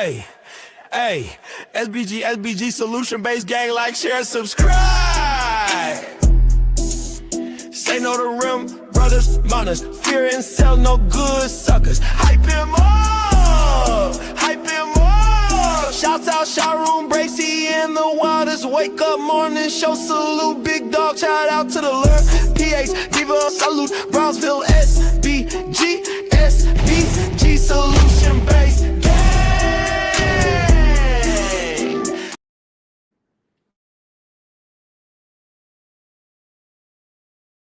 Hey, hey, SBG solution based gang, like, share, subscribe. Say no to rim, brothers, mothers, fear and sell no good suckers. Hype him up, hype him up. Shouts out Sharoon, Bracy, and the Waters. Wake up morning show, salute, big dog, shout out to the lure. PH, Diva, salute, Brownsville, SBG solution based gang.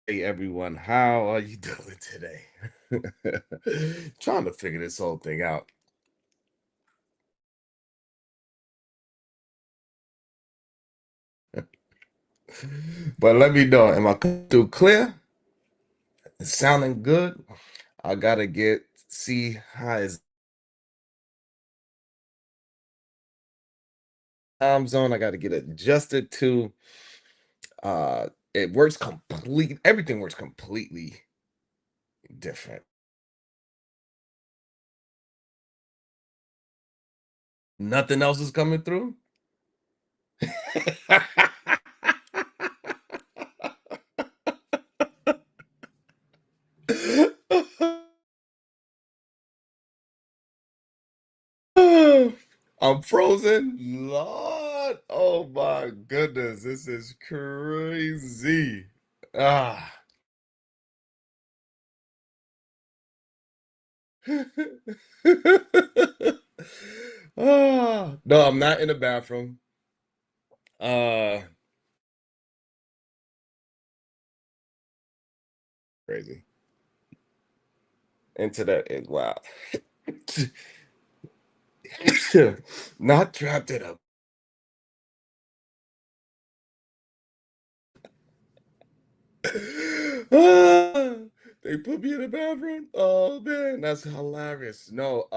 Hey everyone, how are you doing today? Trying to figure this whole thing out. But let me know, am I coming through clear? It's sounding good. I gotta see how it's time zone. I gotta get adjusted to it works everything works completely different. Nothing else is coming through. I'm frozen. Lord, oh my goodness, this is crazy. Ah. Ah. No, I'm not in the bathroom. Uh, Crazy. Into that is wow. Not trapped in a Ah, they put me in the bathroom. Oh man, that's hilarious. No,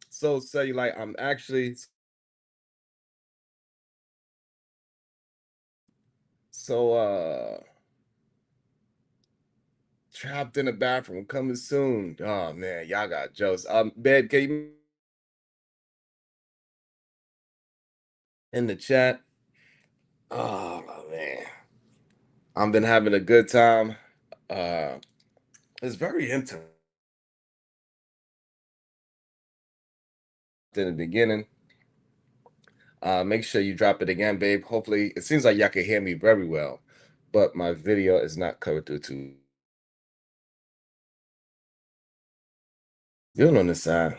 so Cellulite, I'm actually trapped in the bathroom coming soon. Oh man, y'all got jokes. Babe, can you in the chat? Oh man. I've been having a good time. Uh it's very interesting in the beginning. Make sure you drop it again, babe. Hopefully, it seems like y'all can hear me very well, but my video is not covered through too good on this side.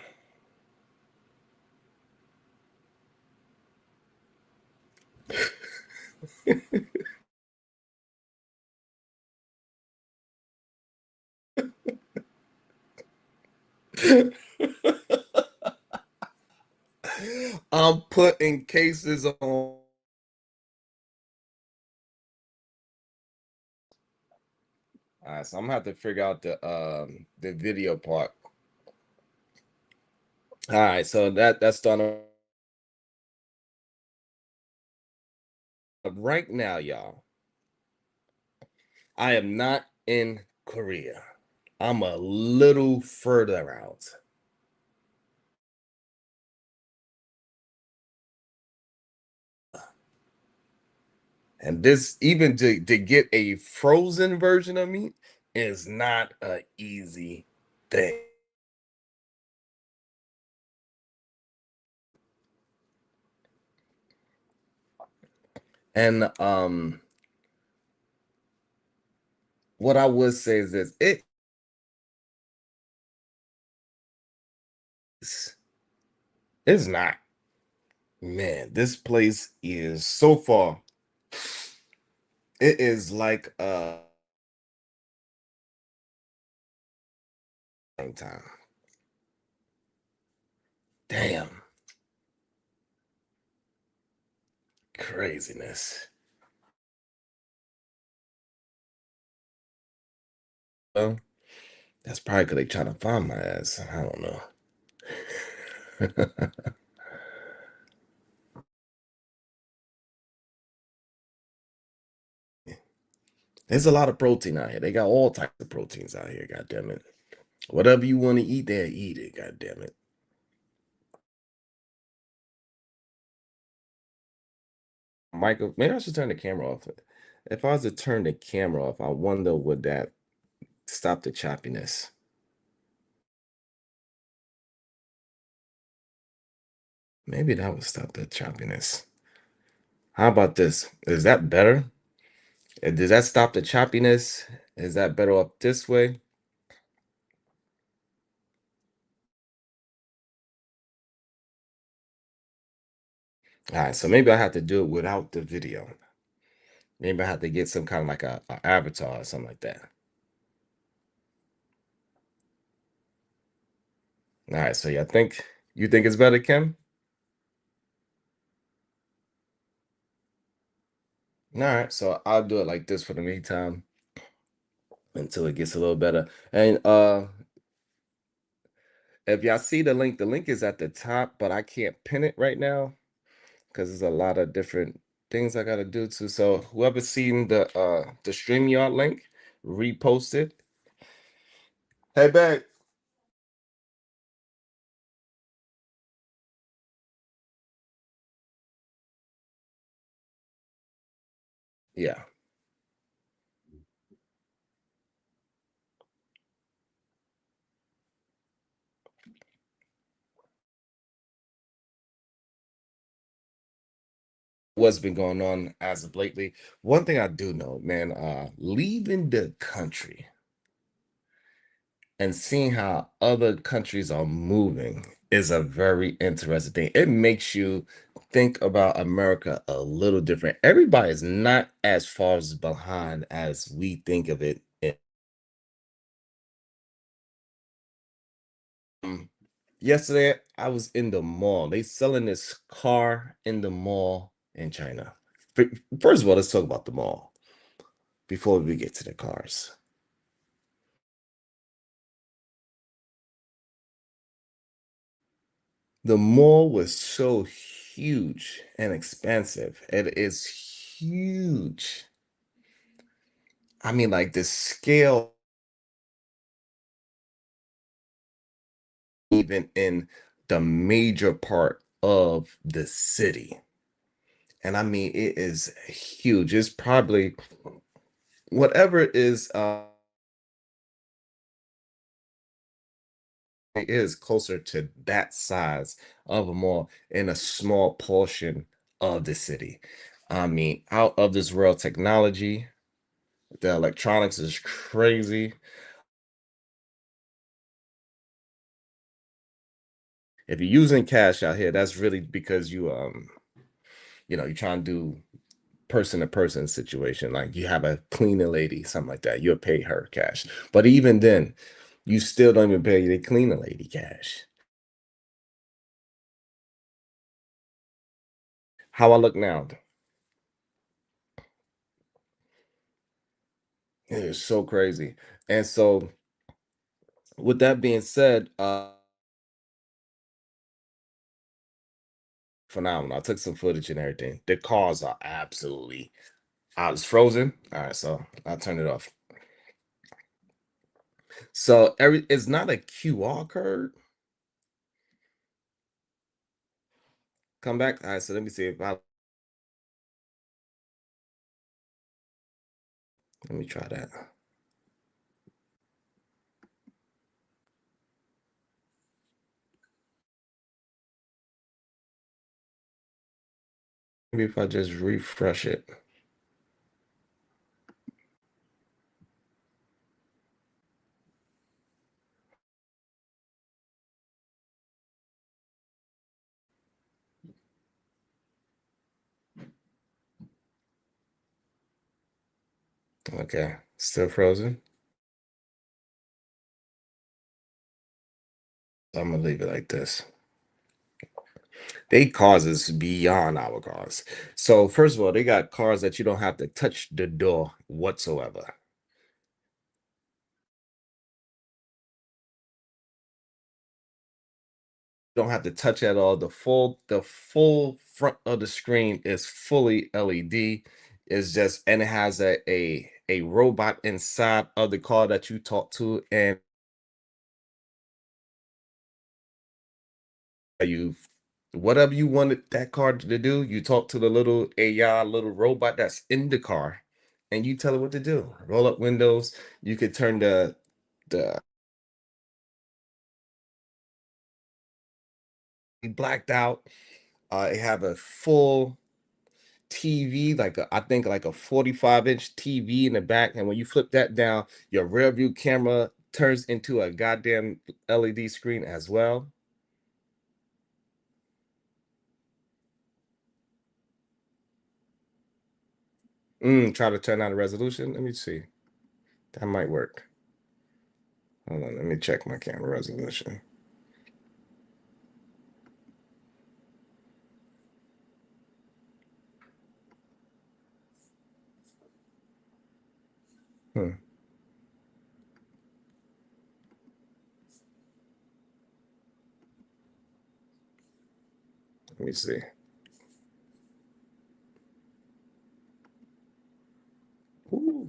I'm putting cases on. All right, so I'm gonna have to figure out the video part. All right, so that's done. Right now, y'all, I am not in Korea. I'm a little further out. And this, even to get a frozen version of me, is not a easy thing. And what I would say is this: it's not. Man, this place is so far. It is like same time. Damn, craziness. Well, that's probably because they trying to find my ass. I don't know. There's a lot of protein out here. They got all types of proteins out here. God damn it. Whatever you want to eat, there, eat it. God damn it. Michael, maybe I should turn the camera off. If I was to turn the camera off, I wonder would that stop the choppiness? Maybe that would stop the choppiness. How about this? Is that better? Does that stop the choppiness? Is that better up this way? All right, so maybe I have to do it without the video. Maybe I have to get some kind of like a avatar or something like that. All right, so you think it's better, Kim? All right, so I'll do it like this for the meantime until it gets a little better. And if y'all see the link is at the top, but I can't pin it right now because there's a lot of different things I gotta do to. So whoever's seen the StreamYard link, repost it. Hey babe. Yeah. What's been going on as of lately? One thing I do know, man, leaving the country and seeing how other countries are moving is a very interesting thing. It makes you think about America a little different. Everybody is not as far as behind as we think of it. Um, Yesterday, I was in the mall. They selling this car in the mall in China. First of all, let's talk about the mall before we get to the cars. The mall was so huge and expensive. It is huge. I mean, like the scale, even in the major part of the city. And I mean, it is huge. It's probably whatever it is closer to that size of a mall in a small portion of the city. I mean, out of this world technology, the electronics is crazy. If you're using cash out here, that's really because you're trying to do person to person situation. Like you have a cleaner lady, something like that. You'll pay her cash. But even then, you still don't even pay the cleaner lady cash. How I look now, it is so crazy. And so with that being said, phenomenal. I took some footage and everything. The cars are absolutely it's frozen. All right, so I'll turn it off. So it's not a QR code. Come back. All right, so let me see if I let me try that. Maybe if I just refresh it. Okay, still frozen. I'm gonna leave it like this. They cars is beyond our cars. So first of all, they got cars that you don't have to touch the door whatsoever. Don't have to touch at all. The full front of the screen is fully LED. It's just and it has a robot inside of the car that you talk to and you whatever you wanted that car to do, you talk to the little AI, little robot that's in the car, and you tell it what to do. Roll up windows. You could turn the blacked out. It have a full TV, like I think like a 45-inch TV in the back, and when you flip that down, your rear view camera turns into a goddamn LED screen as well. Try to turn on the resolution. Let me see. That might work. Hold on, let me check my camera resolution. Hmm. Let me see. Ooh,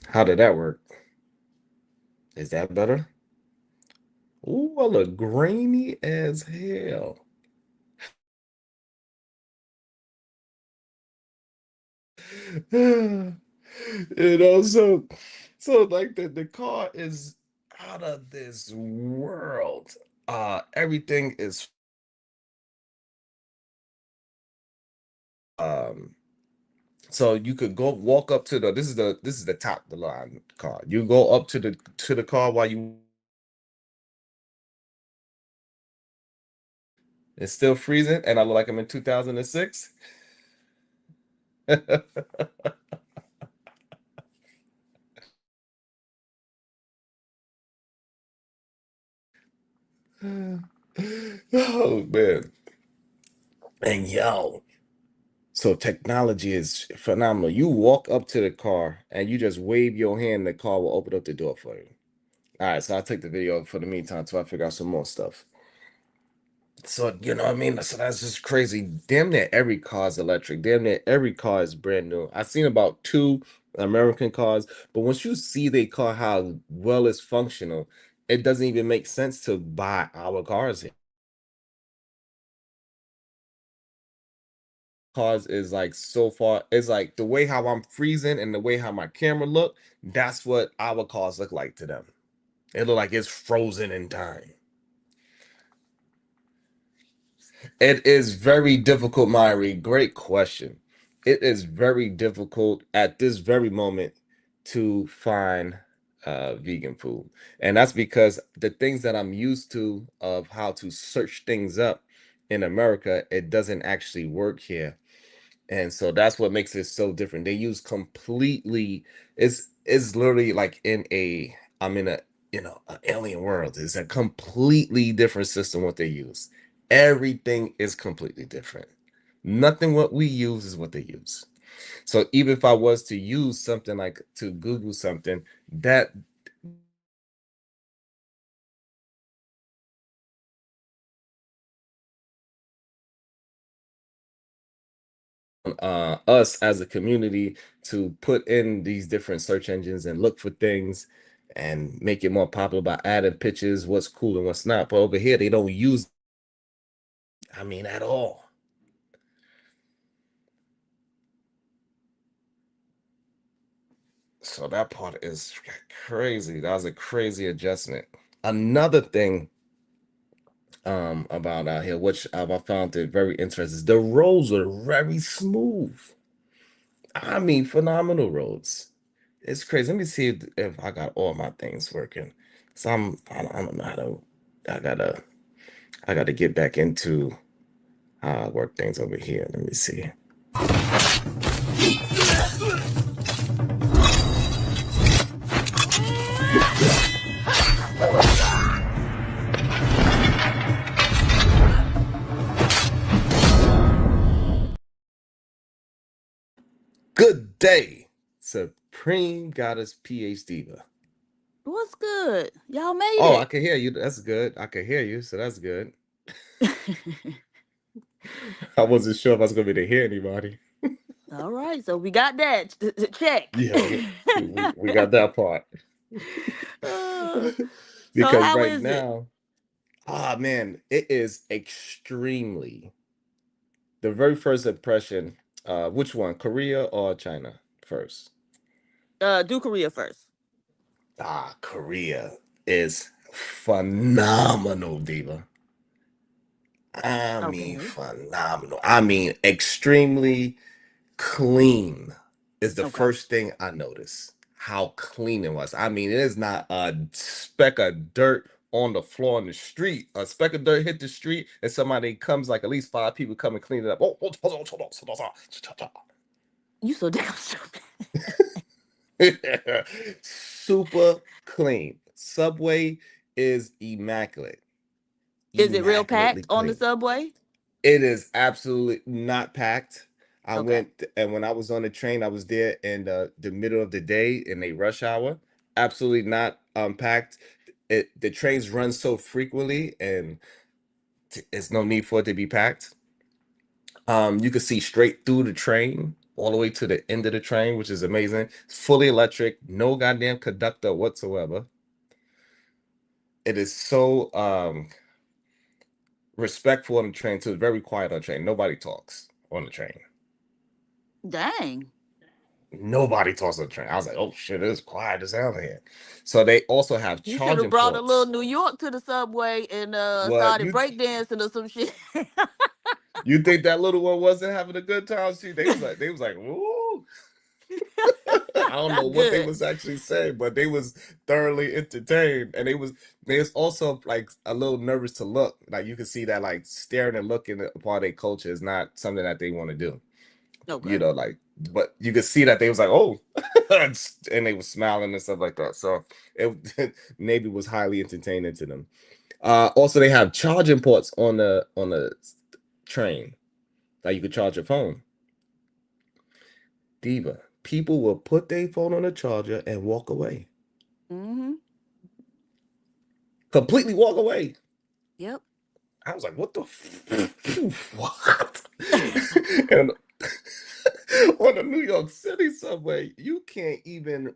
how did that work? Is that better? Ooh, I look grainy as hell. So like the car is out of this world. Everything is um so you could go walk up to the this is the top of the line car. You go up to the car while you it's still freezing and I look like I'm in 2006. Oh man. And yo, so technology is phenomenal. You walk up to the car and you just wave your hand, the car will open up the door for you. All right, so I'll take the video for the meantime till I figure out some more stuff. So you know what I mean? So that's just crazy. Damn near every car is electric. Damn near every car is brand new. I've seen about two American cars, but once you see they car how well it's functional, it doesn't even make sense to buy our cars here. Cars is like so far, it's like the way how I'm freezing and the way how my camera look, that's what our cars look like to them. It look like it's frozen in time. It is very difficult, Myri. Great question. It is very difficult at this very moment to find vegan food. And that's because the things that I'm used to of how to search things up in America, it doesn't actually work here. And so that's what makes it so different. They use completely it's literally like in a I'm in a an alien world. It's a completely different system what they use. Everything is completely different. Nothing what we use is what they use. So even if I was to use something like to Google something, that us as a community to put in these different search engines and look for things and make it more popular by adding pictures, what's cool and what's not. But over here, they don't use, I mean, at all. So that part is crazy. That was a crazy adjustment. Another thing about out here, which I found it very interesting, is the roads are very smooth. I mean, phenomenal roads. It's crazy. Let me see if I got all my things working. So I don't know how to I gotta I gotta get back into how I work things over here. Let me see. Good day, Supreme Goddess PhD Diva. What's good? Y'all made Oh, I it. can hear you. That's good. I can hear you, so that's good. I wasn't sure if I was gonna be able to hear anybody. All right, so we got that check. Yeah, we got that part. Uh, so Because how right is it? now, man, it is extremely the very first impression. Which one, Korea or China first? Do Korea first. Korea is phenomenal, Diva. I mean, Okay. phenomenal. I mean, extremely clean is the Okay. first thing I noticed. How clean it was. I mean, it is not a speck of dirt on the floor in the street. A speck of dirt hit the street, and somebody comes, like at least 5 people come and clean it up. Oh, You so damn stupid. super clean. Subway is immaculate. Is it real Immaculately packed on the clean. subway? It is absolutely not packed. I Okay. went, and when I was on the train, I was there in the middle of the day in a rush hour. Absolutely not packed. The trains run so frequently, and there's no need for it to be packed. You can see straight through the train all the way to the end of the train, which is amazing. It's fully electric, no goddamn conductor whatsoever. It is so respectful on the train too. It's very quiet on the train. Nobody talks on the train. Dang. Nobody talks on the train. I was like, oh shit, it's quiet as hell here. So they also have You should have charging brought a little ports. New York to the subway and What started breakdancing or some shit. you think that little one wasn't having a good time? See, they was like, woo. I don't know what they Good. was actually saying, but they was thoroughly entertained, and they was also like a little nervous to look. Like you can see that like staring and looking at part of their culture is not something that they want to do. Okay. Like, but you could see that they was like, oh, and they was smiling and stuff like that. So it maybe was highly entertaining to them. Also, they have charging ports on the train that you could charge your phone. Diva, people will put their phone on a charger and walk away. Mm-hmm. Completely walk away. Yep. I was like, what the what? And on the New York City subway, you can't even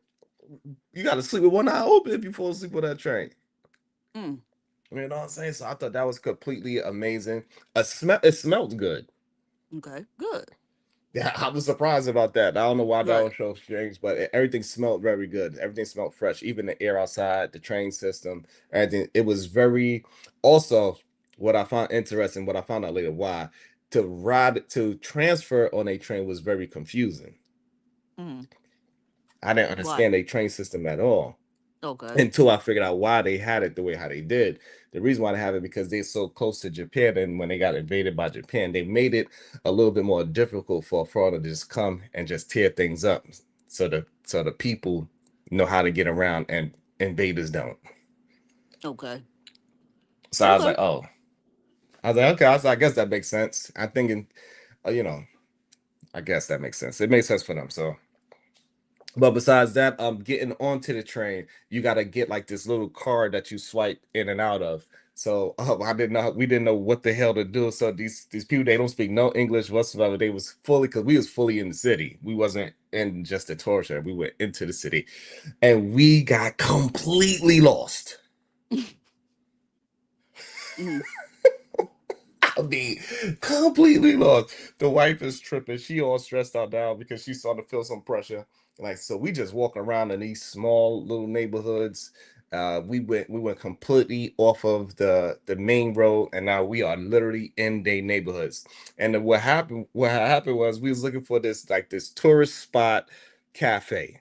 you gotta sleep with one eye open if you fall asleep on that train. Mm. You know what I'm saying? So I thought that was completely amazing. It smelled good. Okay. Good. Yeah, I was surprised about that. I don't know why that Right. was so strange, but everything smelled very good. Everything smelled fresh, even the air outside, the train system, everything. It was very. Also, what I found interesting, what I found out later, why to transfer on a train was very confusing. Mm. I didn't Why? understand a train system at all Okay. until I figured out why they had it the way how they did. The reason why they have it because they're so close to Japan, and when they got invaded by Japan, they made it a little bit more difficult for a foreigner to just come and just tear things up, so the people know how to get around and invaders don't. Okay. So I was Okay. like, oh, I was like, okay, I guess that makes sense. I'm thinking, uh, you know, I guess that makes sense. It makes sense for them. So but besides that, getting onto the train, you got to get like this little card that you swipe in and out of. So we didn't know what the hell to do. So these people, they don't speak no English whatsoever. They was fully because we was fully in the city. We wasn't in just a tourist area. We went into the city, and we got completely lost. Mm. I mean, completely lost. The wife is tripping. She all stressed out now because she's starting to feel some pressure. Like, so we just walking around in these small little neighborhoods. We went completely off of the main road, and now we are literally in their neighborhoods. And then what happened was we was looking for this tourist spot cafe.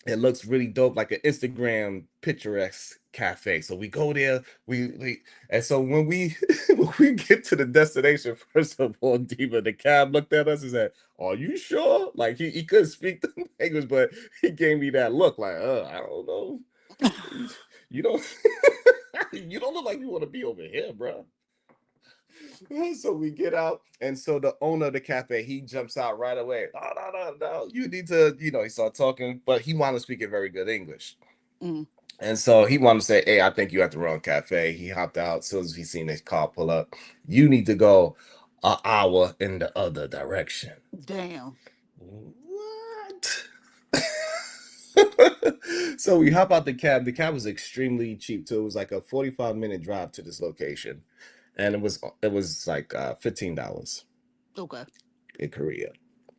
It looks really dope, like an Instagram picturesque cafe. So we go there, and so when we when we get to the destination, first of all, Diva, the cab looked at us and said, "Are you sure?" Like he couldn't speak the language, but he gave me that look, like, I don't know. You don't you don't look like you want to be over here, bro. So we get out, and so the owner of the cafe, he jumps out right away. No, no, no, no. You need to, he started talking, but he wanted to speak in very good English. Mm. And so he wanted to say, hey, I think you at the wrong cafe. He hopped out as soon as he seen his car pull up. You need to go an hour in the other direction. Damn. What? So we hop out the cab. The cab was extremely cheap too. It was like a 45-minute drive to this location. And it was like $15 Okay. in Korea.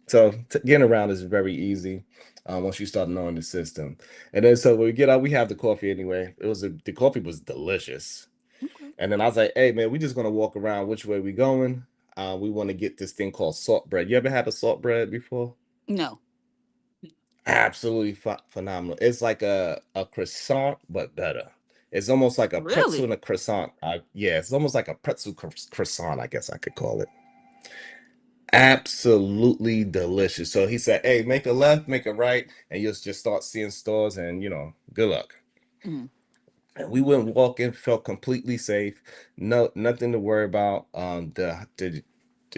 So getting around is very easy once you start knowing the system. And then so when we get out, we have the coffee anyway. The coffee was delicious. Okay. And then I was like, hey man, we just gonna walk around. Which way we going? We want to get this thing called salt bread. You ever had a salt bread before? No. Absolutely phenomenal. It's like a croissant, but better. It's almost like a pretzel and Really? a croissant. Yeah, it's almost like a pretzel croissant, I guess I could call it. Absolutely delicious. So he said, hey, make a left, make a right, and you'll just start seeing stores and good luck. Mm. And we went walking, felt completely safe. No, nothing to worry about. The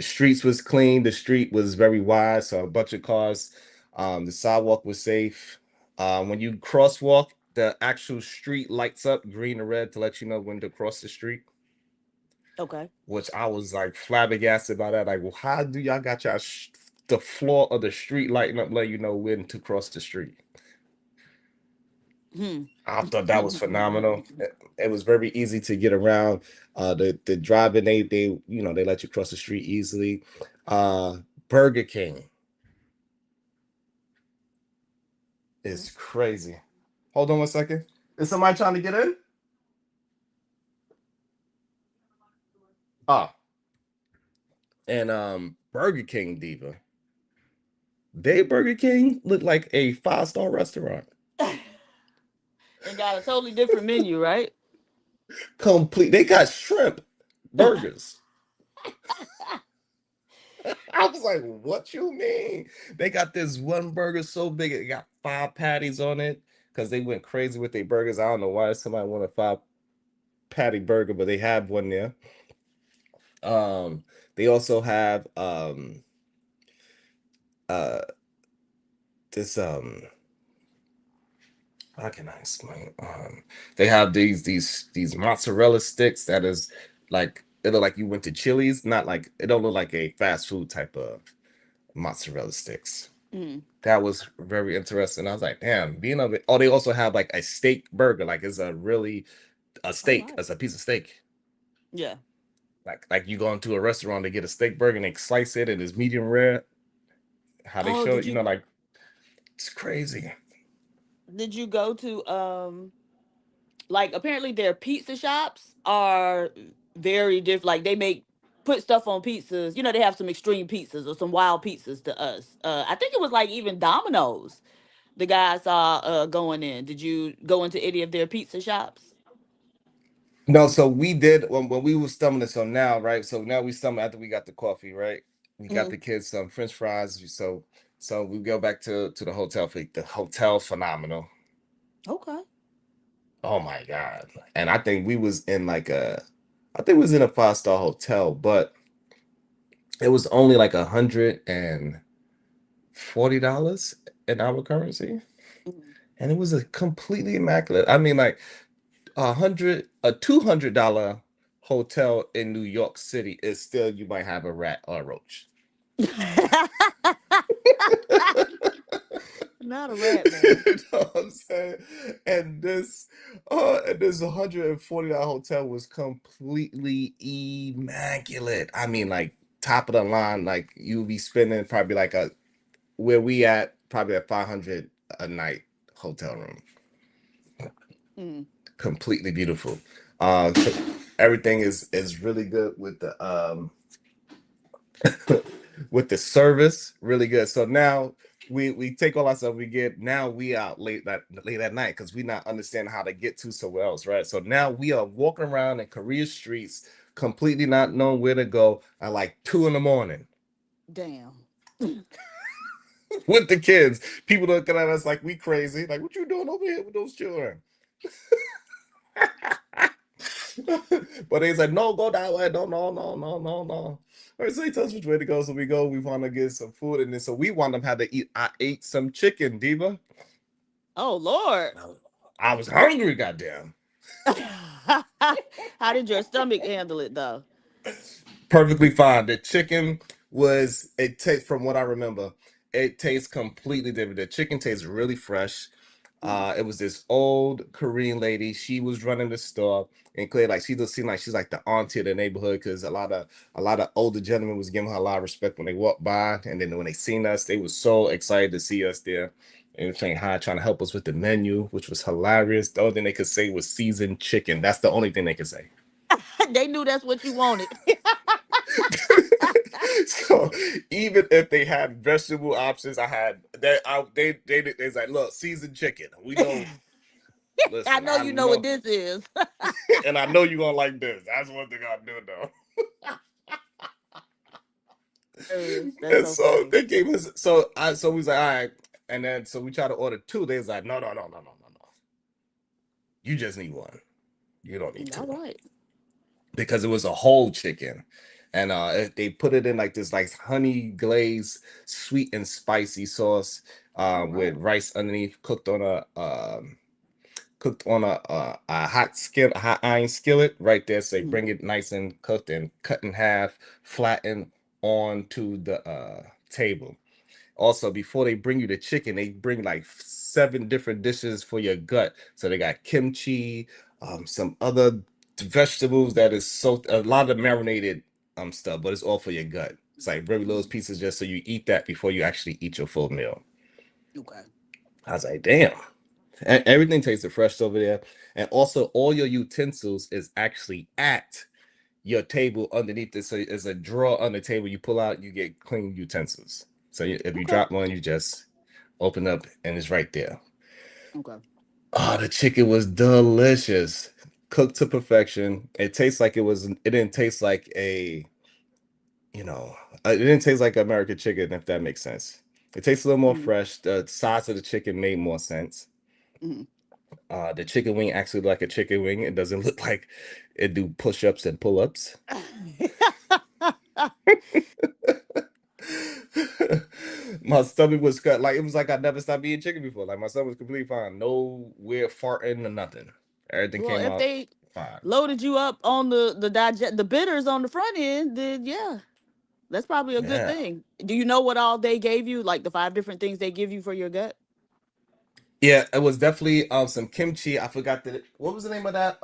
streets was clean. The street was very wide, so a bunch of cars. The sidewalk was safe. When you crosswalk, the actual street lights up green or red to let you know when to cross the street. Okay. Which I was like flabbergasted by that. Like, well, how do y'all got the floor of the street lighting up, let you know when to cross the street? Hmm. I thought that was phenomenal. It was very easy to get around. The driving they let you cross the street easily. Burger King is crazy. Hold on one second. Is somebody trying to get in? Ah, and Burger King Diva. They Burger King looked like a 5-star restaurant. They got a totally different menu, right? Complete. They got shrimp burgers. I was like, what you mean? They got this one burger so big, it got 5 patties on it because they went crazy with their burgers. I don't know why somebody wanted a 5 patty burger, but they have one there. Um, they also have uh this how can I explain? They have these mozzarella sticks that is like it look like you went to Chili's, not like it don't look like a fast food type of mozzarella sticks. Mm. That was very interesting. I was like, damn, being of it. Oh, they also have like a steak burger, like it's a Oh steak, wow. it's a piece of steak. Yeah. Like you go into a restaurant to get a steak burger and they slice it and it's medium rare. How they Oh, show it, like it's crazy. did you go to like apparently their pizza shops are very different. Like they make put stuff on pizzas. You know, they have some extreme pizzas or some wild pizzas to us. I think it was like even Domino's. The guy I saw going in. Did you go into any of their pizza shops? No, so we did when we were stumbling. So now, right? So now we stumble after we got the coffee, right? We got Mm. the kids some French fries. So we go back to the hotel for the hotel phenomenal. Okay. Oh my God. And I think we was in like I think we was in a 5-star hotel, but it was only like $140 in our currency. Mm. And it was a completely immaculate. I mean, like a $200 hotel in New York City is still you might have a rat or a roach. Not a rat man. You know what I'm saying? And this $140 hotel was completely immaculate. I mean, like top of the line, like you'll be spending probably like where we at probably at 500 a night hotel room. Mm. Completely beautiful. So everything is really good with the with the service, really good. So now we take all our stuff we get. Now we out late at night because we not understanding how to get to somewhere else, right? So now we are walking around in Korea streets, completely not knowing where to go at like 2 in the morning Damn. with the kids. People looking at us like we crazy. Like, what you doing over here with those children? But they said, no, go that way. No, no, no, no, no, no. All right, so he tells us which way to go. So we go, we want to get some food. And then so we wound up had to eat. I ate some chicken, Diva. Oh Lord. I was hungry, goddamn. How did your stomach handle it though? Perfectly fine. The chicken was, it tastes, from what I remember, it tastes completely different. The chicken tastes really fresh. It was this old Korean lady. She was running the store, and clearly, like, she just seemed like she's like the auntie of the neighborhood, because a lot of older gentlemen was giving her a lot of respect when they walked by, and then when they seen us, they was so excited to see us there. They were saying hi, trying to help us with the menu, which was hilarious. The only thing they could say was seasoned chicken. That's the only thing they could say. They knew that's what you wanted. So even if they had vegetable options, I had that. They was like, look, seasoned chicken. We know. I Listen, know I you know what know, this is. and I know you gonna like this. That's one thing I do know. That's And so so funny. they gave us. So we was like, all right, and then so we tried to order two. They was like, no, no, no, no, no, no, no. You just need one. You don't need All two, right. because it was a whole chicken, and they put it in like this like honey glazed sweet and spicy sauce, All with right. rice underneath, cooked on a hot iron skillet right there. So they Mhm. bring it nice and cooked and cut in half, flattened onto the table. Also, before they bring you the chicken, they bring like seven different dishes for your gut. So they got kimchi, some other vegetables that is so a lot of marinated stuff, but it's all for your gut. It's like very little Mhm. pieces just so you eat that before you actually eat your full meal. Okay. I was like, damn. Everything tasted fresh over there. And also all your utensils is actually at your table underneath this. So it's a drawer on the table. You pull out, you get clean utensils. So if you Okay. drop one, you just open up and it's right there. Okay. Oh, the chicken was delicious. Cooked to perfection. It tastes like it didn't taste like you know, it didn't taste like American chicken, if that makes sense. It tastes a little more Mhm. fresh. The size of the chicken made more sense. Mhm. The chicken wing actually look like a chicken wing. It doesn't look like it do push-ups and pull-ups. My stomach was cut. Like, it was like I never stopped eating chicken before. Like, my stomach was completely fine. No weird farting or nothing. Everything Well, came if out they fine. loaded you up on the bitters on the front end, then yeah, that's probably a good Yeah. thing. Do you know what all they gave you? Like the 5 different things they give you for your gut? Yeah, it was definitely some kimchi. I forgot what was the name of that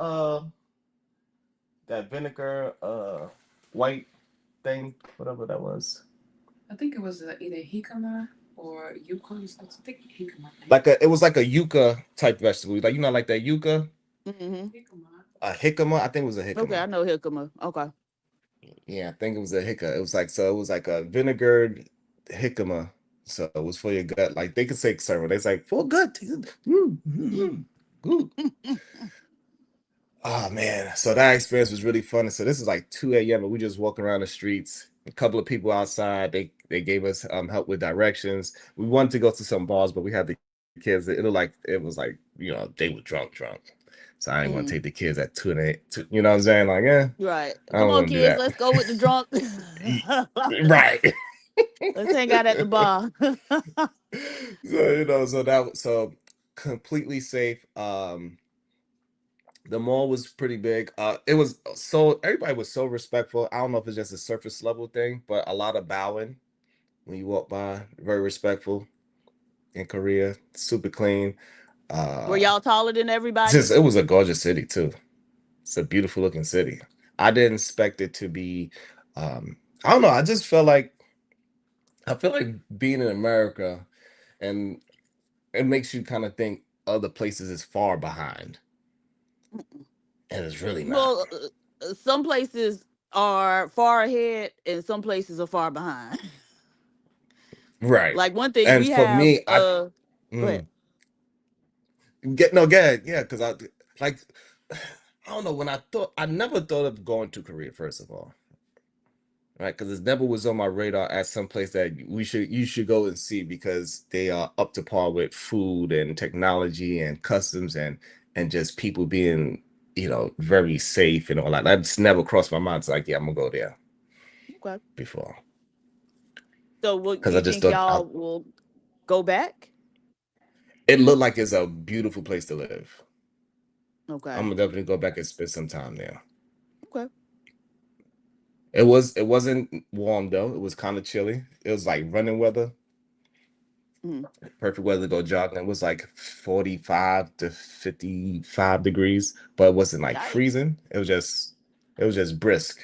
vinegar white thing, whatever that was. I think it was either jicama or yukon. I think jicama. It was like a yuca type vegetable. Like, like that yuca, Mm-hmm. Jicama. a jicama. I think it was a Okay, jicama. I know jicama. Okay. Yeah, I think it was a jicama. It was like, so it was like a vinegared jicama. So it was for your gut. Like, they could say several. It's like for gut. Good. Oh man. So that experience was really fun. So this is like 2 a.m. and we just walking around the streets. A couple of people outside. They gave us help with directions. We wanted to go to some bars, but we had the kids. It was like, they were drunk. So I didn't want to Mm, take the kids at 2 you know what I'm saying? Like, yeah, right. I Come don't on, want to do kids. that. Let's go with the drunk. Right. Let's hang out at the bar. So completely safe. The mall was pretty big. It was so everybody was so respectful. I don't know if it's just a surface level thing, but a lot of bowing when you walk by. Very respectful in Korea. Super clean. Were Uh, y'all taller than everybody? just it was a gorgeous city too. It's a beautiful looking city. I didn't expect it to be. I don't know. I feel like being in America, and it makes you kind of think other places is far behind, and it's really not. Well, some places are far ahead and some places are far behind. Right. Like one thing And we for have, me, go ahead. mm, get ahead, yeah, because like I don't know, I never thought of going to Korea, first of all, right? Because it never was on my radar as some place that you should go and see, because they are up to par with food and technology and customs and just people being, very safe and all that. That's never crossed my mind. It's like, yeah, I'm gonna go there Okay. before, So what because you I just think thought y'all will go back? it looked like it's a beautiful place to live. I'm Okay. gonna definitely go back and spend some time there. Okay. It wasn't warm though. It was kind of chilly. It was like running weather, Mhm. perfect weather to go jogging. It was like 45 to 55 degrees, but it wasn't like Yikes. freezing. It was just brisk.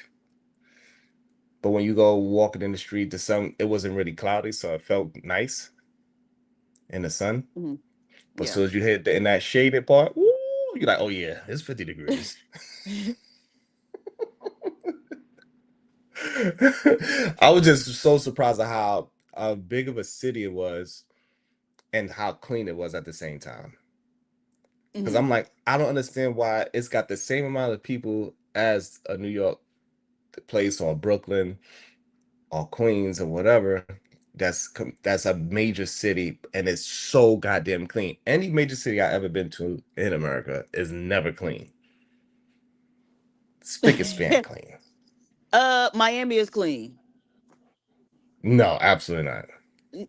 But when you go walking in the street, the sun, it wasn't really cloudy, so it felt nice in the sun. Mhm. But as Yeah. soon as you hit in that shaded part, woo, you're like, oh yeah, it's 50 degrees. I was just so surprised at how big of a city it was and how clean it was at the same time. Because Mhm. I'm like, I don't understand why it's got the same amount of people as a New York place or Brooklyn or Queens or whatever. That's a major city and it's so goddamn clean. Any major city I ever been to in America is never clean. Spick and span clean. Miami is clean. No, absolutely not.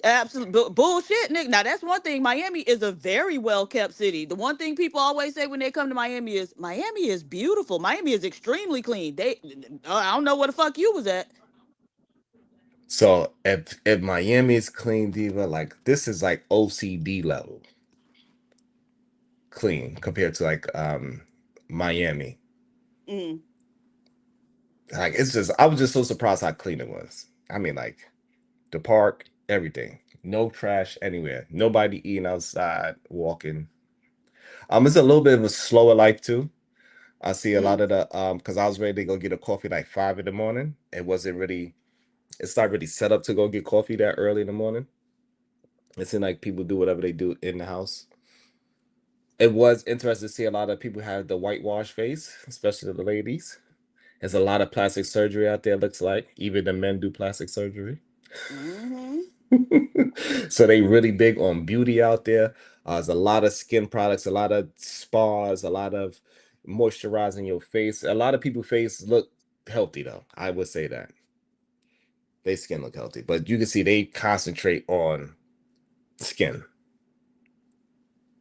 Absolute bullshit, Nick. Now that's one thing. Miami is a very well kept city. The one thing people always say when they come to Miami is beautiful. Miami is extremely clean. I don't know where the fuck you was at. So if Miami is clean, Diva, like this is like OCD level clean compared to like Miami. Mm. Like it's just I was just so surprised how clean it was. I mean, like the park, everything. No trash anywhere. Nobody eating outside, walking. It's a little bit of a slower life too. I see a Mm. lot of the because I was ready to go get a coffee like 5 in the morning. It's not really set up to go get coffee that early in the morning. It seems like people do whatever they do in the house. It was interesting to see a lot of people have the whitewash face, especially the ladies. There's a lot of plastic surgery out there, looks like. Even the men do plastic surgery. Hmm. So they really big on beauty out there. There's a lot of skin products, a lot of spas, a lot of moisturizing your face. A lot of people's face look healthy though. I would say that. They skin look healthy. But you can see they concentrate on skin.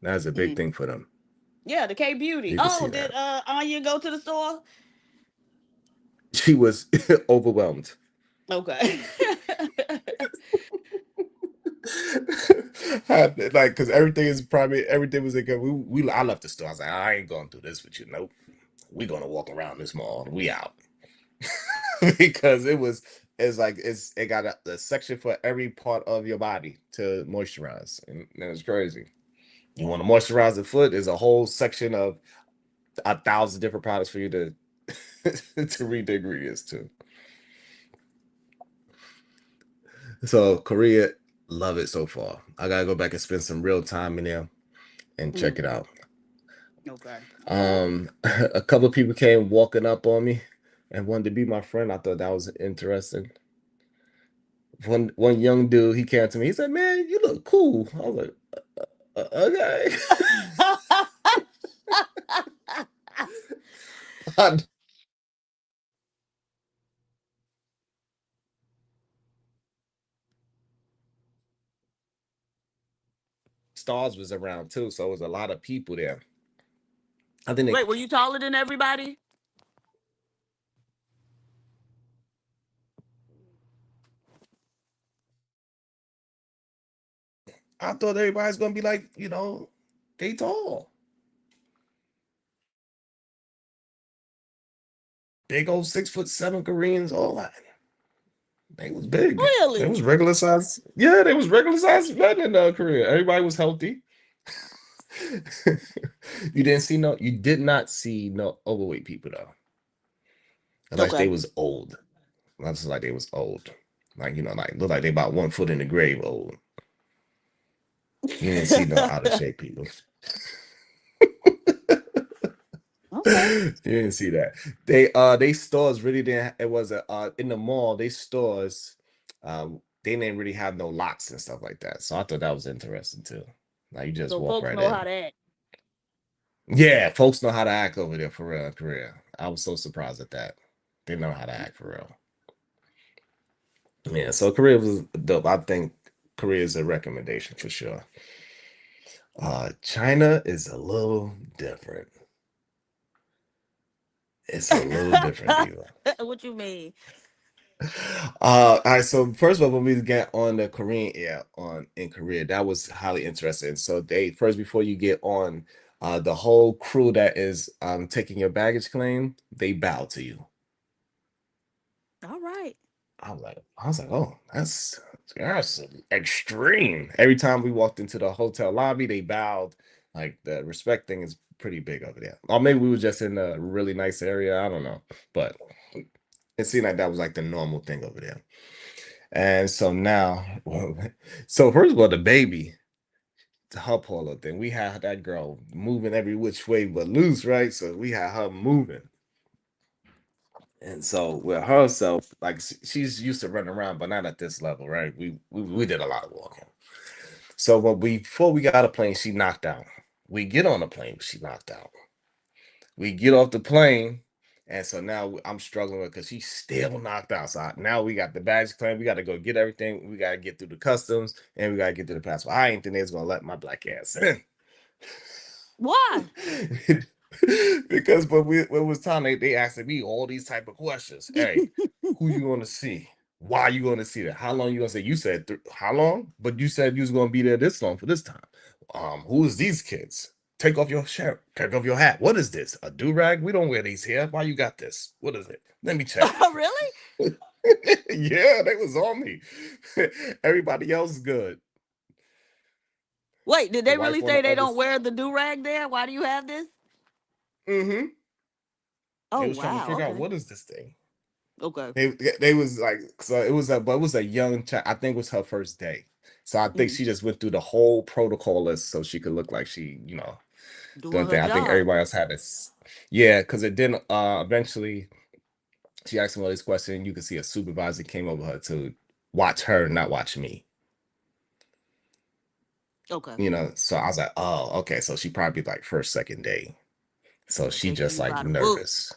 That's a big Hmm. thing for them. Yeah, the K Beauty. You can Oh, see did that. Anya go to the store? She was overwhelmed. Okay. Like because everything is private, everything was like we I left the store. I was like, I ain't going through this with you. Nope. We're gonna walk around this mall. We out. Because it's like it got a section for every part of your body to moisturize. And it's crazy. You want to moisturize the foot, there's a whole section of 1,000 different products for you to to read the ingredients to. So Korea, love it so far. I gotta go back and spend some real time in there and check Mm. it out. Okay. A couple of people came walking up on me and wanted to be my friend. I thought that was interesting. One young dude, he came to me. He said, "Man, you look cool." I was like, "Okay." Stars was around too, so it was a lot of people there. I think Wait, were you taller than everybody? I thought everybody's gonna be like, they tall, big old 6'7" Koreans, all that. They was big. They Really? was regular size. Yeah, they was regular size men in Korea. Everybody was healthy. You did not see no overweight people though. Unless they Okay. was old. That's like they was old. Like, like look like they about 1 foot in the grave old. You didn't see no out of shape people. Okay. You didn't see that. They stores really didn't it was a in the mall, they stores they didn't really have no locks and stuff like that. So I thought that was interesting too. Like you just So walk folks right know how in. to act. Yeah, folks know how to act over there for real in Korea. I was so surprised at that. They know how to act for real. Yeah, so Korea was dope. I think Korea is a recommendation for sure. China is a little different. It's a little different, Diva. What you mean? All right. So first of all, when we get on the Korean Air in Korea, that was highly interesting. So they first before you get on, the whole crew that is taking your baggage claim, they bow to you. All right. I was like, oh, that's extreme. Every time we walked into the hotel lobby, they bowed. Like the respect thing is pretty big over there. Or maybe we were just in a really nice area. I don't know, but it seemed like that was like the normal thing over there. And so now, so first of all, the baby, the her polo thing, we had that girl moving every which way but loose, right? So we had her moving. And so with herself, like she's used to running around, but not at this level, right? We did a lot of walking. So when we before we got a plane, she knocked out. We get on the plane, she knocked out. We get off the plane, and so now I'm struggling with because she's still knocked out. So now we got the baggage claim. We got to go get everything. We got to get through the customs, and we got to get to the passport. I ain't think they was gonna let my black ass in. Why? Because when it was time, they asking me all these type of questions. Hey, who you going to see? Why you going to see that? How long you going to say? You said how long? But you said you was going to be there this long for this time. Who is these kids? Take off your shirt. Take off your hat. What is this? A do rag? We don't wear these here. Why you got this? What is it? Let me check. Oh, really? Yeah, they was on me. Everybody else is good. Wait, did The they wife really on say the they other. don't wear the do rag there? Why do you have this? Mm-hmm. Oh, They was trying to wow. figure out Okay. what is this thing. Okay. They was like so but it was a young child. I think it was her first day. So I think Mm, she just went through the whole protocol list so she could look like she, doing doing her thing. I think job. everybody else had this. Yeah, because it didn't eventually she asked me all these questions. You could see a supervisor came over her to watch her, not watch me. Okay. So I was like, oh, okay. So she probably like first, second day. So Yeah, she taking just you like by the book. nervous.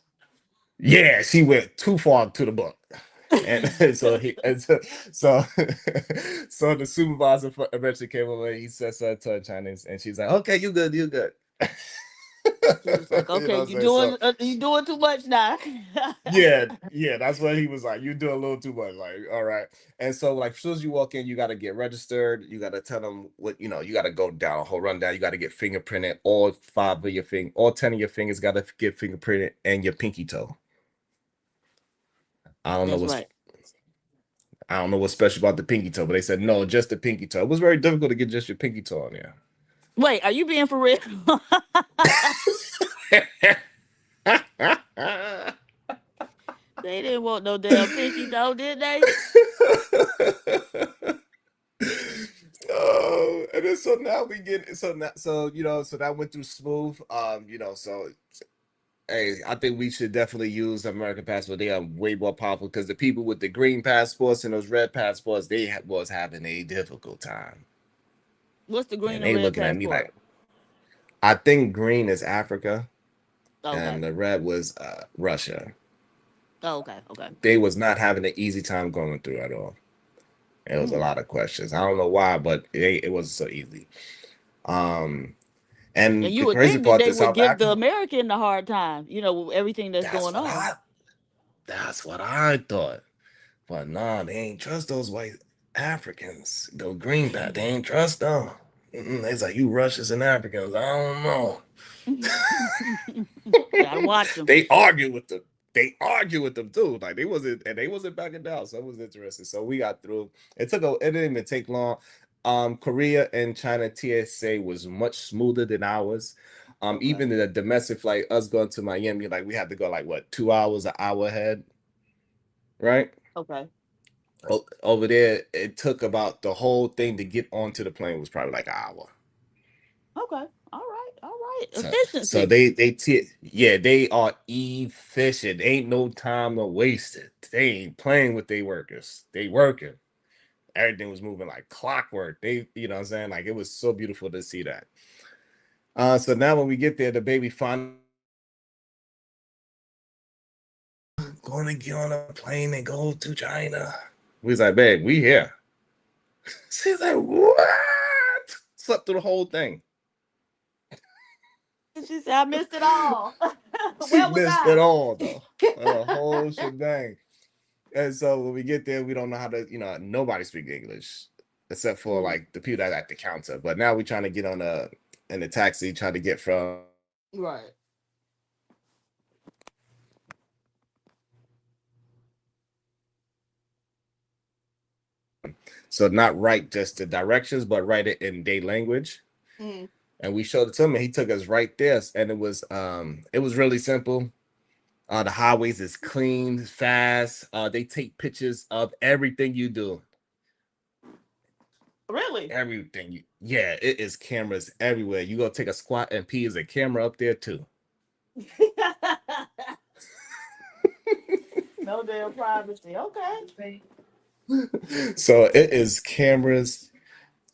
Yeah, she went too far to the book. And, and so he and so so the supervisor eventually came over and he said something to her in Chinese and she's like, okay, you good, you good. She was like, You know "Okay, what I'm saying? So you doing too much now." yeah, that's what he was like. You do a little too much, like, all right. And so, like, as soon as you walk in, you got to get registered. You got to tell them what you got to go down a whole rundown. You got to get fingerprinted. All 10 of your fingers got to get fingerprinted, and your pinky toe. I don't know That's what's right. I don't know what's special about the pinky toe, but they said no, just the pinky toe. It was very difficult to get just your pinky toe on there. Wait, are you being for real? They didn't want no damn pinky toe, did they? Oh, and then so now we get so now so so that went through smooth. So hey, I think we should definitely use the American passport. They are way more powerful because the people with the green passports and those red passports, was having a difficult time, What's the green and and they red looking at me passport? like I think green is Africa Oh, okay. and the red was Russia. Oh, okay. Okay. They was not having an easy time going through at all. It was a Mm. lot of questions. I don't know why, but it wasn't so easy. Um, And and you the would crazy think that part they is would South give the Africa. American the hard time, with everything that's That's going what on. I. That's what I thought. But nah, they ain't trust those white Africans. Those greenback, they ain't trust them. They like you Russians and Africans. I don't know. Gotta watch them. They argue with them. They argue with them too. Like they wasn't backing down. So it was interesting. So we got through. It didn't even take long. Korea and China TSA was much smoother than ours. Okay. Even the domestic flight, us going to Miami, like we had to go like what 2 hours, an hour ahead, right? Okay. Over there, it took about the whole thing to get onto the plane was probably like an hour. Okay. All right. All right. So Efficiency. yeah, they are efficient. Ain't no time to waste it. They ain't playing with their workers. They working. Everything was moving like clockwork. You know what I'm saying? Like it was so beautiful to see that. So now when we get there, the baby finally going to get on a plane and go to China. We was like, babe, we here. She's like, what? Slept through the whole thing. She said, "I missed it all." She Where was missed it I? all though. The whole shebang. And so when we get there, we don't know how to, nobody speak English except for Mm, like the people that at the counter. But now we're trying to get on in the taxi, trying to get from. right. So not write just the directions, but write it in their language. Mm. And we showed it to him, and he took us right there, and it was really simple. The highways is clean, fast. They take pictures of everything you do. Really? Everything yeah, it is cameras everywhere. You go take a squat and pee, is a camera up there too. No damn privacy. Okay. So it is cameras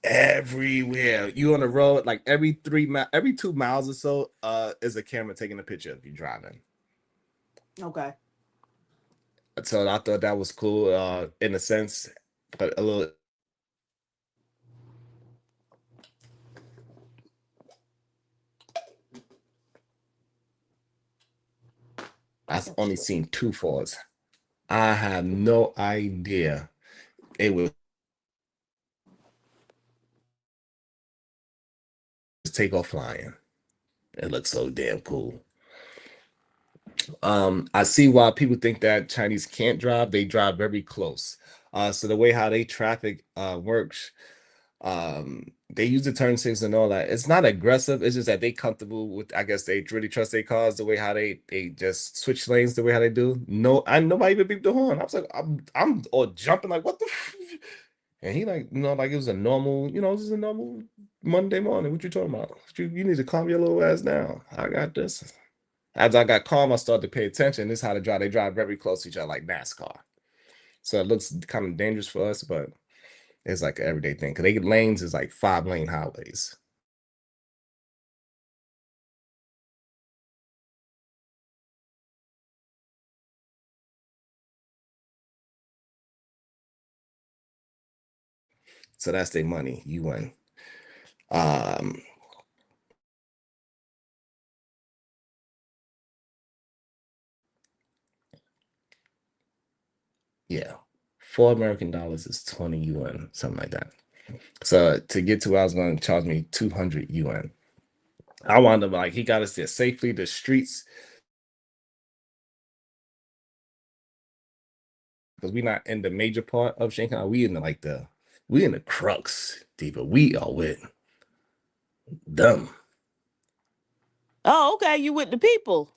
everywhere. You on the road, like every 2 miles or so, is a camera taking a picture of you driving. Okay. So I thought that was cool, in a sense, but a little. I've only seen 2 falls. I have no idea it would take off flying. It looks so damn cool. I see why people think that Chinese can't drive. They drive very close. So the way how they traffic works, they use the turn signals and all that. It's not aggressive. It's just that they comfortable with. I guess they really trust their cars the way how they just switch lanes the way how they do. No, nobody even beeped the horn. I was like, I'm all jumping like what the. And he like, like it was a normal, this is a normal Monday morning. What you talking about? You need to calm your little ass down. I got this. As I got calm, I started to pay attention. This is how they drive. They drive very close to each other, like NASCAR. So it looks kind of dangerous for us, but it's like an everyday thing. Because they lanes is like 5-lane highways. So that's their money. You win. Yeah. $4 American is 20 UN, something like that. So to get to where I was going to charge me 200 UN. I wound up like he got us there safely. The streets, because we're not in the major part of Shanghai. We in the crux, Diva. We are with them. Oh, okay. You with the people.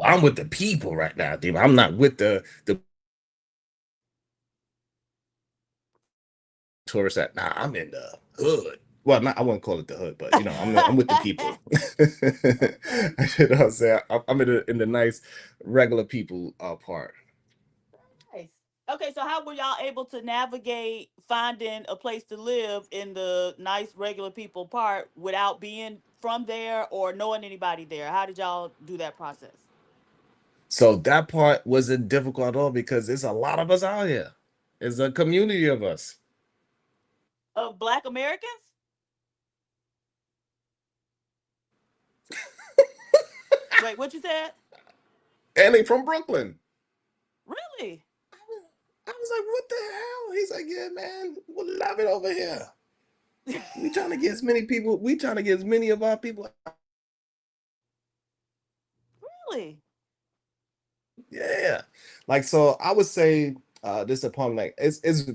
I'm with the people right now, Diva. I'm not with the tourists that. Nah, I'm in the hood. Well, I wouldn't call it the hood, but I'm with the people. You know what I'm saying? I'm in the nice regular people part. Nice. Okay, so how were y'all able to navigate finding a place to live in the nice regular people part without being from there or knowing anybody there? How did y'all do that process? So that part wasn't difficult at all because there's a lot of us out here. It's a community of us. Of Black Americans? Wait, what you said? And they from Brooklyn. Really? I was like, what the hell? He's like, yeah, man, we love it over here. We trying to get as many people, we trying to get as many of our people. Really? Yeah. Like, so I would say this apartment, like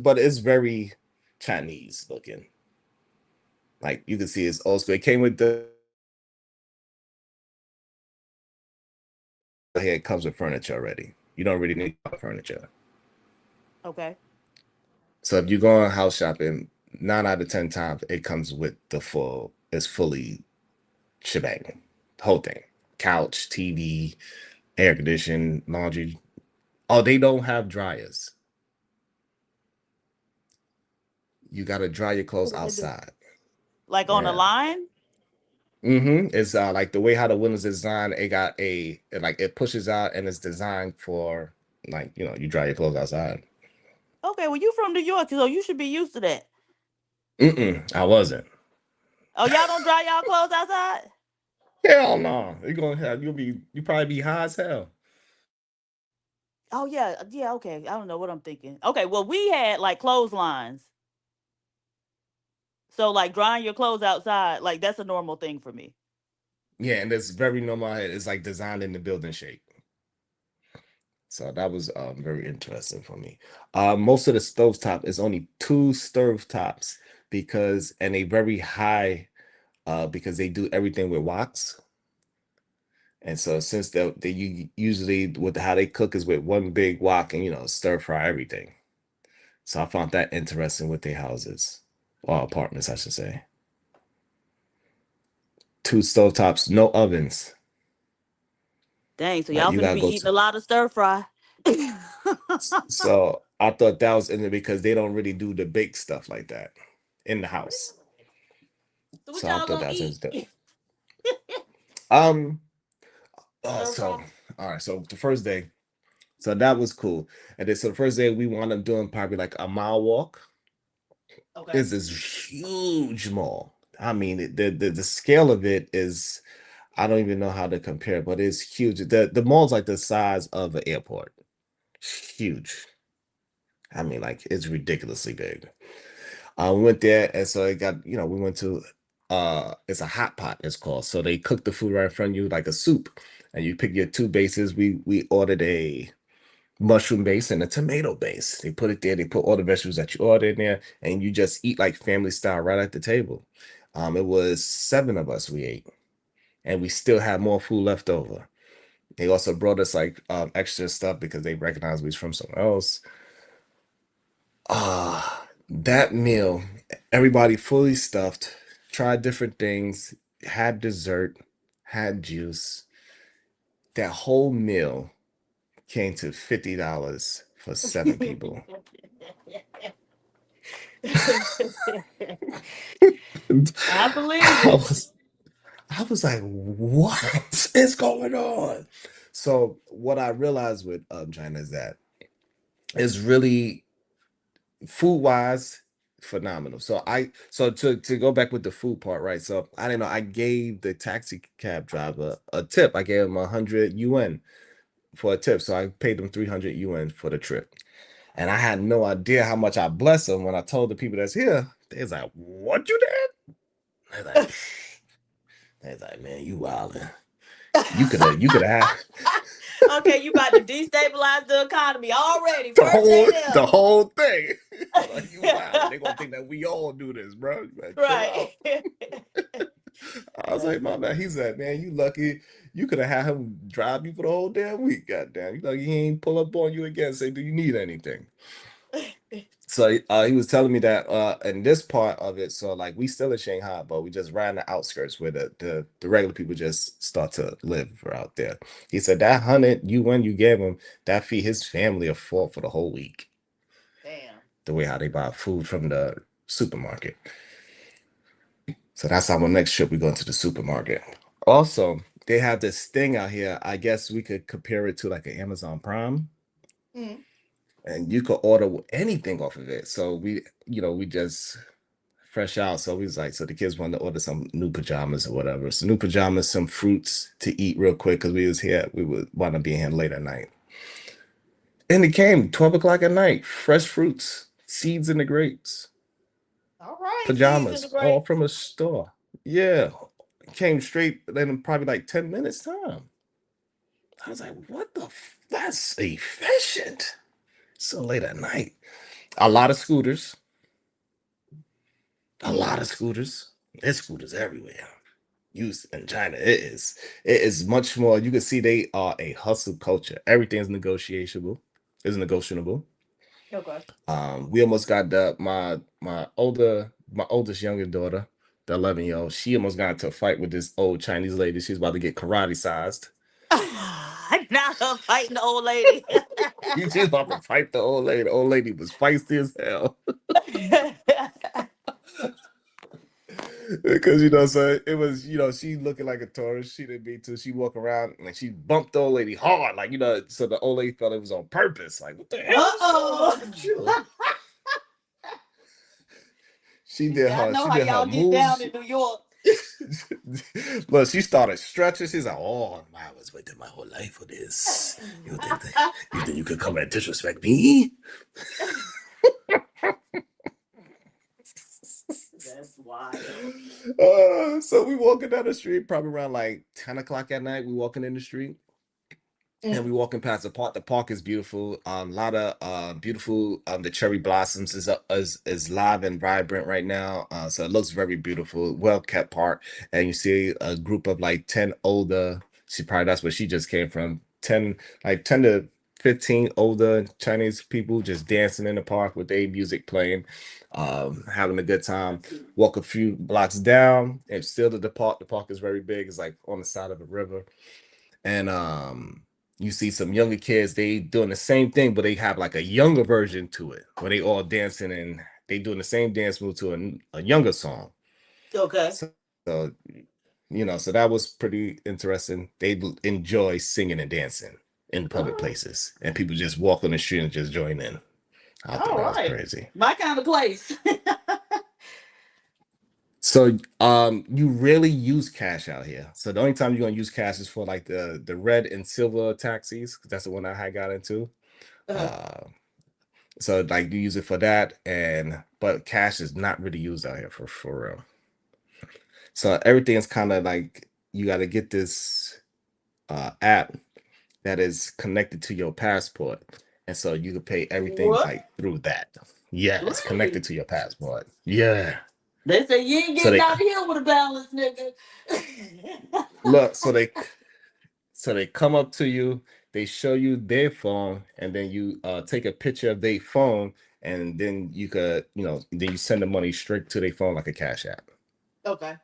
but it's very Chinese looking. Like you can see it's old school. It came with here it comes with furniture already. You don't really need furniture. Okay. So if you go on house shopping, 9 out of 10 times it comes with it's fully shebang. The whole thing. Couch, TV, air conditioning, laundry. Oh, they don't have dryers. You gotta dry your clothes outside. Like on a Yeah. line? It's like the way how the windows is designed, it pushes out and it's designed for like, you dry your clothes outside. Okay, well you from New York, so you should be used to that. I wasn't. Oh, y'all don't dry y'all clothes outside? Hell no. You probably be high as hell. Oh yeah, yeah. Okay, I don't know what I'm thinking. Okay, well we had like clotheslines, so like drying your clothes outside, like that's a normal thing for me. Yeah, and it's very normal. It's like designed in the building shape. So that was very interesting for me. Most of the stovetop is only two stovetops because and a very high because they do everything with woks. And so since they usually with how they cook is with one big wok and stir fry everything. So I found that interesting with their houses or apartments, I should say. Two stovetops, no ovens. Dang, so Like y'all you finna gotta be go eating to. a lot of stir fry. So I thought that was in it because they don't really do the bake stuff like that in the house. So what So I y'all thought gonna that was eat? interesting. Um. Stir So fry. all right. So the first day, so that was cool. And then so the first day we wound up doing probably like a mile walk. Okay. It's this huge mall. I mean, the scale of it is I don't even know how to compare, but it's huge. The mall's like the size of an airport. Huge. I mean, like it's ridiculously big. We went there, and so it got we went to it's a hot pot. It's called. So they cook the food right in front of you like a soup, and you pick your two bases. We ordered a mushroom base and a tomato base. They put it there. They put all the vegetables that you ordered in there, and you just eat like family style right at the table. It was seven of us we ate, and we still had more food left over. They also brought us like extra stuff because they recognized we was from somewhere else. That meal, everybody fully stuffed, tried different things, had dessert, had juice. That whole meal came to $50 for seven people. I believe I it. was I was like, what is going on? So what I realized with China is that it's really food wise phenomenal. So to go back with the food part, right? So I didn't know I gave the taxi cab driver a tip. I gave him 100 yuan for a tip. So I paid him 300 yuan for the trip. And I had no idea how much I blessed him when I told the people that's here. They was like, what you did? They're like, man, you wildin'. You could have Okay, you about to destabilize the economy already. the First day whole there. the whole thing. Like you wildin'. They gonna think that we all do this, bro. You better chill Right. out. I was like, my man, he's like, man, you lucky. You could have had him drive you for the whole damn week. Goddamn, you know, he ain't pull up on you again. And say, do you need anything? So he was telling me that in this part of it, so like we still in Shanghai, but we just ran the outskirts where the regular people just start to live out there. He said that 100 yuan you gave him, that feed his family of four for the whole week. Damn. The way how they buy food from the supermarket. So that's our next trip. We go into the supermarket. Also, they have this thing out here. I guess we could compare it to like an Amazon Prime, Mm. and you could order anything off of it. So we just fresh out. So we was like, so the kids wanted to order some new pajamas or whatever. So new pajamas, some fruits to eat real quick because we was here. We would want to be here late at night. And it came 12 o'clock at night. Fresh fruits, seeds in the grapes, All right, season the pajamas, all grapes. from a store. Yeah. Came straight in probably like 10 minutes time. I was like, what the that's efficient. So late at night. A lot of scooters. A Mm. lot of scooters. There's scooters everywhere. Used in China. It is much more. You can see they are a hustle culture. Everything's negotiable. Is negotiable. Okay. We almost got my oldest younger daughter, the 11-year-old. She almost got into a fight with this old Chinese lady. She's about to get karate sized. Not her fighting the old lady. She's about to fight the old lady. The old lady was feisty as hell. Because so it was, she looking like a tourist. She didn't mean to. She walk around and she bumped the old lady hard, like so the old lady felt it was on purpose. Like, what the hell is going Uh-oh. on with you? She She did said, I her, know she how did her y'all get down moves. in New York. Look, she started stretching. She's like, "Oh, I was waiting my whole life for this. You think you could come and disrespect me?" That's wild. So we walking down the street, probably around like 10 o'clock at night. We walking in the street. And we walking past the park. The park is beautiful. A lot of beautiful. The cherry blossoms is live and vibrant right now. So it looks very beautiful, well kept park. And you see a group of like 10 older. That's where she just came from. 10 to 15 older Chinese people just dancing in the park with their music playing, having a good time. Walk a few blocks down and still to the park. The park is very big. It's like on the side of a river, and you see some younger kids, they doing the same thing, but they have like a younger version to it where they all dancing and they doing the same dance move to a younger song. Okay. So so that was pretty interesting. They enjoy singing and dancing in public places, and people just walk on the street and just join in. I thought All that was right. crazy. My kind of place. So you rarely use cash out here. So the only time you're gonna use cash is for like the red and silver taxis, 'cause that's the one I had got into. Uh, Uh so like you use it for that, but cash is not really used out here for real. So everything is kind of like you gotta get this app that is connected to your passport. And so you can pay everything what? like through that. Yeah, it's Really? connected to your passport. Yeah. They say you ain't So getting they out of here with a balance, nigga. look, so they come up to you, they show you their phone, and then you take a picture of their phone, and then you could, then you send the money straight to their phone like a cash app. Okay.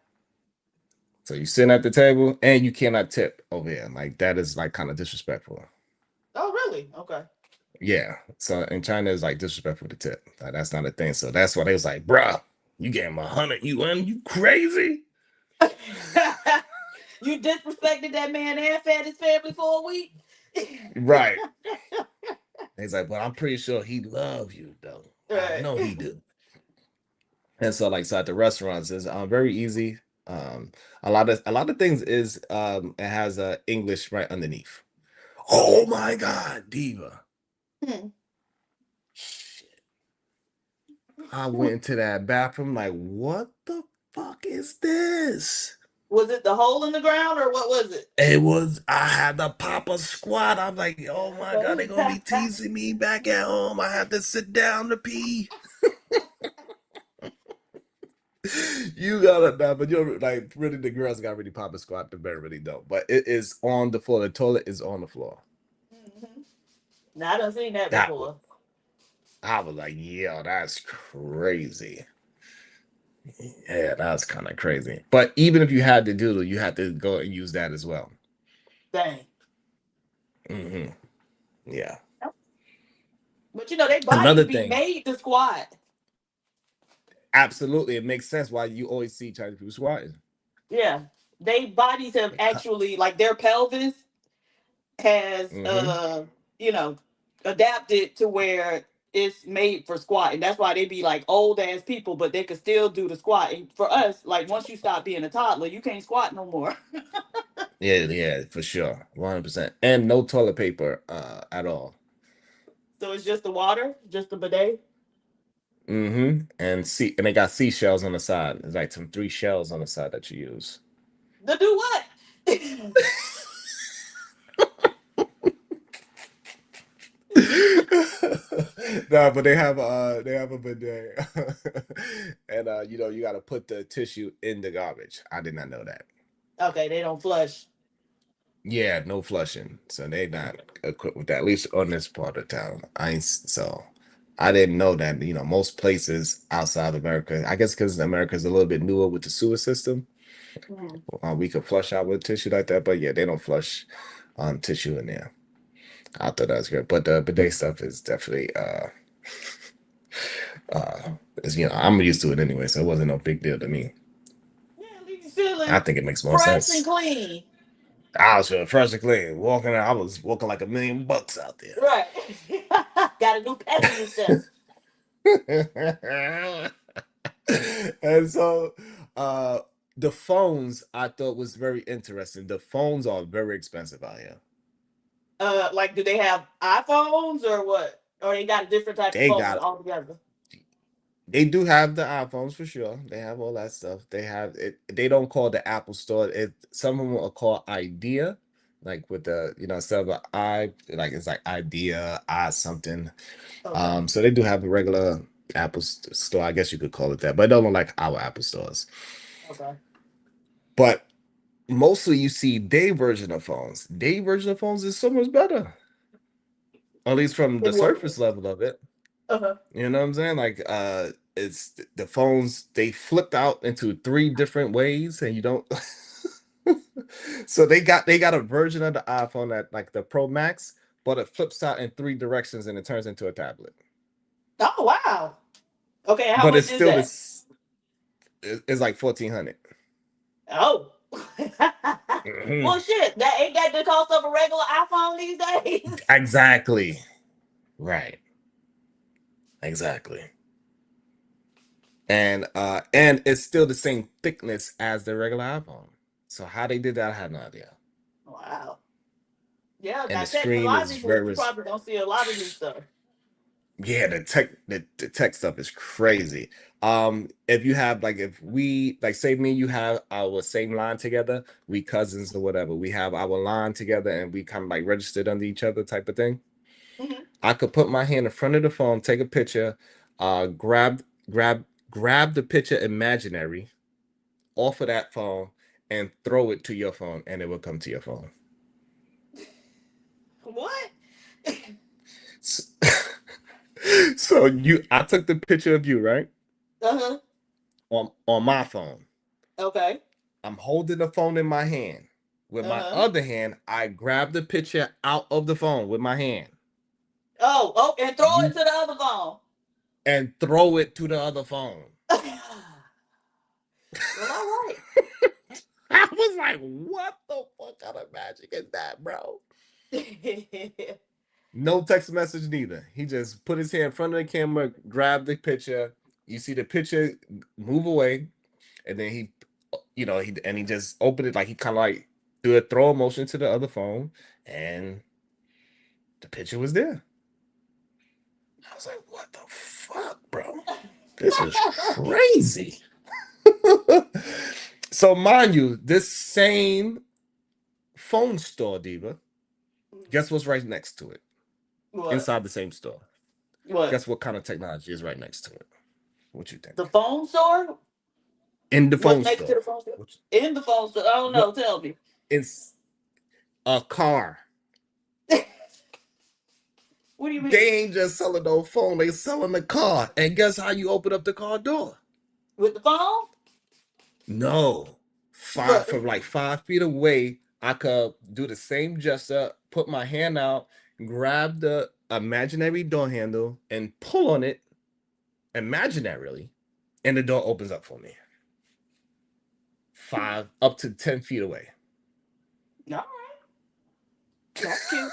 So you sit at the table and you cannot tip over here. Like that is like kind of disrespectful. Oh, really? Okay. Yeah. So in China it's like disrespectful to tip. Like, that's not a thing. So that's why they was like, bruh, you gave him 100 UN, you crazy? You disrespected that man and fed his family for a week? Right. He's like, but I'm pretty sure he love you though. I Right. know he do. And so like so at the restaurants is very easy. A lot of things is it has English right underneath. Oh my god, Diva. Hmm. Shit. I went into that bathroom like, what the fuck is this? Was it the hole in the ground or what was it? I had to pop a squat. I'm like, oh my god, they're gonna be teasing me back at home. I had to sit down to pee. You gotta nah, but you're like really the girls got really pop a squat, the men really don't. But it is on the floor. The toilet is on the floor. Mhm. Now, I done seen that That before. I was like, yeah, that's crazy. Yeah, that's kind of crazy. But even if you had the doodle, you had to go and use that as well. Dang. hmm Yeah. But their bodies Another be thing, made to squat. absolutely, it makes sense why you always see Chinese people squatting. Yeah. They bodies have actually, like, their pelvis has Mm-hmm. you know adapted to where it's made for squatting. That's why they be like old ass people, but they could still do the squat. And for us, like, once you stop being a toddler, you can't squat no more. Yeah, for sure. 100%. And no toilet paper at all. So it's just the water, just the bidet. And they got seashells on the side. It's like some 3 shells on the side that you use. To do what? No, but they have a bidet. And you gotta put the tissue in the garbage. I did not know that. Okay, they don't flush. Yeah, no flushing. So they not equipped with that, at least on this part of town. So I didn't know that, most places outside America, I guess because America is a little bit newer with the sewer system, Mhm. we could flush out with tissue like that. But yeah, they don't flush tissue in there. I thought that was good. But the bidet stuff is definitely I'm used to it anyway, so it wasn't no big deal to me. Yeah, leave you feeling I think it makes more fresh and sense. clean. I was feeling fresh and clean. I was walking like $1,000,000 out there. Right. Got a new pep in your step. And so the phones I thought was very interesting. The phones are very expensive out here. Like, do they have iPhones or what? Or they got a different type of They phone got altogether? they do have the iPhones for sure. They have all that stuff. They have it. They don't call the Apple Store. Some of them are called Idea, like with the instead of like it's like Idea, something. Okay. So they do have a regular Apple Store. I guess you could call it that, but it don't look like our Apple stores. Okay. But mostly you see their version of phones. Their version of phones is so much better, at least from the In what way? surface level of it. Uh-huh. You know what I'm saying? Like it's the phones, they flipped out into 3 different ways and you don't so they got a version of the iPhone that like the Pro Max, but it flips out in 3 directions and it turns into a tablet. Oh wow. Okay, how But much it's is still that? this it's like 1400. Oh. Mhm. Well, shit, that ain't that the cost of a regular iPhone these days? Exactly. Right. Exactly. And it's still the same thickness as the regular iPhone. So how they did that, I have no idea. Wow. Yeah, And the now screen is technologically, you very probably don't see a lot of new stuff. yeah, the tech stuff is crazy. If you have like if we like say me and you have our same line together, we cousins or whatever, we have our line together and we kind of like registered under each other type of thing. Hmm. I could put my hand in front of the phone, take a picture, grab the picture imaginary off of that phone and throw it to your phone and it will come to your phone. What? S- So I took the picture of you, right? Uh-huh. On my phone. Okay. I'm holding the phone in my hand. With my Uh-huh. other hand, I grab the picture out of the phone with my hand. Oh, and throw it You to the other phone. and throw it to the other phone. Well, all right. I was like, what the fuck kind of magic is that, bro? No text message neither. He just put his hand in front of the camera, grabbed the picture. You see the picture move away, and then he just opened it like he kind of like do a throw motion to the other phone, and the picture was there. I was like, what the fuck, bro? This is crazy. So mind you, this same phone store, Diva, guess what's right next to it? What? Inside the same store. What? Guess what kind of technology is right next to it? What you think? The phone store? In the What's phone next to store. the phone store? In the phone store? I don't know. What Tell me. it's a car. What do you mean? They ain't just selling no phone, they selling the car. And guess how you open up the car door? With the phone? No. What? From like 5 feet away, I could do the same gesture, put my hand out, grab the imaginary door handle, and pull on it imaginarily, and the door opens up for me. 5 up to 10 feet away. All right. That's cute.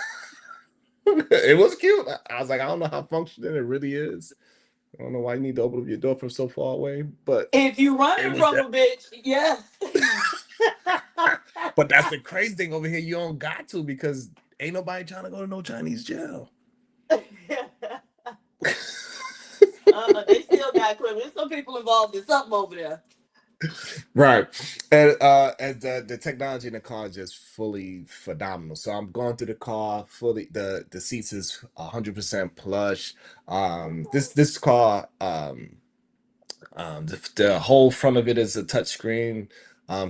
It was cute. I was like, I don't know how functioning it really is. I don't know why you need to open up your door from so far away, but If you it running was from that. a bitch, yes. But that's the crazy thing over here. You don't got to because ain't nobody trying to go to no Chinese jail. They still got equipment. There's some people involved in something over there. Right. And the technology in the car is just fully phenomenal. So I'm going through the car fully, the seats is 100% plush. This car the whole front of it is a touchscreen,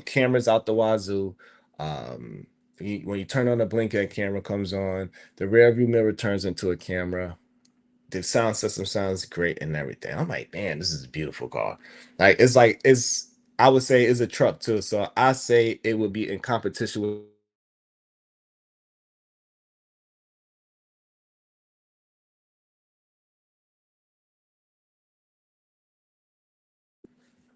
cameras out the wazoo. When you turn on the blinker, camera comes on. The rear view mirror turns into a camera. The sound system sounds great and everything. I'm like, man, this is a beautiful car. Like it's I would say it's a truck too. So I say it would be in competition with.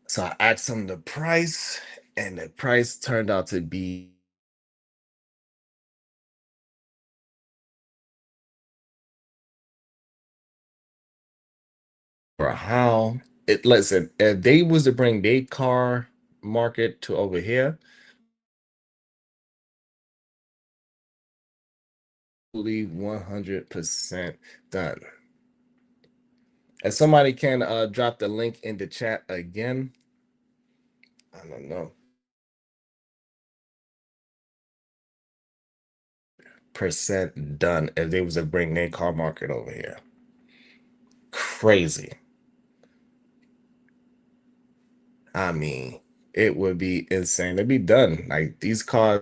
So I asked him the price, and the price turned out to be for how it listen, if they was to bring their car market to over here. Believe 100% done. And somebody can drop the link in the chat again. I don't know. Percent done if they was to bring their car market over here. Crazy. I mean, it would be insane. It'd be done. Like these cars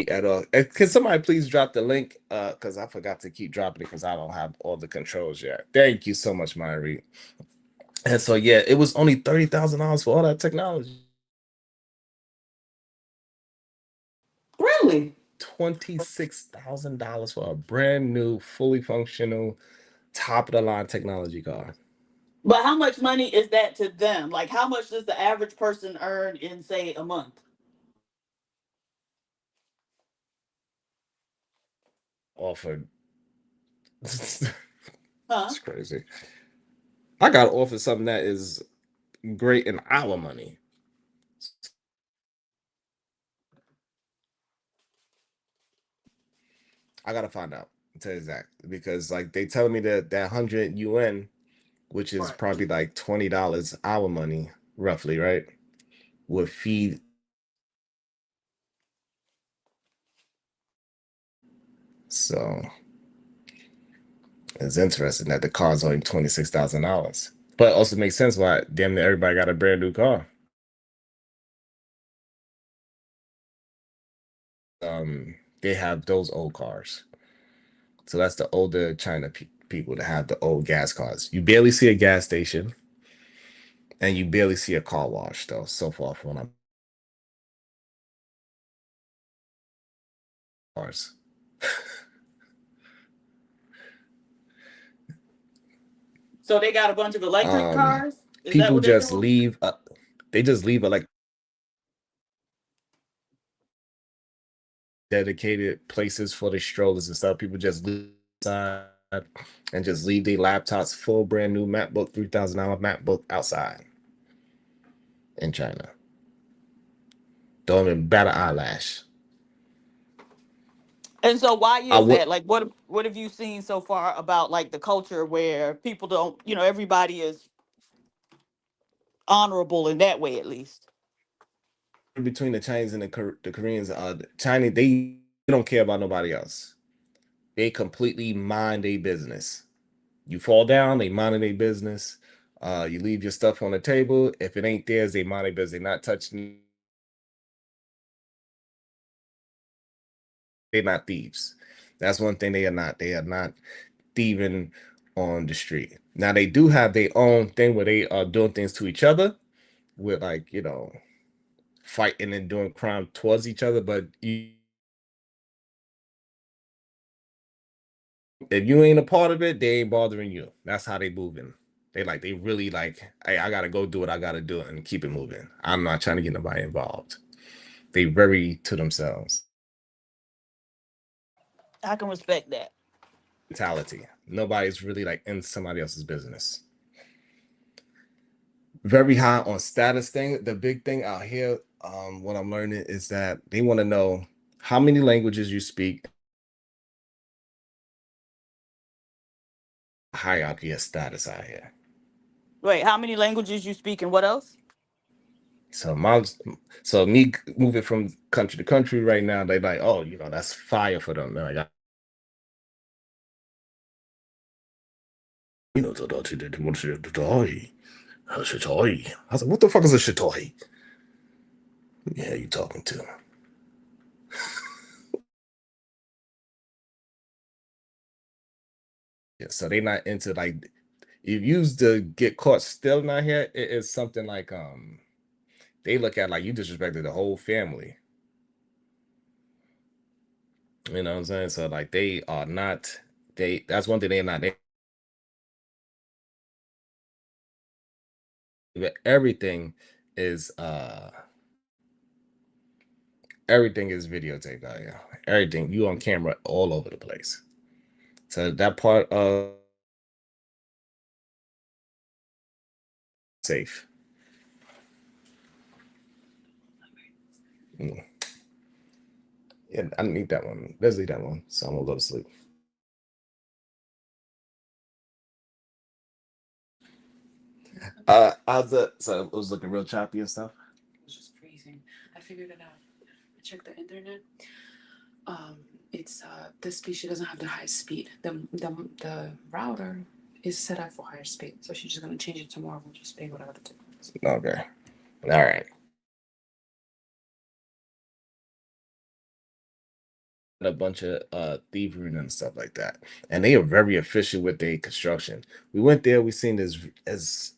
at all. Can somebody please drop the link? Because I forgot to keep dropping it because I don't have all the controls yet. Thank you so much, Myri. And so yeah, it was only $30,000 for all that technology. Really? $26,000 for a brand new, fully functional, top of the line technology car. But how much money is that to them? Like, how much does the average person earn in, say, a month? Offered. Huh? It's crazy. I got offered something that is great in our money. I gotta find out. To exact because like they telling me that 100 UN, which is Right. probably like $20 our money, roughly, right? Would feed. So it's interesting that the car's only $26,000. But it also makes sense why damn near everybody got a brand new car. They have those old cars. So that's the older China people that have the old gas cars. You barely see a gas station, and you barely see a car wash though. So far from when I'm cars. So they got a bunch of electric cars? Is that People what they're just doing? leave. They just leave like dedicated places for the strollers and stuff. People just leave outside and just leave their laptops, full brand new MacBook, $3,000 MacBook outside in China. Don't even bat an eyelash. And so why I is would that? Like, what have you seen so far about like the culture where people don't, everybody is honorable in that way, at least? between the Chinese and the Koreans. China, they don't care about nobody else. They completely mind their business. You fall down, they mind their business. You leave your stuff on the table. If it ain't theirs, they mind their business. They're not touching. They're not thieves. That's one thing they are not. They are not thieving on the street. Now they do have their own thing where they are doing things to each other, with like fighting and doing crime towards each other. But if you ain't a part of it, they ain't bothering you. That's how they moving. They really like, hey, I gotta go do what I gotta do and keep it moving. I'm not trying to get nobody involved. They very to themselves. I can respect that. Mentality. Nobody's really like in somebody else's business. Very high on status thing. The big thing out here, what I'm learning is that they want to know how many languages you speak. Hierarchy of status out here. Wait, how many languages you speak and what else? So me moving from country to country right now, they like, oh, that's fire for them. They're like, I was like, what the fuck is a shitoi? Yeah, you talking to? Yeah, so they not into like, if you used to get caught stealing out here, it is something like they look at like you disrespected the whole family. You know what I'm saying? So like they are not, that's one thing they're not. Everything is videotaped out here. Everything, you on camera all over the place. So that part of safe. Mm. Yeah, I need that one. Let's leave that one. So I'm gonna go to sleep. How's the so it was looking real choppy and stuff? It was just freezing. I figured it out. I checked the internet. It's this species doesn't have the highest speed. The router is set up for higher speed, so she's just gonna change it tomorrow. We'll just pay whatever the difference. Okay. All right. A bunch of thievery and stuff like that, and they are very efficient with their construction. We went there, we seen this as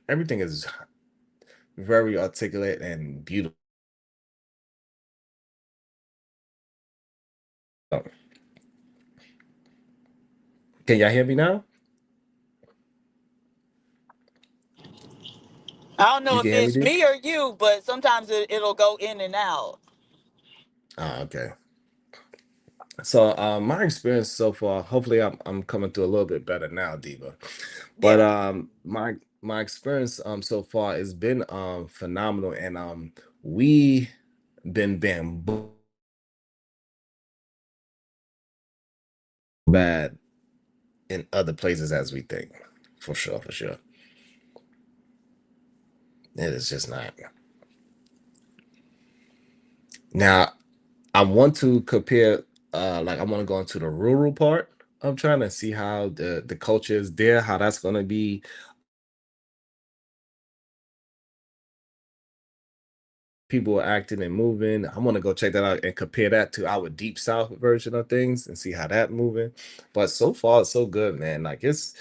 everything is very articulate and beautiful. Can y'all hear me now? I don't know You if can hear me, it's dude? me or you, but sometimes it'll go in and out. Okay. So my experience so far, hopefully I'm coming through a little bit better now, Diva. But Yeah. my experience so far has been phenomenal, and we been bamboo bad in other places as we think. For sure, for sure. It is just not. Now I want to compare like I want to go into the rural part. I'm trying to see how the culture is there, how that's gonna be people are acting and moving. I want to go check that out and compare that to our deep south version of things and see how that moving. But so far it's so good, man. Like it's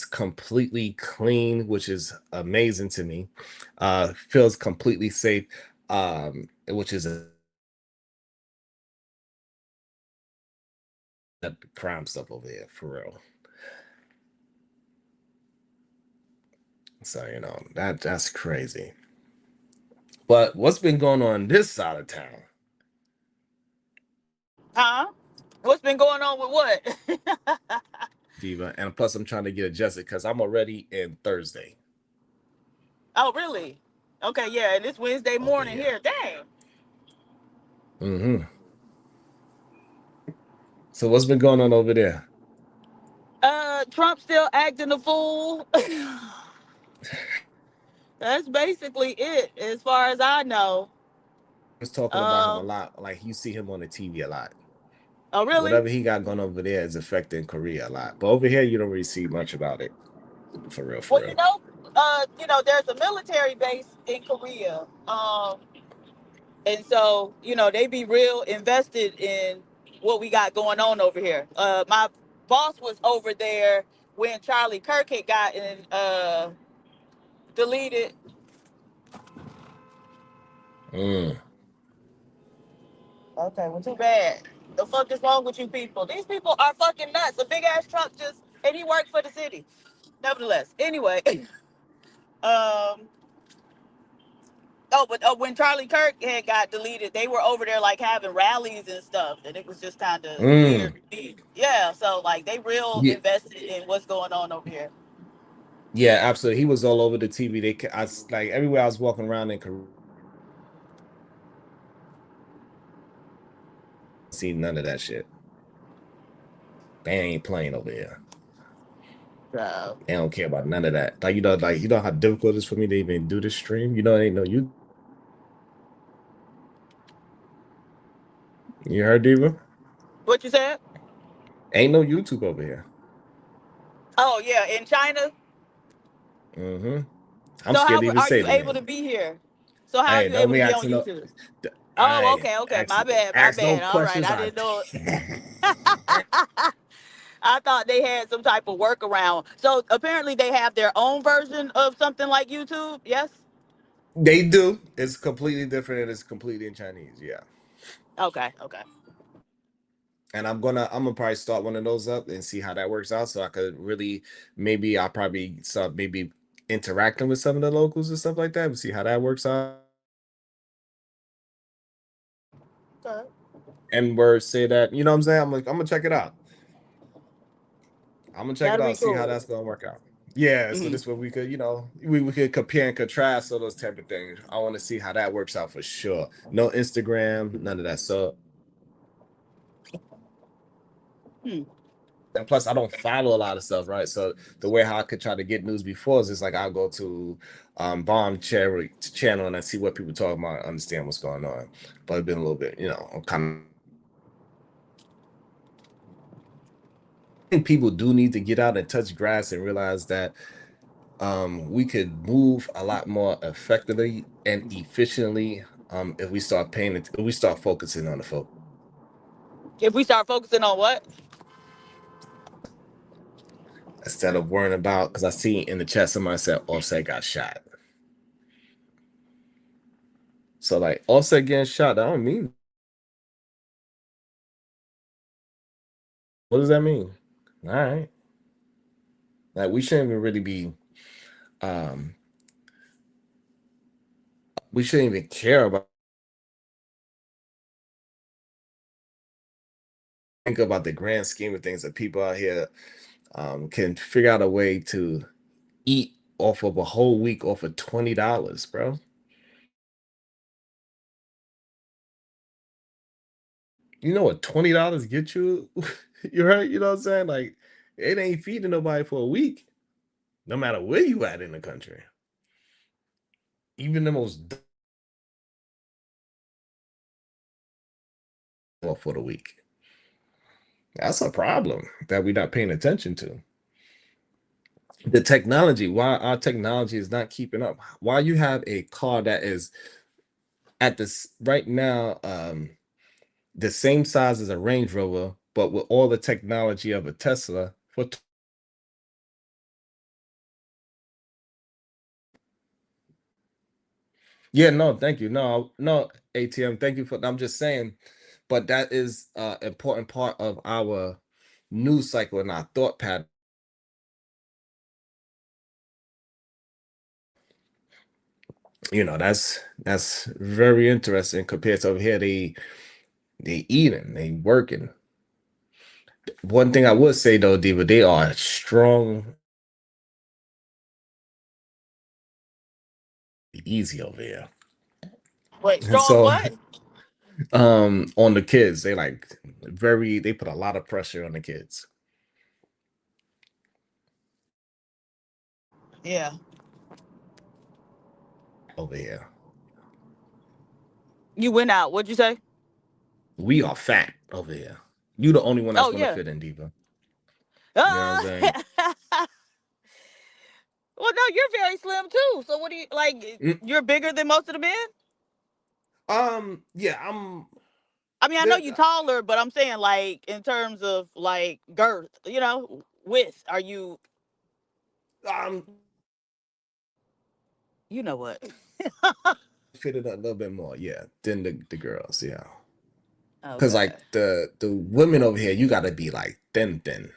completely clean, which is amazing to me. Feels completely safe. Which is that crime stuff over here for real. So that's crazy. But what's been going on this side of town, Huh? What's been going on with what? Diva? And plus, I'm trying to get adjusted because I'm already in Thursday Oh, really? Okay, yeah, and it's Wednesday over morning here. here. Dang. Hmm. So what's been going on over there? Trump still acting a fool. That's basically it, as far as I know. Was talking about him a Um, lot. Like you see him on the TV a lot. oh, really? Whatever he got going over there is affecting Korea a lot. But over here, you don't really see much about it. For real, for Well, real. there's a military base in Korea. And so, they be real invested in what we got going on over here. My boss was over there when Charlie Kirk had gotten deleted. Mm. Okay, well, too bad. The fuck is wrong with you people? These people are fucking nuts. A big ass truck and he worked for the city. Nevertheless, anyway, um, oh, but when Charlie Kirk had got deleted, they were over there like having rallies and stuff, and it was just kind of weird. Mm. Yeah, so like they real Yeah, invested in what's going on over here. yeah, absolutely. He was all over the TV. Like everywhere I was walking around in Korea, see none of that shit. They ain't playing over here. So, They don't care about none of that. Like how difficult it is for me to even do this stream. It ain't no you. You heard Diva? what you said? Ain't no YouTube over here. Oh yeah, in China. Mm-hmm. I'm So scared how to even are say you the able to name. be here? So how are Hey, you don't able to be be on asking no. YouTube? Oh, I okay. ask My ask no bad. All right, questions. I didn't know. I thought they had some type of workaround. So apparently they have their own version of something like YouTube. Yes. They do. It's completely different and it's completely in Chinese. Yeah. Okay. Okay. And I'm gonna probably start one of those up and see how that works out. So I could really maybe I'll probably start maybe interacting with some of the locals and stuff like that and see how that works out. Okay. And word say that, what I'm saying? I'm like, I'm gonna check it out. I'm gonna check it That'll out, be see how cool. that's gonna work out. Yeah, so Mhm. this way we could, we could compare and contrast all those type of things. I want to see how that works out for sure. No Instagram, none of that. So, Hmm. and plus I don't follow a lot of stuff, right? So the way how I could try to get news before is just like I'll go to Bomb Cherry channel and I see what people talk about, understand what's going on. But it's been a little bit, I'm kind I think people do need to get out and touch grass and realize that we could move a lot more effectively and efficiently if we start if we start focusing on the focus If we start focusing on what? instead of worrying about, because I see in the chat somebody said Offset got shot. So like Offset getting shot, I don't mean, what does that mean? All right. Like we shouldn't even really be um we shouldn't even care about, think about the grand scheme of things, that people out here can figure out a way to eat off of a whole week off of $20, bro. You know what $20 get you? You're right, you know what I'm saying? Like it ain't feeding nobody for a week, no matter where you at in the country. Even the most for the week. That's a problem that we're not paying attention to. The technology, why our technology is not keeping up. Why you have a car that is at this right now, the same size as a Range Rover, but with all the technology of a Tesla for yeah, no, thank you. No, no, ATM, thank you for, I'm just saying, but that is important part of our news cycle and our thought pattern. That's very interesting compared to over here. They eating, they working. One thing I would say though, Diva, they are strong, easy over here. Wait, And strong so what? on the kids, they put a lot of pressure on the kids Yeah. over here. You went out. What'd you say? We are fat over here. You the only one that's Oh gonna yeah. fit in, Diva. You know what I'm Uh, saying? well, no, you're very slim too. So what do you like? Mm, You're bigger than most of the men. yeah, I'm I mean, I know the you taller, but I'm saying like in terms of like girth, width. Are you? I'm You know what? fitted a little bit more, yeah, than the girls, yeah. Cause Okay. like the women over here, you gotta be like thin.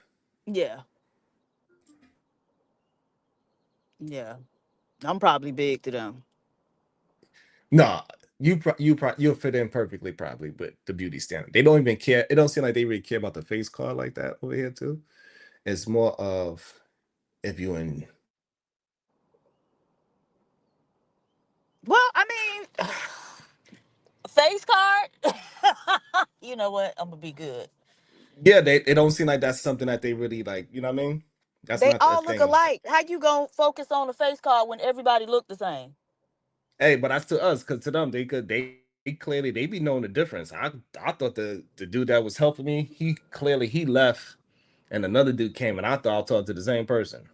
Yeah. Yeah. I'm probably big to them. No, you'll fit in perfectly probably with the beauty standard. They don't even care. It don't seem like they really care about the face card like that over here too. It's more of if you in Well, I mean, face card. You know what? I'm gonna be good. yeah, they don't seem like that's something that they really like, you know what I mean? That's They not their all look thing. alike. How you gonna focus on the face card when everybody look the same? Hey, but that's to us, because to them, they clearly they be knowing the difference. I thought the dude that was helping me, he left, and another dude came, and I thought I talked to the same person.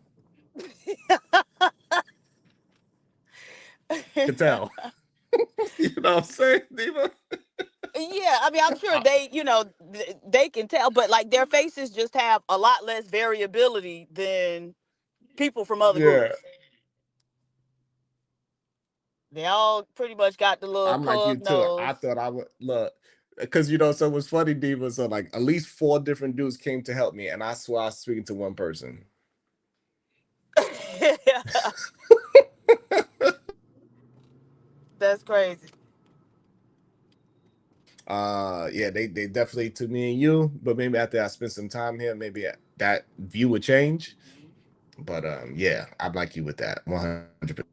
Could tell. You know what I'm saying, Diva? Yeah, I mean, I'm sure Uh, they can tell, but like their faces just have a lot less variability than people from other yeah. groups. They all pretty much got the little I'm like you pug too. nose. I thought I would look, because so it was funny, Diva. So like at least four different dudes came to help me, and I swear I was speaking to one person. That's crazy. Yeah, they definitely to me and you, but maybe after I spend some time here, maybe that view would change. But yeah, I'm like you with that 100%.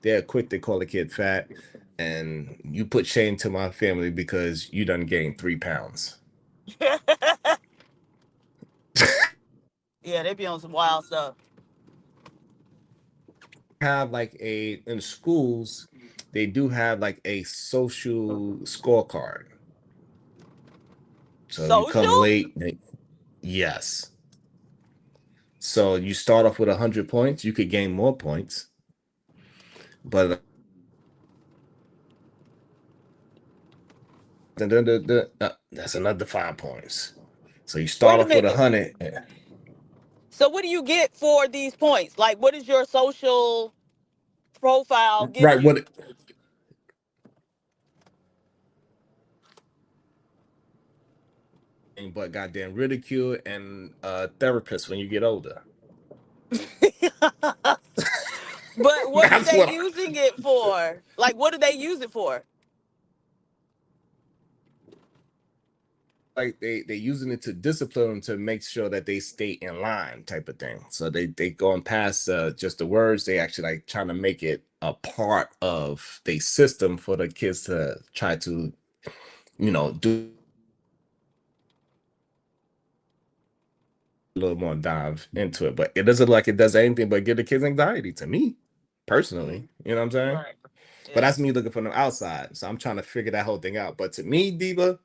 They're quick to call a kid fat, and you put shame to my family because you done gained 3 pounds. Yeah, they be on some wild stuff. Have like in schools, they do have like a social scorecard. So you come Social? late, yes. So you start off with 100 points, you could gain more points, but that's another 5 points. So you start Wait a off with minute. 100. So what do you get for these points? Like, what does your social profile give Right, you? what but goddamn ridicule and therapist when you get older. But what are That's they what using it for? Like, what do they use it for? like they using it to discipline them to make sure that they stay in line type of thing. So they going past just the words. They actually like trying to make it a part of the system for the kids to try to, do a little more dive into it. But it doesn't look like it does anything but give the kids anxiety to me personally. You know what I'm saying? Right. But Yeah. that's me looking from the outside. So I'm trying to figure that whole thing out. But to me, Diva,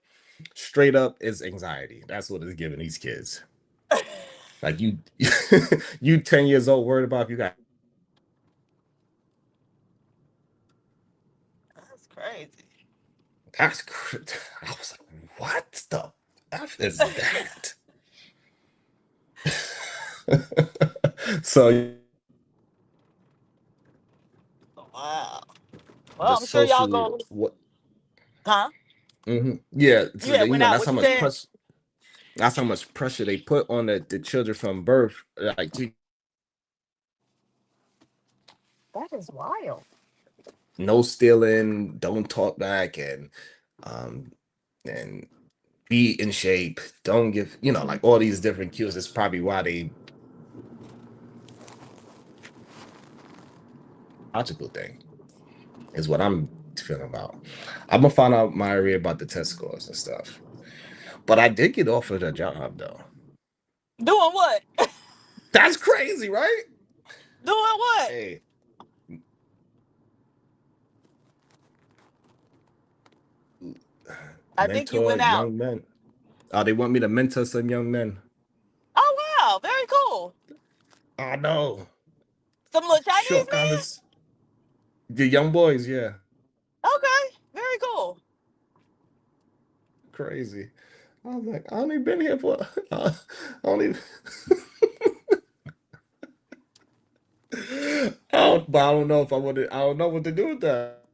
straight up is anxiety. That's what it's giving these kids. Like you, you 10 years old, worried about if you got. That's crazy. That's I was like, what the F is that? So Wow. the Well, I'm sure y'all social go. what? Huh? Yeah, You so had went out. that's What how you much said? pressure. That's how much pressure they put on the children from birth. Like That is wild. no stealing, don't talk back, um and be in shape. Don't give like all these different cues. It's probably why they logical thing is what I'm feeling about. I'm gonna find out my area about the test scores and stuff. But I did get offered a job though. Doing what? That's crazy, right? Doing what? Hey, I think you mentor went out. young men. Oh, they want me to mentor some young men. Oh wow, very cool. Oh no. Some little Chinese Short man. convers the young boys, yeah. Okay, very cool. Crazy. I was like, I only been here for I only but I don't know if I don't know what to do with that.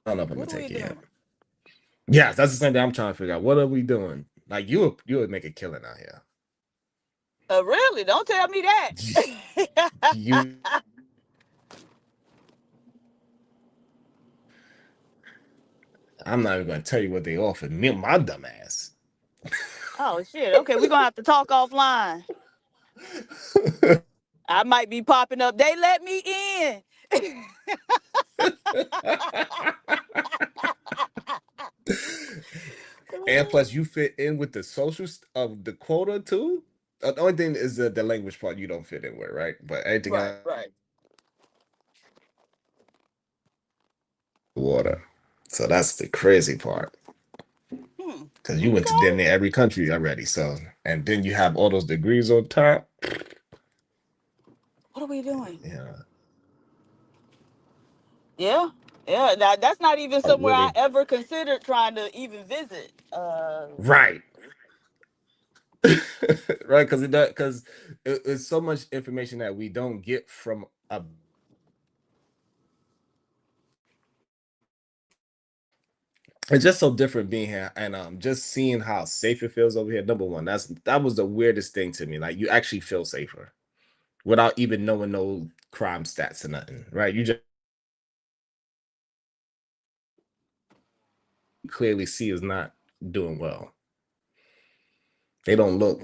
I don't know if I'm gonna What are we take it yet. doing? Yes, that's the same thing I'm trying to figure out. What are we doing? Like you would make a killing out here. Really? Don't tell me that. You I'm not even gonna tell you what they offered me, my dumb ass. Oh shit. Okay, we're gonna have to talk offline. I might be popping up. They let me in. And plus, you fit in with the of the quota too. The only thing is the language part you don't fit in with, right? But anything Right, else, right. water. So that's the crazy part. Because you went to damn Okay. near every country already. So, and then you have all those degrees on top. What are we doing? Yeah. Yeah. Yeah. That's not even Oh, somewhere I really? ever considered trying to even visit. Right. Right. Because it's so much information that we don't get from a. It's just so different being here and just seeing how safe it feels over here. Number one, that was the weirdest thing to me. Like you actually feel safer without even knowing no crime stats or nothing, right? You just clearly see is not doing well. They don't look.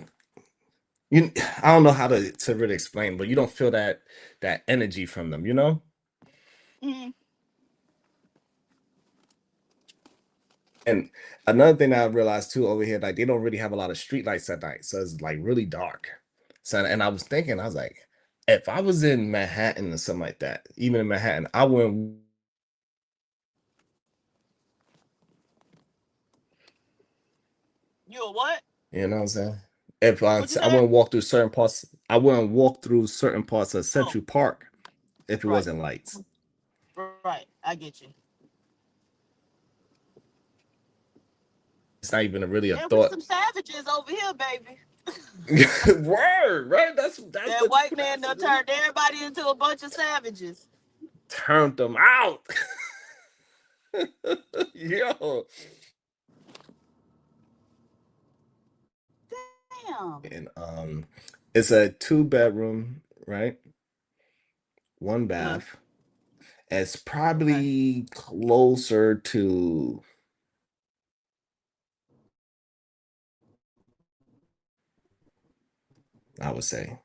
I don't know how to really explain, but you don't feel that energy from them, you know? Mhm. And another thing that I realized too over here, like they don't really have a lot of street lights at night, so it's like really dark. So, and I was thinking, I was like, if I was in Manhattan or something like that, even in Manhattan, I wouldn't. You a what? You know what I'm saying? If What you I said? wouldn't walk through certain parts, I wouldn't walk through certain parts of Oh, Central Park if it right, wasn't lights. right. I get you. It's not even really a Yeah, we thought. some savages over here, baby. Word, right? That's That white man that's done the turned everybody into a bunch of savages. turned them out. Yo. Damn. And it's a 2-bedroom, right? One Uh-huh. bath. It's Okay. probably closer to, I would say,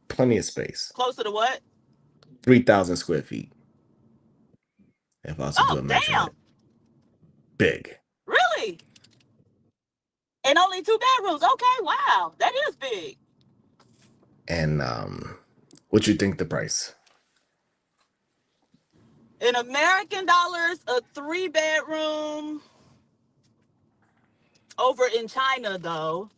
plenty of space. Closer to what? 3,000 square feet. If I was to do Oh, a damn. measurement. Big. Really? And only 2 bedrooms. Okay, wow. That is big. And what you think the price? In American dollars, a 3 bedroom over in China, though,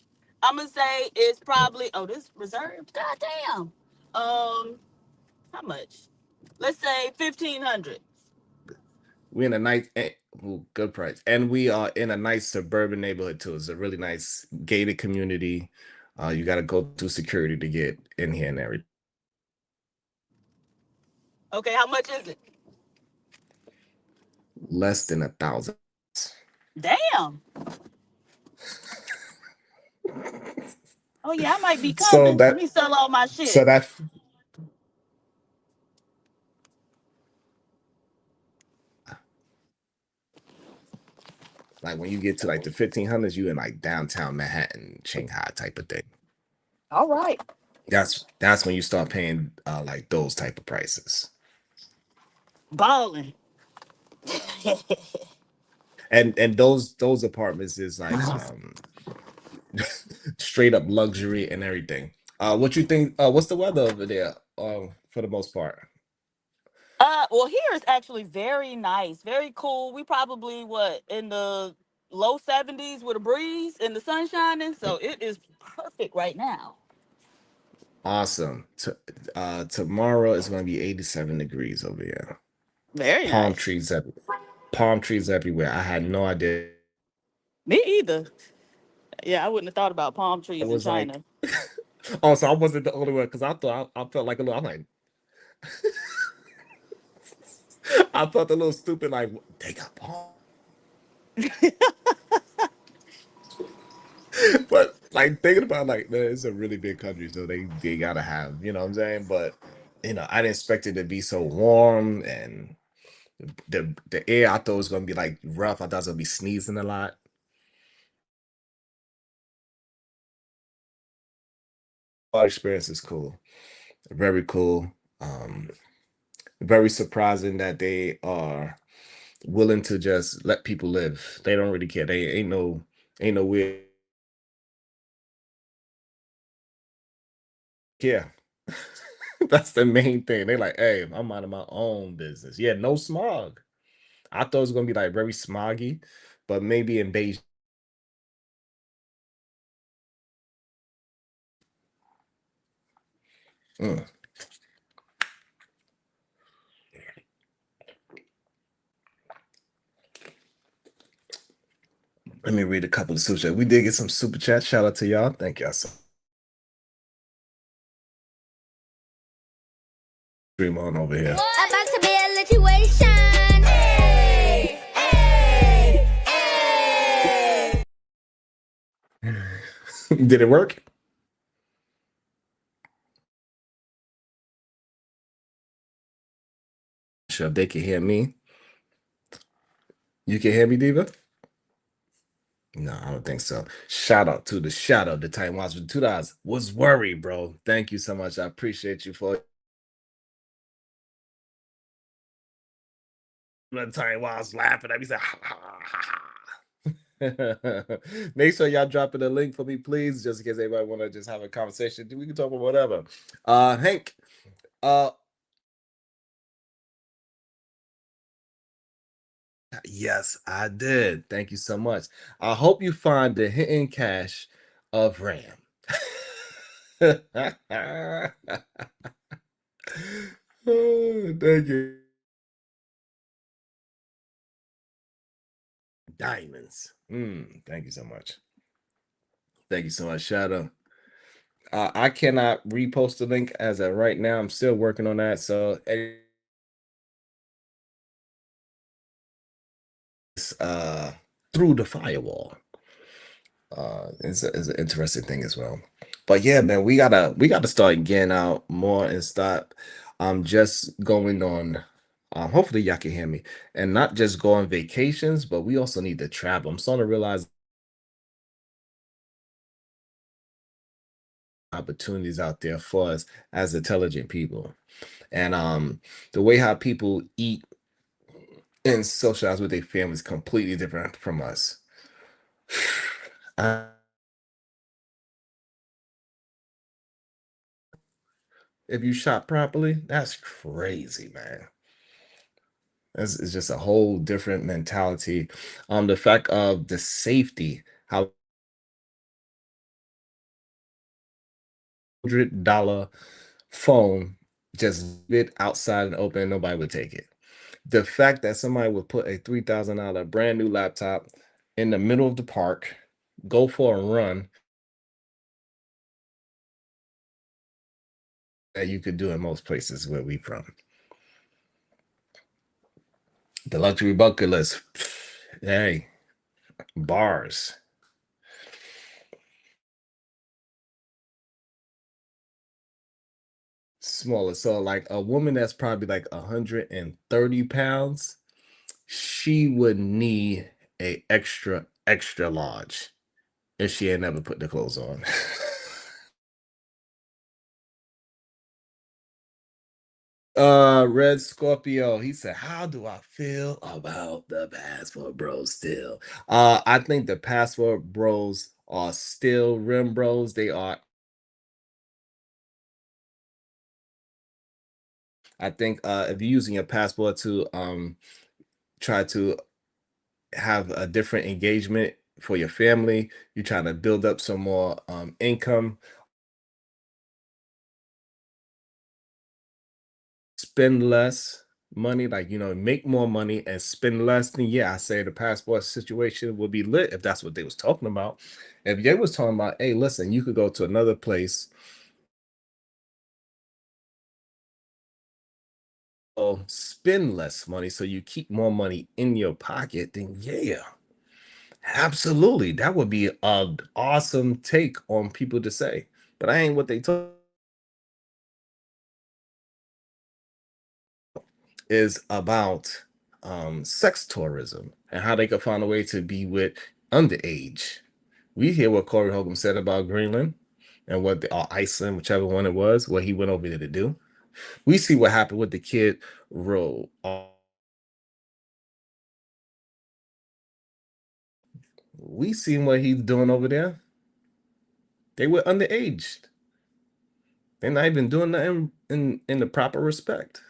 I'm gonna say it's probably this reserved. God damn. How much? Let's say 1,500. We're in a nice, good price, and we are in a nice suburban neighborhood too. It's a really nice gated community. You got to go through security to get in here and everything. Okay, how much is it? Less than 1,000. Damn. Oh yeah, I might be So coming. Let me sell all my so shit. that like when you get to like the 1,500s, you in like downtown Manhattan, Shanghai type of thing. All right. That's when you start paying like those type of prices. Balling. And those apartments is like straight up luxury and everything. What you think? What's the weather over there? For the most part. Well, here is actually very nice, very cool. We probably what in the low 70s with a breeze and the sun shining, so it is perfect right now. Awesome. Tomorrow is going to be 87 degrees over here. Very Palm nice. trees palm trees everywhere. I had no idea. Me either. Yeah, I wouldn't have thought about palm It trees in was like, China. oh, so I wasn't the only one because I thought I felt like a little. I'm like, I felt a little stupid. Like they got palm, but like thinking about like man, it's a really big country, so they gotta have, you know what I'm saying. But I didn't expect it to be so warm and the air I thought was gonna be like rough. I thought it was gonna be sneezing a lot. Our experience is cool, very cool. Um, Very surprising that they are willing to just let people live. They don't really care. They ain't no weird. Yeah. That's the main thing. They like, hey, I'm minding my own business. Yeah, no smog. I thought it was gonna be like very smoggy, but maybe in Beijing. Mm. Let me read a couple of super chats. We did get some super chats. Shout out to y'all. Thank y'all so dream on over here. About to be a situation. Hey, hey, hey. Did it work? Sure, they can hear me. You can hear me, Diva? No, I don't think so. Shout out to the shadow, the Titan Watch with $2. Was worried, bro. Thank you so much. I appreciate you for the Titan Watch laughing at me. Say, ha, ha, ha, ha. Make sure y'all dropping the link for me, please, just in case anybody want to just have a conversation. We can talk about whatever. Hank, yes, I did. Thank you so much. I hope you find the hidden cache of RAM. Oh, thank you. Diamonds. Thank you so much. Thank you so much, Shadow. I cannot repost the link as of right now. I'm still working on that. So through the firewall. It's an interesting thing as well. But yeah, man, we gotta start getting out more and start just going on. Hopefully y'all can hear me, and not just go on vacations, but we also need to travel. I'm starting to realize opportunities out there for us as intelligent people. And the way how people eat and socialize with their families completely different from us. If you shop properly, that's crazy, man. It's just a whole different mentality. The fact of the safety, how $100 phone just fit outside and open, and nobody would take it. The fact that somebody would put a $3,000 brand new laptop in the middle of the park, go for a run that you could do in most places where we from. The luxury bucket list, hey, bars. Smaller. So like a woman that's probably like 130 pounds, she would need a extra large if she ain't never put the clothes on. Red Scorpio, he said, how do I feel about the Passport Bros still? I think the Passport Bros are still rim bros. They are. I think if you're using your passport to try to have a different engagement for your family, you're trying to build up some more income, spend less money, like make more money and spend less, then yeah, I say the passport situation will be lit if that's what they was talking about. If they was talking about, hey, listen, you could go to another place, spend less money so you keep more money in your pocket, then yeah, absolutely. That would be an awesome take on people to say. But I ain't what they talk is about sex tourism and how they could find a way to be with underage. We hear what Corey Holcomb said about Greenland and what Iceland, whichever one it was, what he went over there to do. We see what happened with the kid Ro. We seen what he's doing over there. They were underage. They're not even doing that in the proper respect.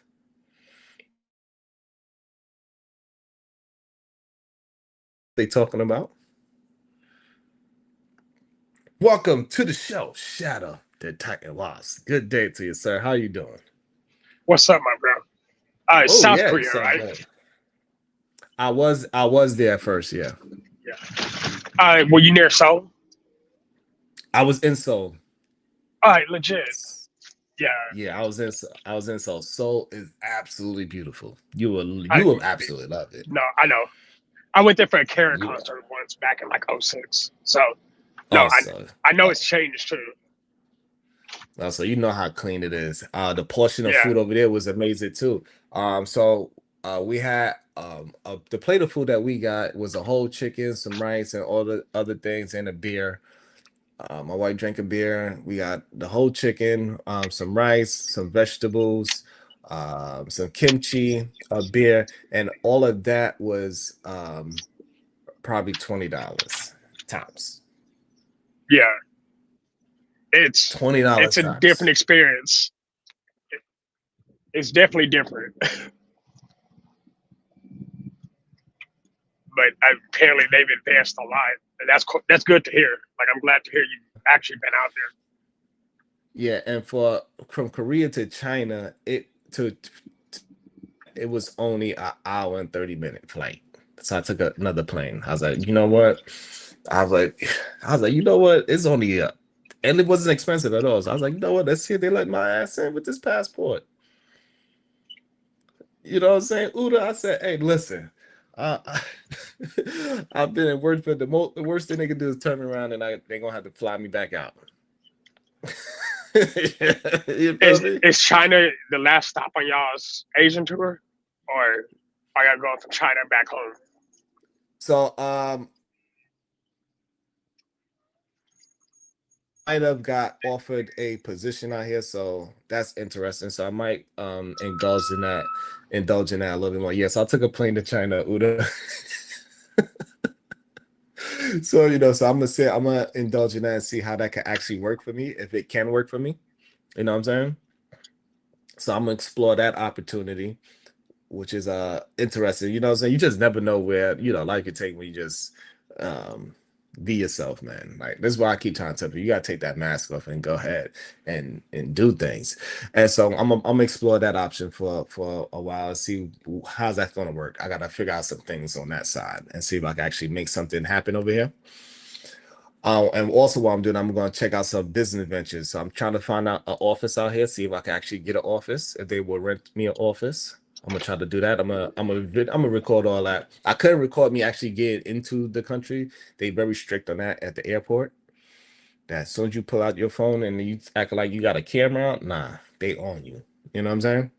They talking about. Welcome to the show, Shadow the Titan Lost. Good day to you, sir. How you doing? What's up, my bro? Oh South yeah, Korea, so right? good. I was there first, yeah. Yeah. Were you near Seoul? I was in Seoul. All right, legit. Yeah. Yeah, I was in Seoul. Seoul is absolutely beautiful. You I- will absolutely love it. No, I know. I went there for a Karen You concert once back in like 06. So no, also I know it's changed too. also you know how clean it is. The portion of Yeah. food over there was amazing too. So we had the plate of food that we got was a whole chicken, some rice, and all the other things, and a beer. My wife drank a beer. We got the whole chicken, some rice, some vegetables, some kimchi, a beer, and all of that was probably $20 tops. Yeah, it's $20 a different tops. experience. It's definitely different. But apparently they've advanced a lot, and that's good to hear. Like, I'm glad to hear you've actually been out there. Yeah, and from Korea to China, it was only an hour and 30-minute flight. So I took another plane. I was like, you know what? I was like, you know what? It's only and it wasn't expensive at all. So I was like, you know what? Let's see if they let my ass in with this passport. You know what I'm saying? Uda, I said, hey, listen, I've been in work for the worst thing they can do is turn me around and they're gonna have to fly me back out. You feel me? Is China the last stop on y'all's Asian tour, or are y'all going from China back home? So might have got offered a position out here, so that's interesting. So I might indulge in that a little bit more. Yes, I took a plane to China, Uda. So so I'm gonna indulge in that and see how that can actually work for me, if it can work for me. You know what I'm saying? So I'm gonna explore that opportunity, which is interesting. You know what I'm saying? You just never know where life could take when you just be yourself, man. Like, this is why I keep trying to tell people, you gotta take that mask off and go ahead and do things. And so I'm gonna explore that option for a while and see how's that gonna work. I gotta figure out some things on that side and see if I can actually make something happen over here. And also what I'm doing, I'm going to check out some business ventures. So I'm trying to find out an office out here, see if I can actually get an office, if they will rent me an office. I'm gonna try to do that. I'm gonna record all that. I couldn't record me actually getting into the country. They very strict on that at the airport. That as soon as you pull out your phone and you act like you got a camera out, nah, they on you. You know what I'm saying?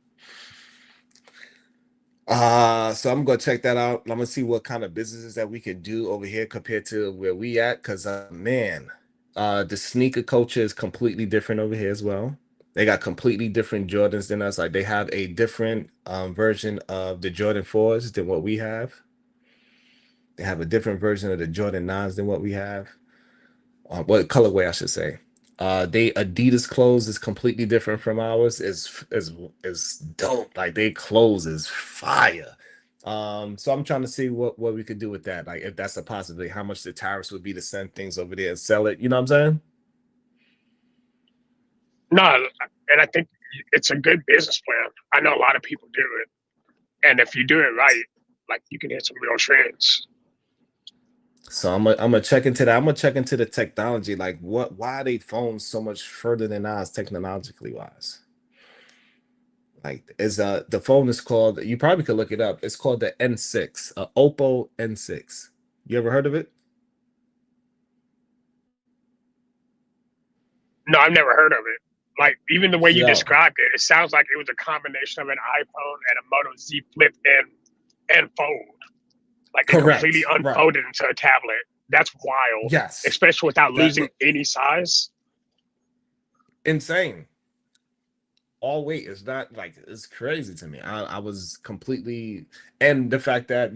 So I'm gonna check that out. I'm gonna see what kind of businesses that we can do over here compared to where we at. Cause man, the sneaker culture is completely different over here as well. They got completely different Jordans than us. Like, they have a different version of the Jordan 4s than what we have. They have a different version of the Jordan 9s than what we have. What colorway I should say. They Adidas clothes is completely different from ours. Is dope. Like, they clothes is fire. So I'm trying to see what we could do with that. Like, if that's a possibility, how much the tariffs would be to send things over there and sell it. You know what I'm saying? No, and I think it's a good business plan. I know a lot of people do it, and if you do it right, like, you can hit some real trends. So I'm gonna check into that. I'm gonna check into the technology. Like, why are they phones so much further than us technologically wise? Like, the phone is called, you probably could look it up. It's called the N6, Oppo N6. You ever heard of it? No, I've never heard of it. Like, even the way you Yo, described it, it sounds like it was a combination of an iPhone and a Moto Z Flip and Fold. Like, it completely correct. Right. unfolded into a tablet. That's wild, Yes. especially without That losing any size. insane. All weight is not, like, it's crazy to me. I was completely, and the fact that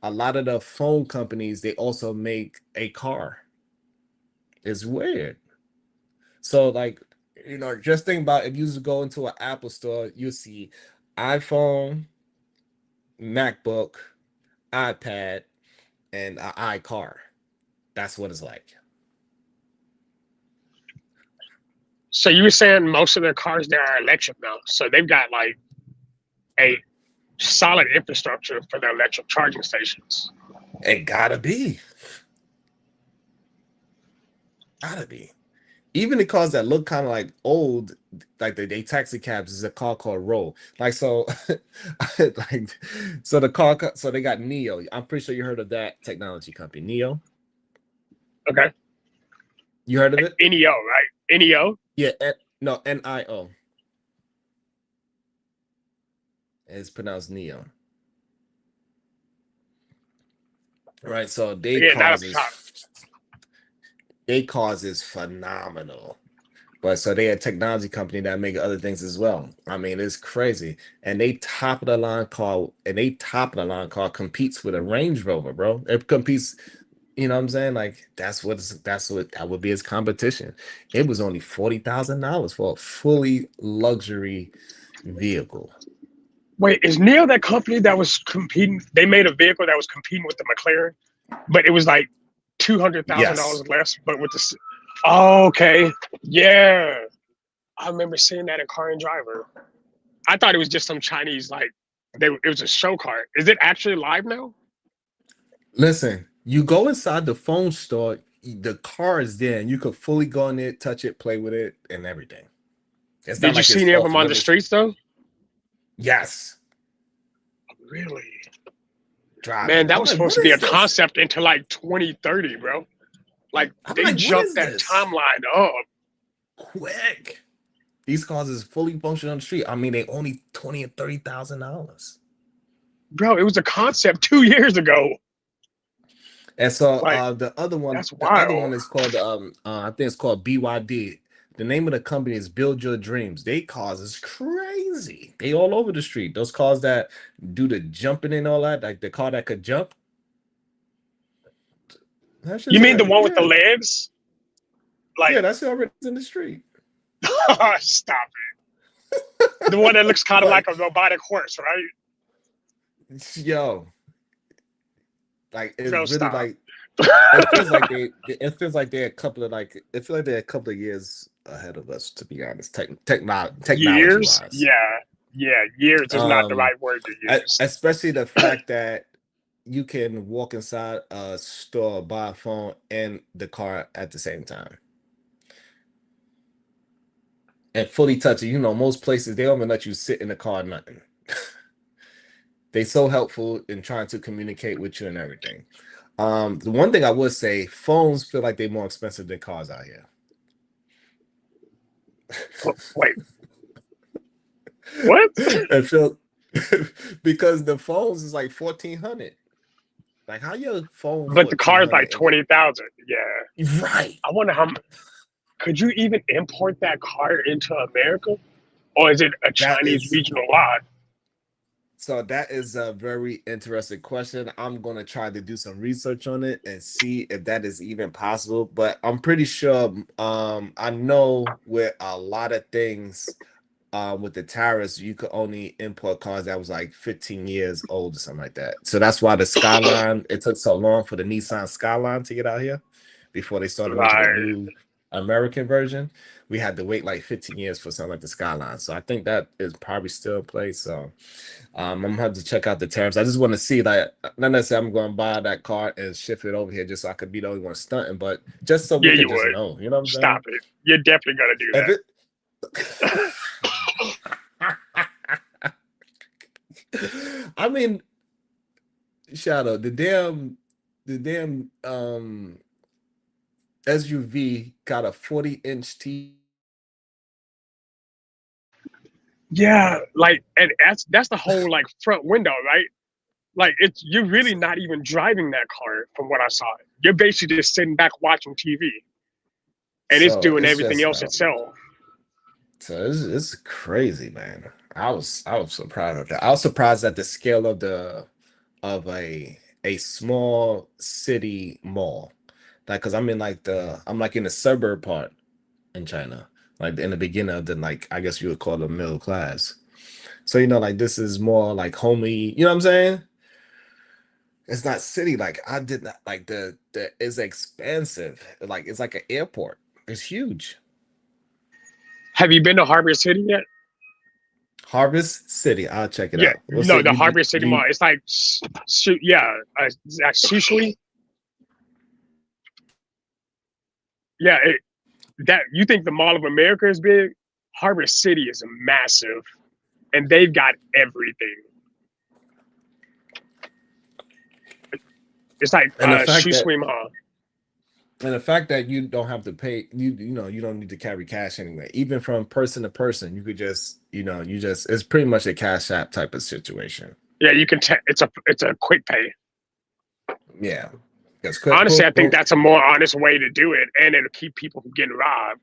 a lot of the phone companies, they also make a car. It's weird. So, like, just think about, if you just go into an Apple store, you see iPhone, MacBook, iPad, and an iCar. That's what it's like. So you were saying most of their cars there are electric now. So they've got like a solid infrastructure for their electric charging stations. It gotta be. Gotta be. Even the cars that look kind of like old, like they taxi cabs, is a car called Roll. Like, so, like, so so they got Neo. I'm pretty sure you heard of that technology company, Neo. Okay. You heard of it? NEO, right? NEO? Yeah, no, NIO. It's pronounced Neo. right? So Yeah, not up top. their cars is phenomenal. But so they're a technology company that make other things as well. I mean, it's crazy. And they top of the line car competes with a Range Rover, bro. It competes, you know what I'm saying? Like that would be its competition. It was only $40,000 for a fully luxury vehicle. Wait, is NIO that company that was competing? They made a vehicle that was competing with the McLaren, but it was like $200,000 Yes. less. But with the oh, okay, yeah, I remember seeing that in Car and Driver. I thought it was just some Chinese it was a show car. Is it actually live now? Listen, you go inside the phone store, the car is there, and you could fully go in there, touch it, play with it, and everything. It's not Did you like see it's any of off them on the limits. streets though? Yes. Really? Driving. Man, that I'm was like, supposed what to be a is this? concept into like 2030, bro. Like I'm they like, what jumped is that this? timeline up. Quick. These cars is fully functional on the street. I mean, they only $20,000 and $30,000. Bro, it was a concept 2 years ago. And so Like, the other that's one wild. is called I think it's called BYD. The name of the company is Build Your Dreams. They cars is crazy. They all over the street. Those cars that do the jumping and all that, like the car that could jump. That You shit's mean the already, one with the yeah. legs? Like, Yeah, that's already in the street. stop it. The one that looks kind of Like, like a robotic horse, right? yo, like it's Bro, really stop. like it feels like they're a couple of years ahead of us, to be honest, technology Years? wise. Yeah, years is not the right word to use. Especially the fact that you can walk inside a store, buy a phone and the car at the same time. And fully touch it. You know, most places they don't even let you sit in the car, nothing. They so helpful in trying to communicate with you and everything. The one thing I would say, phones feel like they're more expensive than cars out here. Wait. What? It feels because the phones is like $1,400. Like how your phone? But the car's like 1400? 20,000. Yeah. Right. I wonder how could you even import that car into America? Or is it a Chinese regional lot? So that is a very interesting question. I'm going to try to do some research on it and see if that is even possible. But I'm pretty sure I know with a lot of things with the tariffs, you could only import cars that was like 15 years old or something like that. So that's why the Skyline, it took so long for the Nissan Skyline to get out here before they started making a new American version. We had to wait like 15 years for something like the Skyline. So I think that is probably still in place. So I'm gonna have to check out the tariffs. I just want to see, like, not necessarily I'm going to buy that car and ship it over here just so I could be the only one stunting, but just so we can just know. You know what I'm saying? Stop it. You're definitely gonna do that. I mean, Shadow, the damn SUV got a 40-inch TV. Yeah, like, and that's the whole like front window, right? Like you're really not even driving that car from what I saw. You're basically just sitting back watching TV, and it's doing everything else itself. So it's crazy, man. I was surprised at that. I was surprised at the scale of a small city mall, like because I'm in like in the suburb part in China, like in the beginning of the, like, I guess you would call it middle class. So you know, like this is more like homey. You know what I'm saying? It's not city. Like I did not like the it's expansive. Like it's like an airport. It's huge. Have you been to Harbor City yet? Harvest City. I'll check it out. No, the Harbor City Mall. It's like, Shishui. Yeah, that you think the Mall of America is big? Harbor City is massive, and they've got everything. It's like Shishui Mall. And the fact that you don't have to pay, you don't need to carry cash anyway. Even from person to person, you could just, it's pretty much a Cash App type of situation. Yeah, you can. It's a quick pay. Yeah, because Honestly, I think that's a more honest way to do it, and it'll keep people from getting robbed.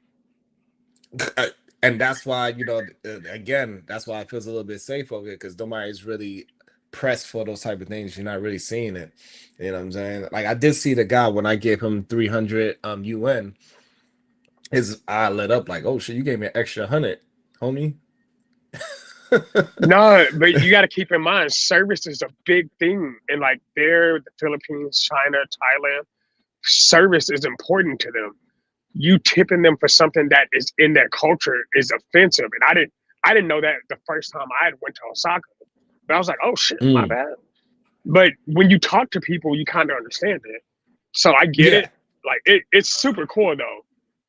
and that's why again, that's why it feels a little bit safe over here because nobody's really pressed for those type of things. You're not really seeing it. You know what I'm saying? Like I did see the guy when I gave him 300 UN, his eye lit up like, oh shit, you gave me an extra 100, homie. No, but you got to keep in mind, service is a big thing, and like the Philippines, China, Thailand, service is important to them. You tipping them for something that is in their culture is offensive, and I didn't know that the first time I went to Osaka, but I was like, oh shit, my bad. But when you talk to people, you kind of understand it. So I get it. Like it's super cool though.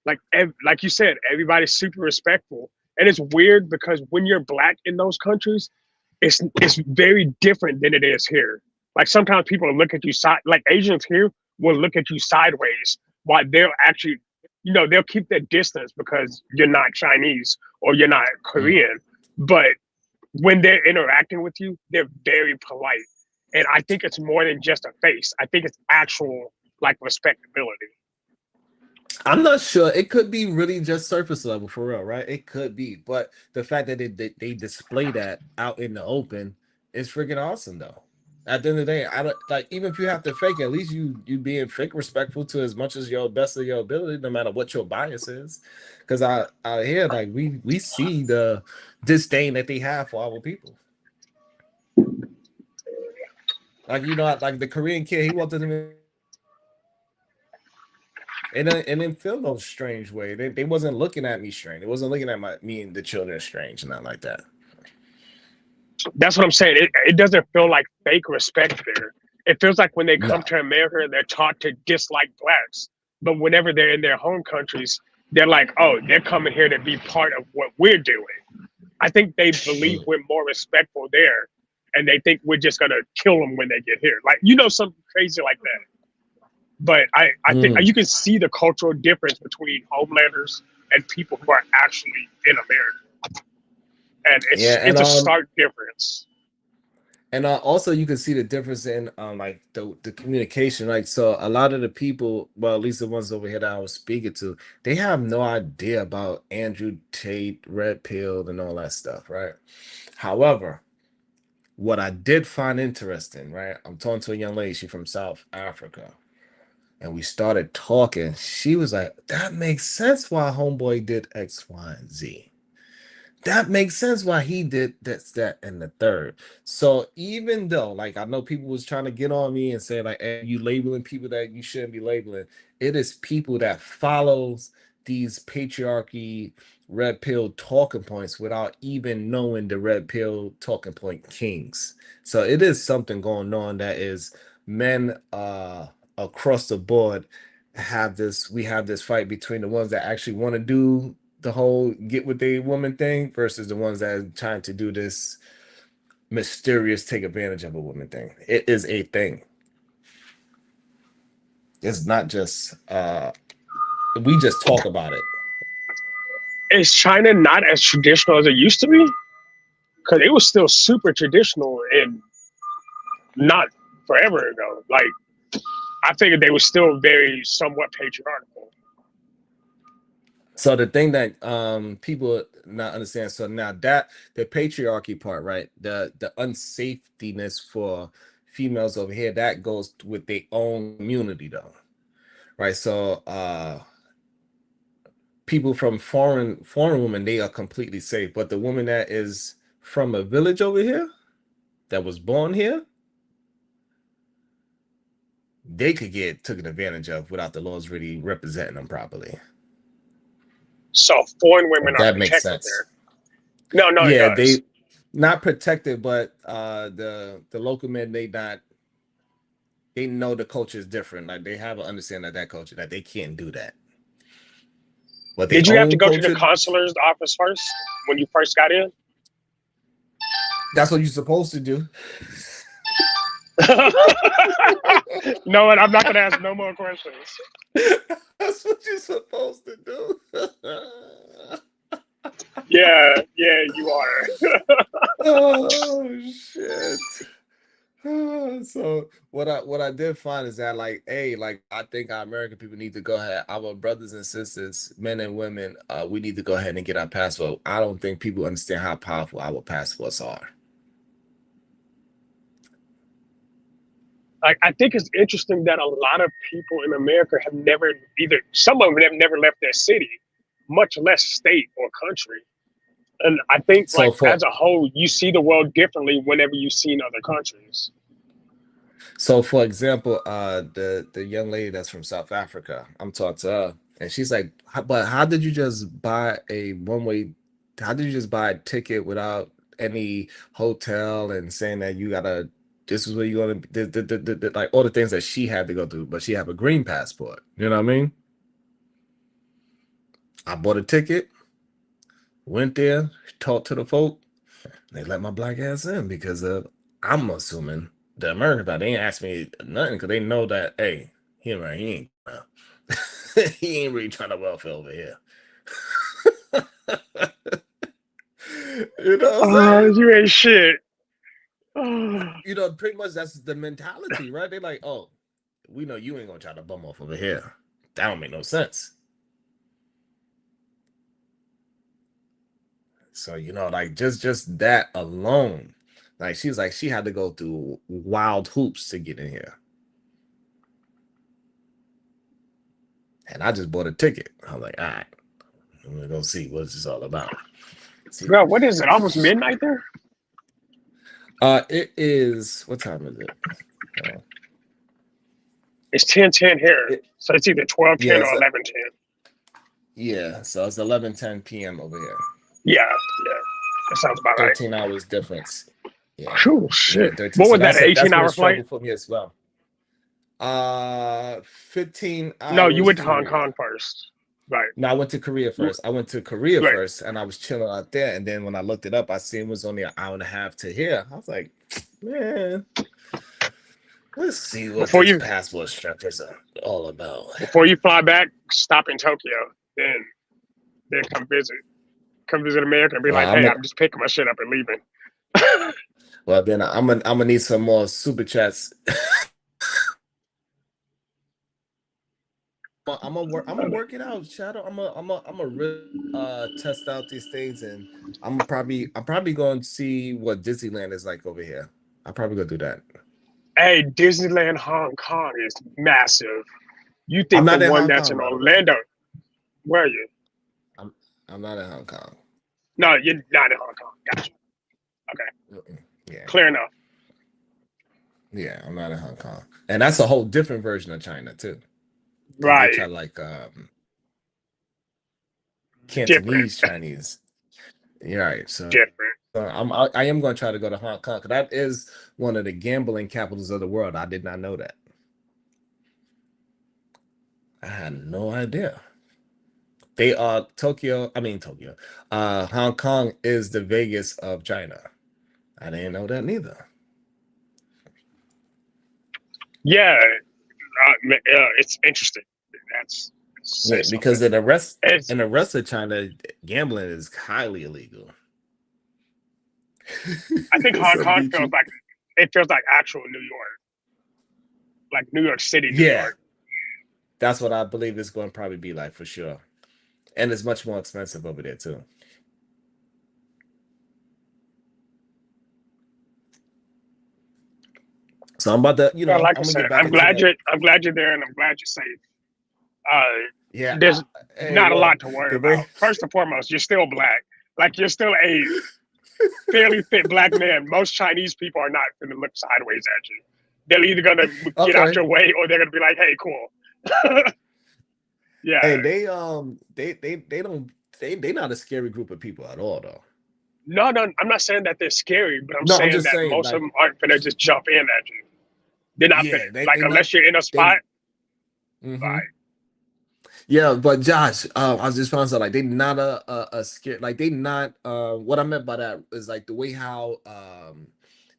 Like you said, everybody's super respectful. And it's weird because when you're black in those countries, it's very different than it is here. Like sometimes people look at you like Asians here will look at you sideways while they'll actually, they'll keep their distance because you're not Chinese or you're not Korean. But when they're interacting with you, they're very polite. And I think it's more than just a face. I think it's actual like respectability. I'm not sure. It could be really just surface level for real, right? It could be, but the fact that they display that out in the open is freaking awesome, though. At the end of the day, I don't like even if you have to fake it, at least you being fake respectful to as much as your best of your ability, no matter what your bias is. Because I hear like we see the disdain that they have for our people. Like like the Korean kid, he walked in and then feel no strange way. They wasn't looking at me strange. They wasn't looking at me and the children strange, not like that. That's what I'm saying. It doesn't feel like fake respect there. It feels like when they come to America, they're taught to dislike blacks. But whenever they're in their home countries, they're like, oh, they're coming here to be part of what we're doing. I think they believe we're more respectful there. And they think we're just going to kill them when they get here. Like, something crazy like that. But I think you can see the cultural difference between homelanders and people who are actually in America. And it's a stark difference. And also you can see the difference in like the communication. Like, so a lot of the people, well, at least the ones over here that I was speaking to, they have no idea about Andrew Tate, Red Pill, and all that stuff, right? However, what I did find interesting, right? I'm talking to a young lady, she's from South Africa. And we started talking. She was like, that makes sense why homeboy did X, Y, and Z. That makes sense why he did this, that, and the third. So even though, like, I know people was trying to get on me and say, like, hey, you labeling people that you shouldn't be labeling. It is people that follows these patriarchy red pill talking points without even knowing the red pill talking point kings. So it is something going on that is men across the board we have this fight between the ones that actually want to do the whole get with a woman thing versus the ones that are trying to do this mysterious take advantage of a woman thing. It is a thing. It's not just we just talk about it. Is China not as traditional as it used to be? Because it was still super traditional and not forever ago. Like, I figured they were still very somewhat patriarchal. So the thing that people not understand, so now that the patriarchy part, right? The unsafetyness for females over here, that goes with their own community though. Right. So people from foreign women, they are completely safe. But the woman that is from a village over here, that was born here, they could get taken advantage of without the laws really representing them properly. So foreign women that are makes protected sense. there. No, Yeah, it does. they not protected, but the local men, they know the culture is different. Like they have an understanding of that culture that they can't do that. But did you have to go to the consular's office first when you first got in? That's what you're supposed to do. No, and I'm not going to ask no more questions. That's what you're supposed to do. Yeah, you are. Oh shit. So what I did find is that like, hey, like I think our American people need to go ahead, our brothers and sisters, men and women, we need to go ahead and get our passport. I don't think people understand how powerful our passports are. Like, I think it's interesting that a lot of people in America have never some of them have never left their city, much less state or country. And I think, So like, for as a whole, you see the world differently whenever you see in other countries. So for example, the young lady that's from South Africa, I'm talking to her, and she's like, But how did you just buy a one-way? How did you just buy a ticket without any hotel and saying that you gotta this is where you're gonna be like all the things that she had to go through, but she have a green passport. You know what I mean? I bought a ticket, went there, talked to the folk. They let my black ass in because I'm assuming the Americans they ain't ask me nothing because they know that hey, he ain't he ain't really trying to welfare over here. You know what I'm saying? You ain't shit. Oh, You know, pretty much that's the mentality, right? They like, oh, we know you ain't gonna try to bum off over here. That don't make no sense. So you know, like just that alone, like she's like she had to go through wild hoops to get in here, and I just bought a ticket. I was like, all right, I'm gonna go see what this all about. See, bro, what is it? Almost midnight there? it is. What time is it? It's 10:10 here. It, So it's either 12:10 yeah, or it's 11:10. yeah. So it's 11:10 p.m. over here. Yeah, yeah. That sounds about right. 13 hours difference. Yeah, Oh, shit. 13. What So was that, an that's been 18-hour a struggle flight? for me as well. 15 No, you hours went to to Hong Kong first. Right. No, I went to Korea first. I went to Korea Right. first, and I was chilling out there. And then when I looked it up, I seen it was only an hour and a half to here. I was like, man, let's see what Before this you passport stuff is all about. before you fly back, stop in Tokyo. Then come visit. Come visit America and be Well, like, hey, I'm just picking my shit up and leaving. well, then I'm gonna need some more super chats. I'm gonna work it out, Shadow. I'm gonna really test out these things, and I'm probably going to see what Disneyland is like over here. I'll probably go do that. Hey, Disneyland Hong Kong is massive. You I'm think the not in one Hong that's Kong, in by the way. Orlando? Where are you? I'm not in Hong Kong. No, you're not in Hong Kong. Gotcha. Okay. Yeah, Clear enough. yeah, I'm not in Hong Kong, and that's a whole different version of China too. Because Right. they try like Different. Cantonese Chinese. Yeah, right. So Different. I am going to try to go to Hong Kong because that is one of the gambling capitals of the world. I did not know that. I had no idea. They are Tokyo. Hong Kong is the Vegas of China. I didn't know that neither. Yeah. It's interesting. That's Yeah, because in the rest It's, of China, gambling is highly illegal. I think Hong So Kong BG feels like actual New York, like New York City, New Yeah, York. that's what I believe it's going to probably be like for sure. And it's much more expensive over there too. So I'm about to, Well, like I I'm gonna said, get back into that. I'm glad you're there, and I'm glad you're safe. Yeah, There's hey, not a well, lot to worry the about. way First and foremost, you're still black. Like, you're still a fairly fit black man. Most Chinese people are not going to look sideways at you. They're either going to get out okay. your way, or they're going to be like, "Hey, cool." Yeah. Hey, they don't they not a scary group of people at all though. No, I'm not saying that they're scary, but I'm No, I'm saying just that saying most of like them aren't gonna just jump in at you. They're not yeah, gonna, like, they not unless you're in a they spot. mhm. Right. Yeah, but Josh, I was just found out like they not a scare like they not what I meant by that is like the way how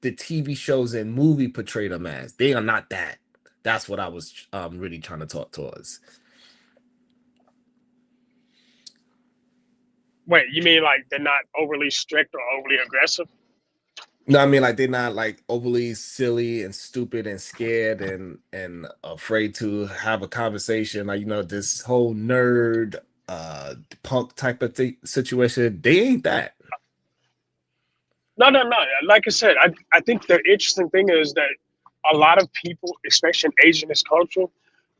the TV shows and movie portray them as they are not that. That's what I was really trying to talk towards. Wait, you mean like they're not overly strict or overly aggressive? No, I mean like they're not like overly silly and stupid and scared and afraid to have a conversation. Like this whole nerd punk type of situation. They ain't that. No, no, no. Like I said, I think the interesting thing is that a lot of people, especially in Asianist culture,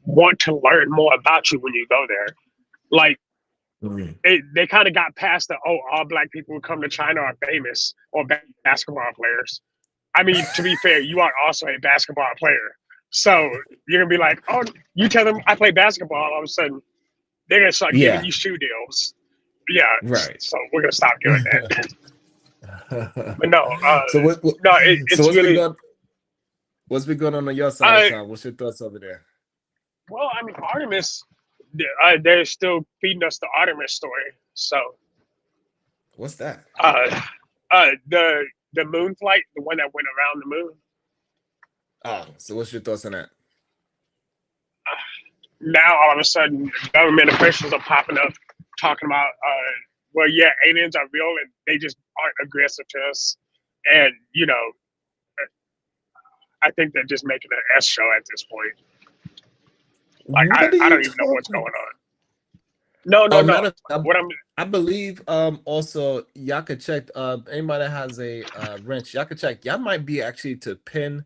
want to learn more about you when you go there. Like Mm. they kind of got past the all black people who come to China are famous or basketball players. I mean, to be fair, you are also a basketball player, so you're gonna be like, oh, you tell them I play basketball. All of a sudden, they're gonna start giving Yeah. you shoe deals. Yeah, Right. so we're gonna stop doing that. But no, So no, so it's really. what's been going on your side, Tom? What's your thoughts over there? Well, I mean, Artemis, they're still feeding us the Artemis story. So, What's that? the moon flight, the one that went around the moon. Oh, so what's your thoughts on that? Now all of a sudden, government officials are popping up talking about, well, yeah, aliens are real and they just aren't aggressive to us. And I think they're just making an S show at this point. Like What are I you don't even know what's talking? going on. No, no, no. What I'm I believe also y'all could check anybody that has a wrench, y'all could check. Y'all might be actually to pin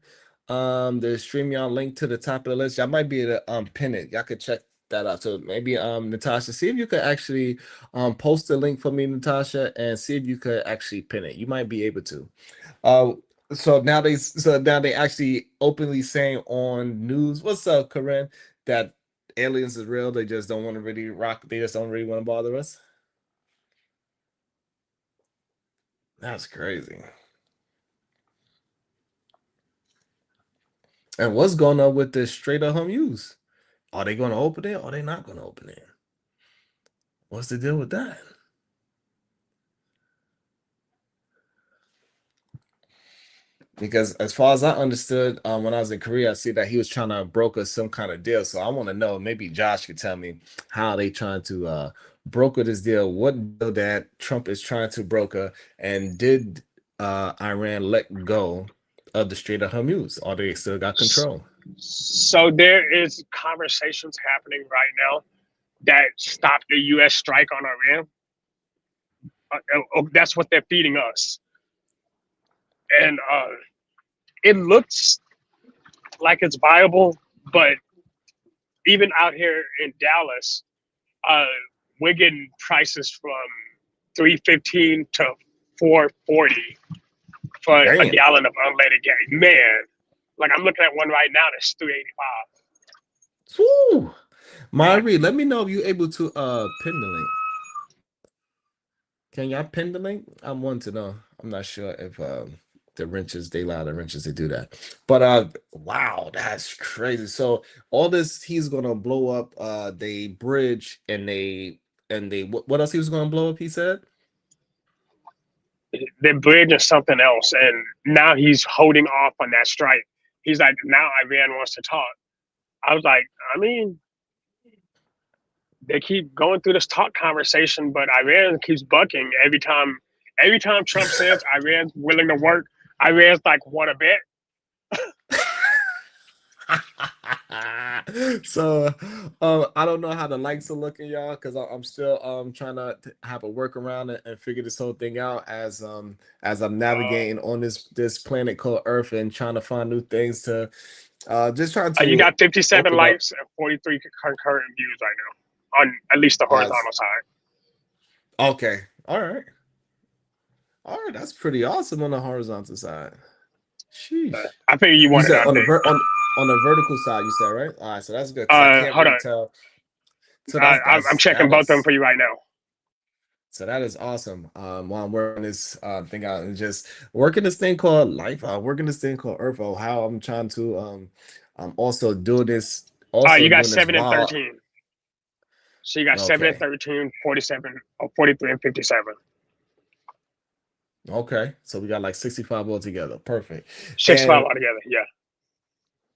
the StreamYard link to the top of the list. Y'all might be able to pin it. Y'all could check that out. So maybe Natasha, see if you could actually post the link for me, Natasha, and see if you could actually pin it. You might be able to. So now they actually openly saying on news, what's up, Corinne, that aliens is real. They just don't want to really rock. They just don't really want to bother us. That's crazy. And what's going on with this straight up home use? Are they going to open it? Or are they not going to open it? What's the deal with that? Because as far as I understood, when I was in Korea, I see that he was trying to broker some kind of deal. So I want to know, maybe Josh could tell me how they trying to broker this deal, what deal that Trump is trying to broker, and did Iran let go of the Strait of Hormuz, or they still got control? So there is conversations happening right now that stop the U.S. strike on Iran. That's what they're feeding us. And it looks like it's viable, but even out here in Dallas, we're getting prices from $3.15 to $4.40 for a Damn. gallon of unleaded gas. Man, like I'm looking at one right now that's $3.85. Woo! Myrie, let me know if you're able to pin the link. Can y'all pin the link? I want to know. I'm not sure if the wrenches, they allow the wrenches to do that. But wow, that's crazy. So all this, he's gonna blow up the bridge and what else he was gonna blow up, he said? The bridge is something else, and now he's holding off on that strike. He's like, now Iran wants to talk. I was like, I mean, they keep going through this talk conversation, but Iran keeps bucking every time. Every time Trump says Iran's willing to work, Iran's like, want a bet? So I don't know how the likes are looking, y'all, because I'm still trying to have a workaround and figure this whole thing out as I'm navigating on this planet called Earth and trying to find new things to just trying to. You got 57 open up. likes and 43 concurrent views right now on at least the horizontal side. Okay, all right, that's pretty awesome on the horizontal side. Sheesh. I think you want on the vertical side, you said, right? All right, so that's good. Hold on. Tell. So I'm checking both of them for you right now. So that is awesome. While I'm working this thing out and just working this thing called life, working this thing called Earth, how I'm trying to also do this. Also, you got 7 and 13. So you got 7 and Okay. 13, 47, or 43 and 57. Okay, so we got like 65 altogether. Perfect. 65 altogether, yeah.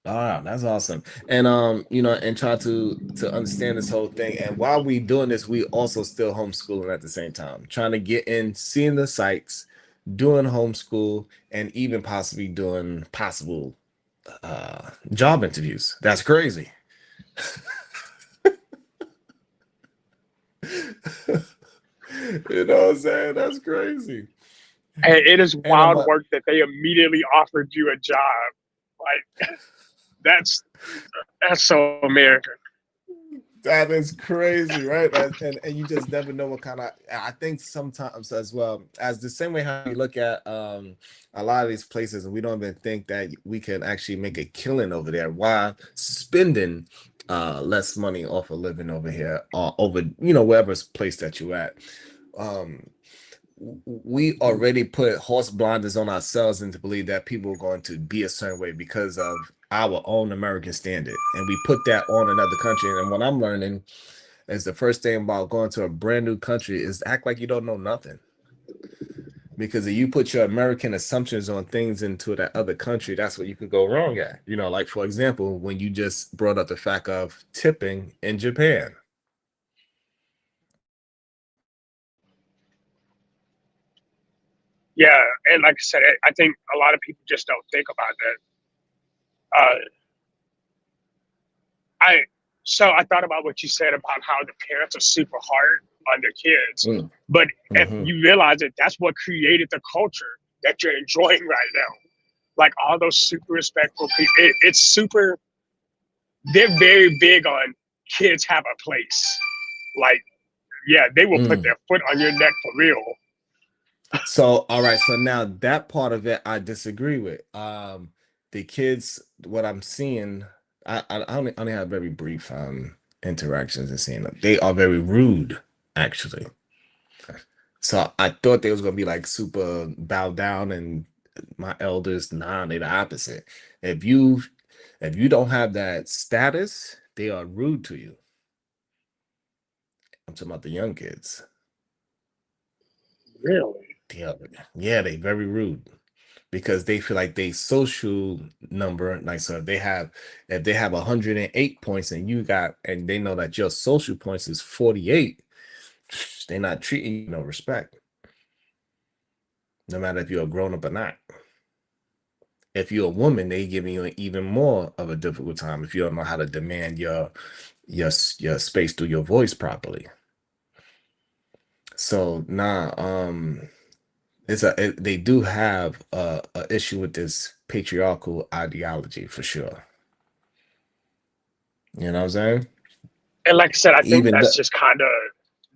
All right, that's awesome. And and try to understand this whole thing. And while we doing this, we also still homeschooling at the same time, trying to get in, seeing the sites, doing homeschool, and even possibly doing possible job interviews. That's crazy. You know what I'm saying? That's crazy. And it is And I'm wild work that they immediately offered you a job. Like that's so American. that is crazy, right? And you just never know what kind of. I think sometimes as well as the same way how you look at a lot of these places, and we don't even think that we can actually make a killing over there while spending less money off of living over here or over wherever place that you at. We already put horse blinders on ourselves and to believe that people are going to be a certain way because of our own American standard, and we put that on another country. And what I'm learning is the first thing about going to a brand new country is act like you don't know nothing, because if you put your American assumptions on things into that other country, that's what you could go wrong at. Like for example, when you just brought up the fact of tipping in Japan. Yeah, and like I said, I think a lot of people just don't think about that. I thought about what you said about how the parents are super hard on their kids, but if you realize that that's what created the culture that you're enjoying right now, like all those super respectful people, it's super. They're very big on kids have a place. Like, yeah, they will put their foot on your neck for real. So, all right. So now that part of it, I disagree with. The kids, what I'm seeing, I only have very brief interactions and seeing them. They are very rude, actually. So I thought they was gonna be like super bow down, and my elders, nah, they're the opposite. If you don't have that status, they are rude to you. I'm talking about the young kids. Really? Yeah, they very rude because they feel like they social number. Like, so if they have 108 points and they know that your social points is 48, they're not treating you no respect. No matter if you're a grown up or not. If you're a woman, they giving you even more of a difficult time if you don't know how to demand your space through your voice properly. So they do have a issue with this patriarchal ideology for sure. You know what I'm saying? And like I said, I think that's just kind of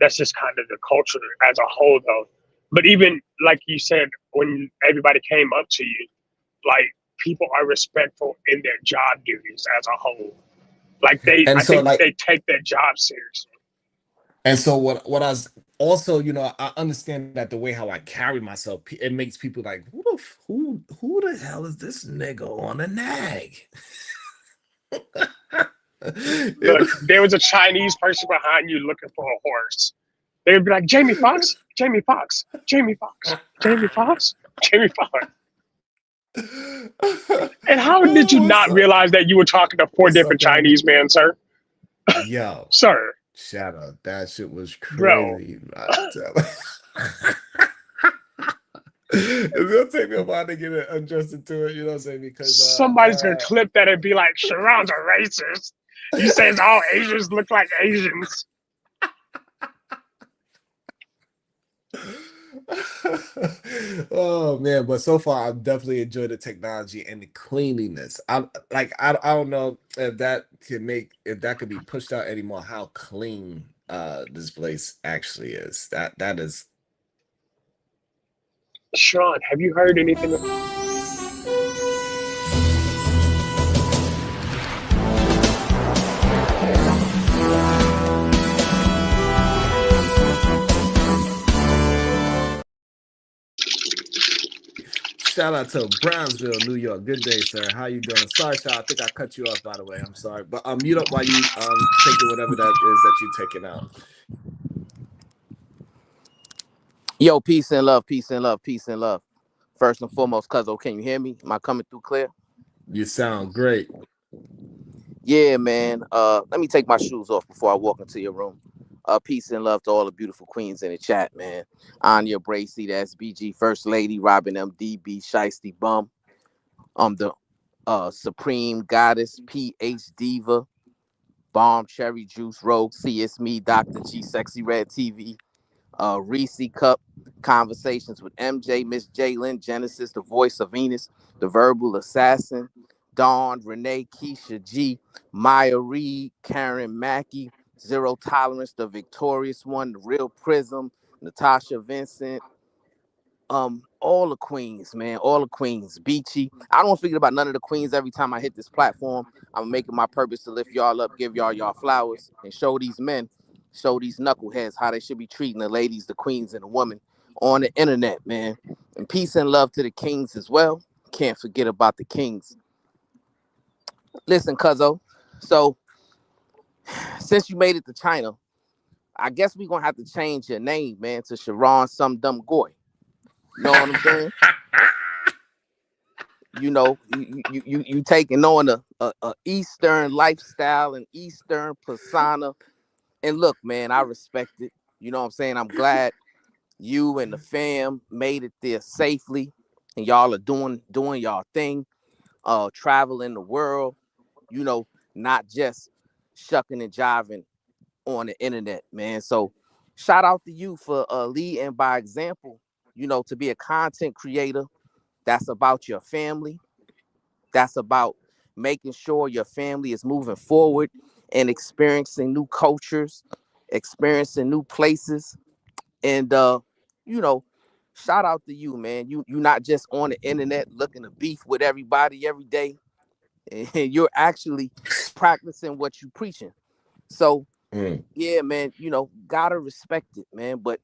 the culture as a whole, though. But even like you said, when everybody came up to you, like people are respectful in their job duties as a whole. Like they take their job seriously. And so what I was also, I understand that the way how I carry myself, it makes people like, who the hell is this nigga on a nag? Look, there was a Chinese person behind you looking for a horse. They would be like, Jamie Foxx, Jamie Foxx, Jamie Foxx, Jamie Foxx, Jamie Foxx. And how did you not realize that you were talking to four different Chinese men, sir? Yo, sir. Shout out. That shit was crazy. It's gonna take me a while to get adjusted to it, you know what I'm saying? Because somebody's gonna clip that and be like, Sharon's a racist. He says all Asians look like Asians. Oh man, but so far I've definitely enjoyed the technology and the cleanliness. I don't know if that could be pushed out anymore, how clean this place actually is. That is. Sharon, have you heard anything? Shout out to Brownsville, New York. Good day, sir. How you doing? Sorry, sir. I think I cut you off, by the way. I'm sorry. But mute up while you taking whatever that is that you're taking out. Yo, peace and love, peace and love, peace and love. First and foremost, Cuzzo, can you hear me? Am I coming through clear? You sound great. Yeah, man. Let me take my shoes off before I walk into your room. Peace and love to all the beautiful queens in the chat, man. Anya Bracy, the SBG First Lady, Robin MDB, Shiesty Bum, the Supreme Goddess, PH Diva, Bomb Cherry Juice Rogue, CS Me, Dr. G, Sexy Red TV, Reese Cup, Conversations with MJ, Miss Jalen, Genesis, the Voice of Venus, the Verbal Assassin, Dawn, Renee, Keisha G, Maya Reed, Karen Mackey, Zero Tolerance, the Victorious One, the Real Prism, Natasha Vincent, all the queens, man, all the queens. Beachy. I don't forget about none of the queens every time I hit this platform. I'm making my purpose to lift y'all up, give y'all flowers, and show these men, show these knuckleheads how they should be treating the ladies, the queens, and the women on the internet, man. And peace and love to the kings as well. Can't forget about the kings. Listen, Cuzzo. So since you made it to China, I guess we're gonna have to change your name, man, to Sharon Some Dumb Goy. You know what I'm saying? You know, you taking on a Eastern lifestyle and Eastern persona. And look, man, I respect it. You know what I'm saying? I'm glad you and the fam made it there safely, and y'all are doing y'all thing, traveling the world, you know, not just shucking and jiving on the internet, man. So shout out to you for leading by example, you know, to be a content creator that's about your family, that's about making sure your family is moving forward and experiencing new cultures, experiencing new places. And you know, shout out to you, man. You not just on the internet looking to beef with everybody every day. And you're actually practicing what you preaching. So yeah, man, you know, gotta respect it, man. But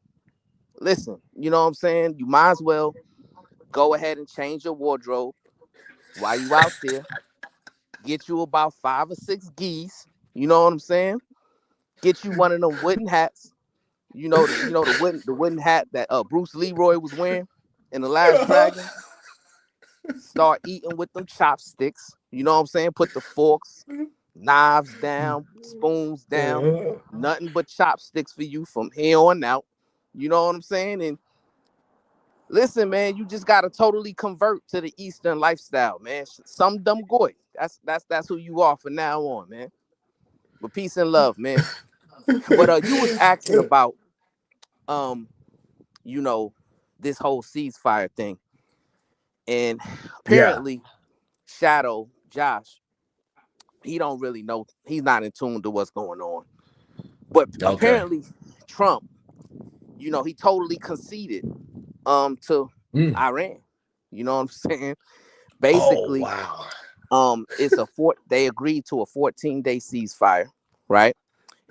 listen, you know what I'm saying? You might as well go ahead and change your wardrobe while you out there. Get you about 5 or 6 geese. You know what I'm saying? Get you one of them wooden hats. You know the wooden hat that Bruce Leroy was wearing in The Last Dragon. Start eating with them chopsticks. You know what I'm saying? Put the forks, knives down, spoons down. Nothing but chopsticks for you from here on out. You know what I'm saying? And listen, man, you just gotta totally convert to the Eastern lifestyle, man. Some dumb goy. That's who you are from now on, man. But peace and love, man. But you was asking about you know, this whole ceasefire thing. And apparently Shadow, Josh, he don't really know. He's not in tune to what's going on. But apparently Trump, you know, he totally conceded to Iran. You know what I'm saying? Basically, it's they agreed to a 14-day ceasefire, right?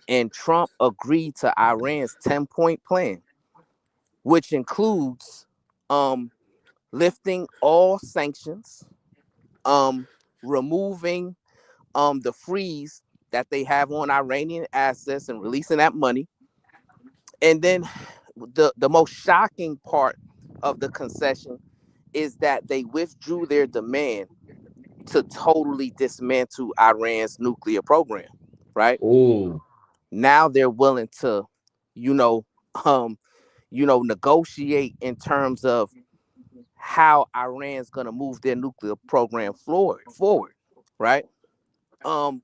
And Trump agreed to Iran's 10-point plan, which includes lifting all sanctions, removing the freeze that they have on Iranian assets and releasing that money. And then the most shocking part of the concession is that they withdrew their demand to totally dismantle Iran's nuclear program, right? Ooh. Now they're willing to, negotiate in terms of how Iran's gonna move their nuclear program forward, right?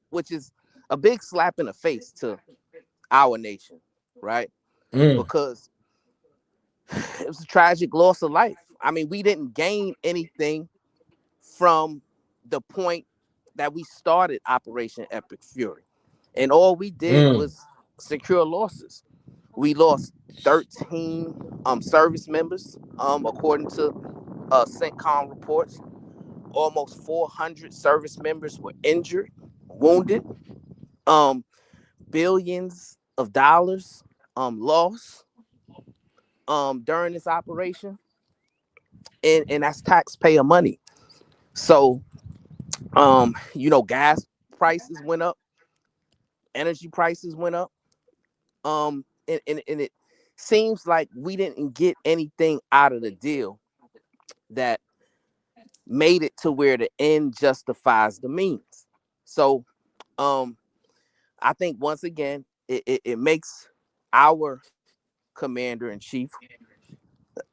Which is a big slap in the face to our nation, right? Because it was a tragic loss of life. I mean, we didn't gain anything from the point that we started Operation Epic Fury. And all we did was secure losses. We lost 13 service members, according to CENTCOM reports. Almost 400 service members were injured, wounded. Billions of dollars lost during this operation. And that's taxpayer money. So, gas prices went up, energy prices went up. And it seems like we didn't get anything out of the deal that made it to where the end justifies the means. So I think once again, it makes our commander in chief.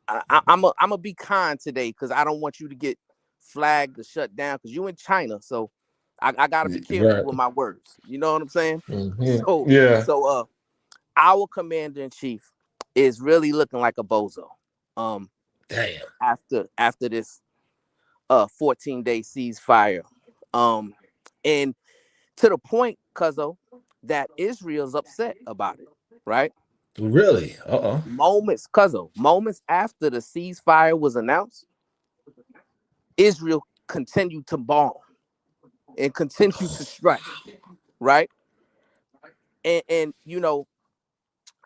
I'm a be kind today because I don't want you to get flagged or shut down because you in China. So I gotta be careful Right. with my words. You know what I'm saying? Mhm. Yeah. So our commander in chief is really looking like a bozo. Damn. After this 14-day ceasefire. And to the point, Cuzzo, that Israel's upset about it, right? Really? Uh-oh. Moments after the ceasefire was announced, Israel continued to bomb and continued to strike, right? And you know,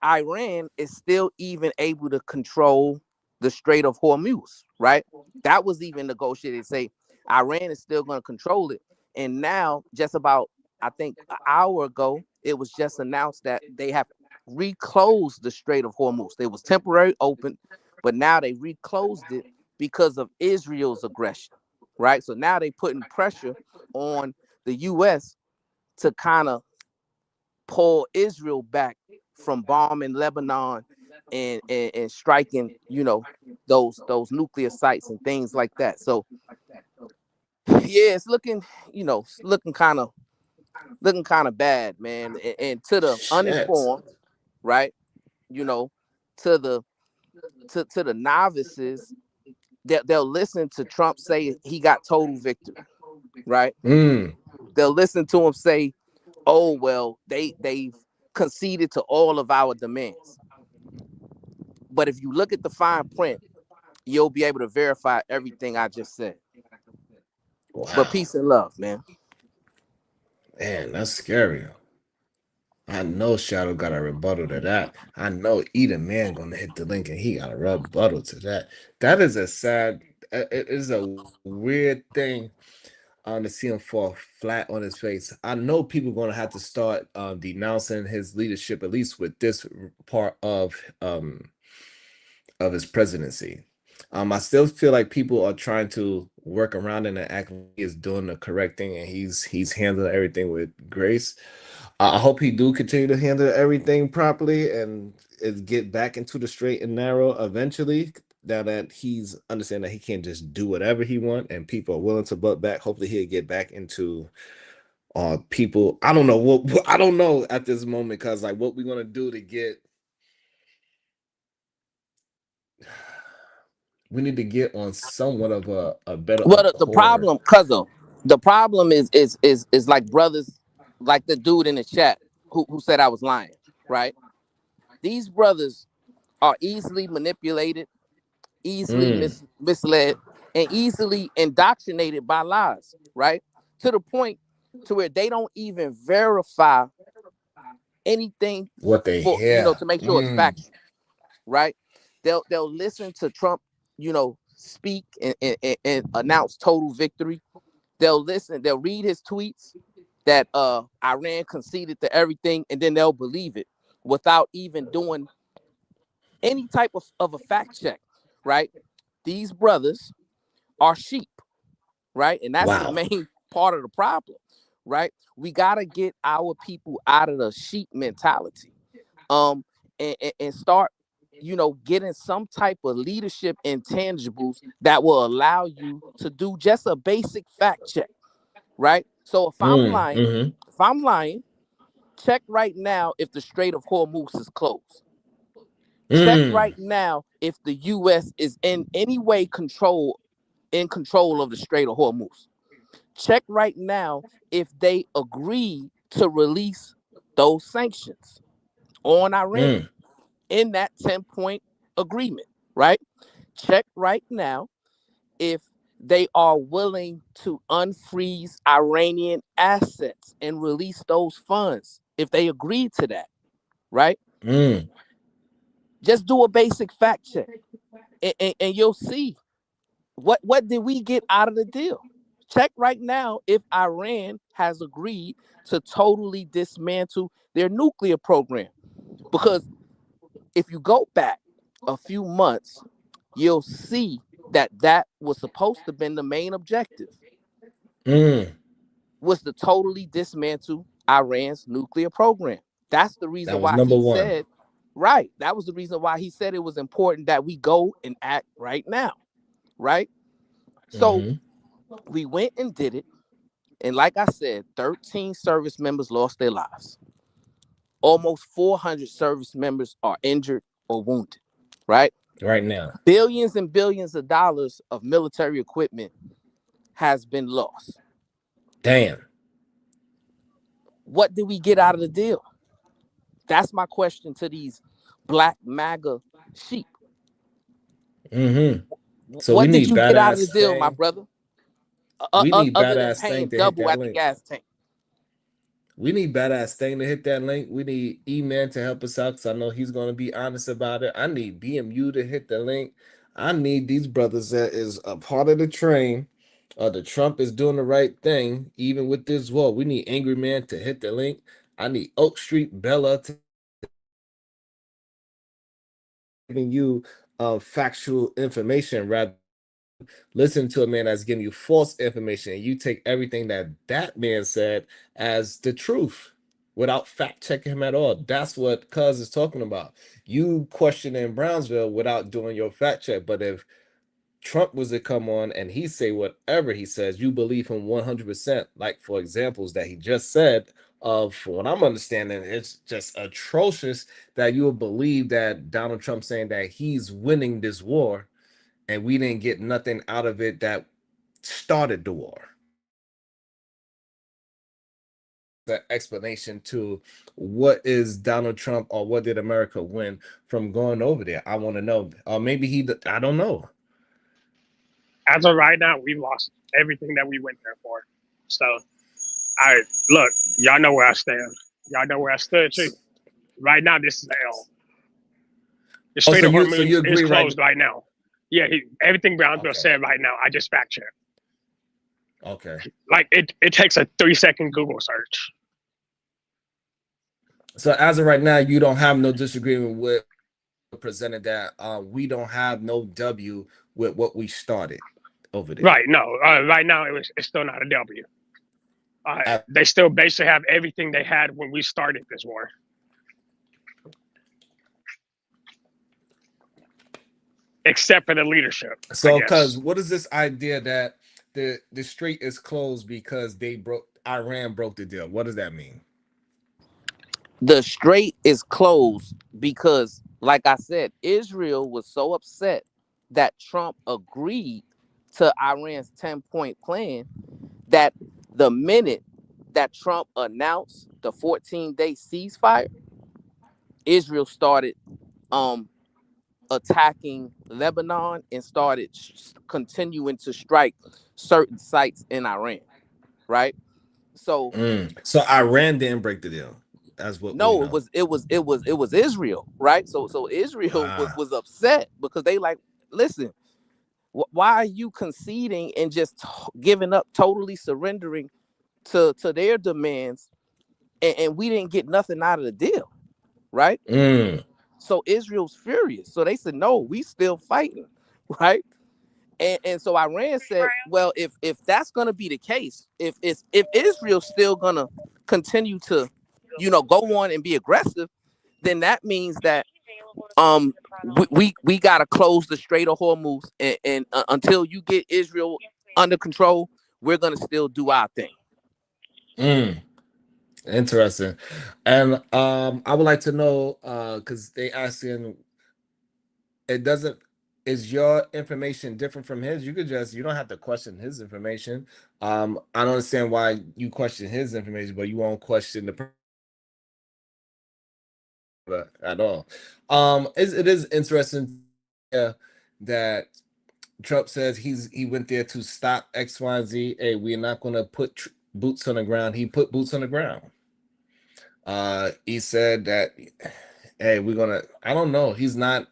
Iran is still even able to control the Strait of Hormuz, right? That was even negotiated. Say Iran is still going to control it. And now, just about, I think, an hour ago, it was just announced that they have reclosed the Strait of Hormuz. It was temporarily open, but now they reclosed it because of Israel's aggression, right? So now they're putting pressure on the U.S. to kind of pull Israel back from bombing Lebanon and striking, you know, those nuclear sites and things like that. So yeah, it's looking, you know, looking kind of bad, man. And to the Shit. uninformed, right? You know, to the to the novices, they'll listen to Trump say he got total victory, right? They'll listen to him say, "Oh well, they've conceded to all of our demands." But if you look at the fine print, you'll be able to verify everything I just said. Wow. But peace and love, man. Man, that's scary. I know Shadow got a rebuttal to that. I know Eden Man gonna hit the link and he got a rebuttal to that. That is a sad, it is a weird thing to see him fall flat on his face. I know people gonna have to start denouncing his leadership, at least with this part of his presidency. I still feel like people are trying to work around it and act like he is doing the correct thing and he's handling everything with grace. I hope he do continue to handle everything properly and get back into the straight and narrow eventually. Now that he's understand that he can't just do whatever he want and people are willing to butt back. Hopefully he'll get back into people. I don't know what I don't know at this moment because like what we're gonna do to get. We need to get on somewhat of a better Well, the accord. problem, Cuzzo, the problem is like brothers, like the dude in the chat who said I was lying, right? These brothers are easily manipulated, easily misled, and easily indoctrinated by lies, right? To the point to where they don't even verify anything What they for, you know, hear. to make sure it's factual, right? They'll listen to Trump, you know, speak and announce total victory. They'll read his tweets that Iran conceded to everything, and then they'll believe it without even doing any type of a fact check, right? These brothers are sheep, right? And that's the Wow. main part of the problem, right? We gotta get our people out of the sheep mentality, and start, you know, getting some type of leadership intangibles that will allow you to do just a basic fact check, right? So if I'm lying, check right now if the Strait of Hormuz is closed. Check right now if the U.S. is in any way in control of the Strait of Hormuz. Check right now if they agree to release those sanctions on Iran in that 10-point agreement, right? Check right now if they are willing to unfreeze Iranian assets and release those funds, if they agree to that, right? Just do a basic fact check, and you'll see what did we get out of the deal. Check right now if Iran has agreed to totally dismantle their nuclear program. Because if you go back a few months, you'll see that was supposed to have been the main objective, was to totally dismantle Iran's nuclear program. That's the reason That was why number he one. said Right. That was the reason why he said it was important that we go and act right now. Right. So hmm we went and did it. And like I said, 13 service members lost their lives. Almost 400 service members are injured or wounded. Right. Right now. Billions and billions of dollars of military equipment has been lost. Damn. What did we get out of the deal? That's my question to these black MAGA sheep. hmm So we What did need you get out of the badass deal, my thing. brother? We need Other than badass paying thing to hit double that at the link. gas tank. We need badass thing to hit that link. We need E-Man to help us out because I know he's going to be honest about it. I need BMU to hit the link. I need these brothers that is a part of the train. The Trump is doing the right thing, even with this war. We need Angry Man to hit the link. I need Oak Street Bella to giving you factual information rather listen to a man that's giving you false information and you take everything that that man said as the truth without fact checking him at all. That's what Cuz is talking about. You questioning Brownsville without doing your fact check. But if Trump was to come on and he say whatever he says, you believe him 100%. Like for examples that he just said, of what I'm understanding, it's just atrocious that you will believe that Donald Trump saying that he's winning this war and we didn't get nothing out of it that started the war. The explanation to what is Donald Trump or what did America win from going over there? I want to know. Or maybe I don't know. As of right now, we've lost everything that we went there for. So, look, y'all know where I stand. Y'all know where I stood too. Right now, this is an L. The Strait of Hormuz you is agree closed right now. Yeah, everything Brownsville Okay. said right now, I just fact checked. Okay. Like it takes a 3-second Google search. So as of right now, you don't have no disagreement with presented that we don't have no W with what we started over there. Right. No. Right now, it's still not a W. They still basically have everything they had when we started this war. Except for the leadership. So, because what is this idea that the strait is closed because Iran broke the deal? What does that mean? The strait is closed because, like I said, Israel was so upset that Trump agreed to Iran's 10-point plan that the minute that Trump announced the 14-day ceasefire, Israel started attacking Lebanon and started continuing to strike certain sites in Iran, right? So Iran didn't break the deal. That's what no, it was Israel, right? So Israel was upset because they like, listen, why are you conceding and just giving up, totally surrendering to their demands, and we didn't get nothing out of the deal, right? So Israel's furious. So they said, no, we still fighting, right? And so Iran said, well, if that's gonna be the case, if Israel's still gonna continue to, go on and be aggressive, then that means that we gotta close the Strait of Hormuz, and until you get Israel under control, we're gonna still do our thing. Interesting. And I would like to know, because they asking, is your information different from his? You don't have to question his information. I don't understand why you question his information, but you won't question the at all. It is interesting that Trump says he went there to stop X, Y, and Z. Hey, we're not going to put boots on the ground. He put boots on the ground. He said that, hey, we're gonna. I don't know. He's not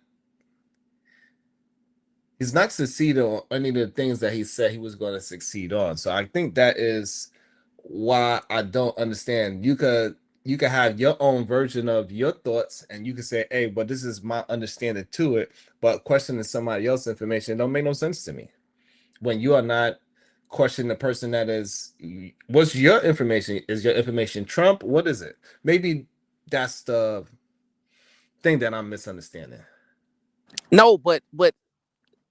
succeeded on any of the things that he said he was going to succeed on. So I think that is why I don't understand. You could have your own version of your thoughts, and you could say, hey, but this is my understanding to it. But questioning somebody else's information don't make no sense to me. When you are not questioning the person that is, what's your information? Is your information Trump? What is it? Maybe that's the think that I'm misunderstanding. No, but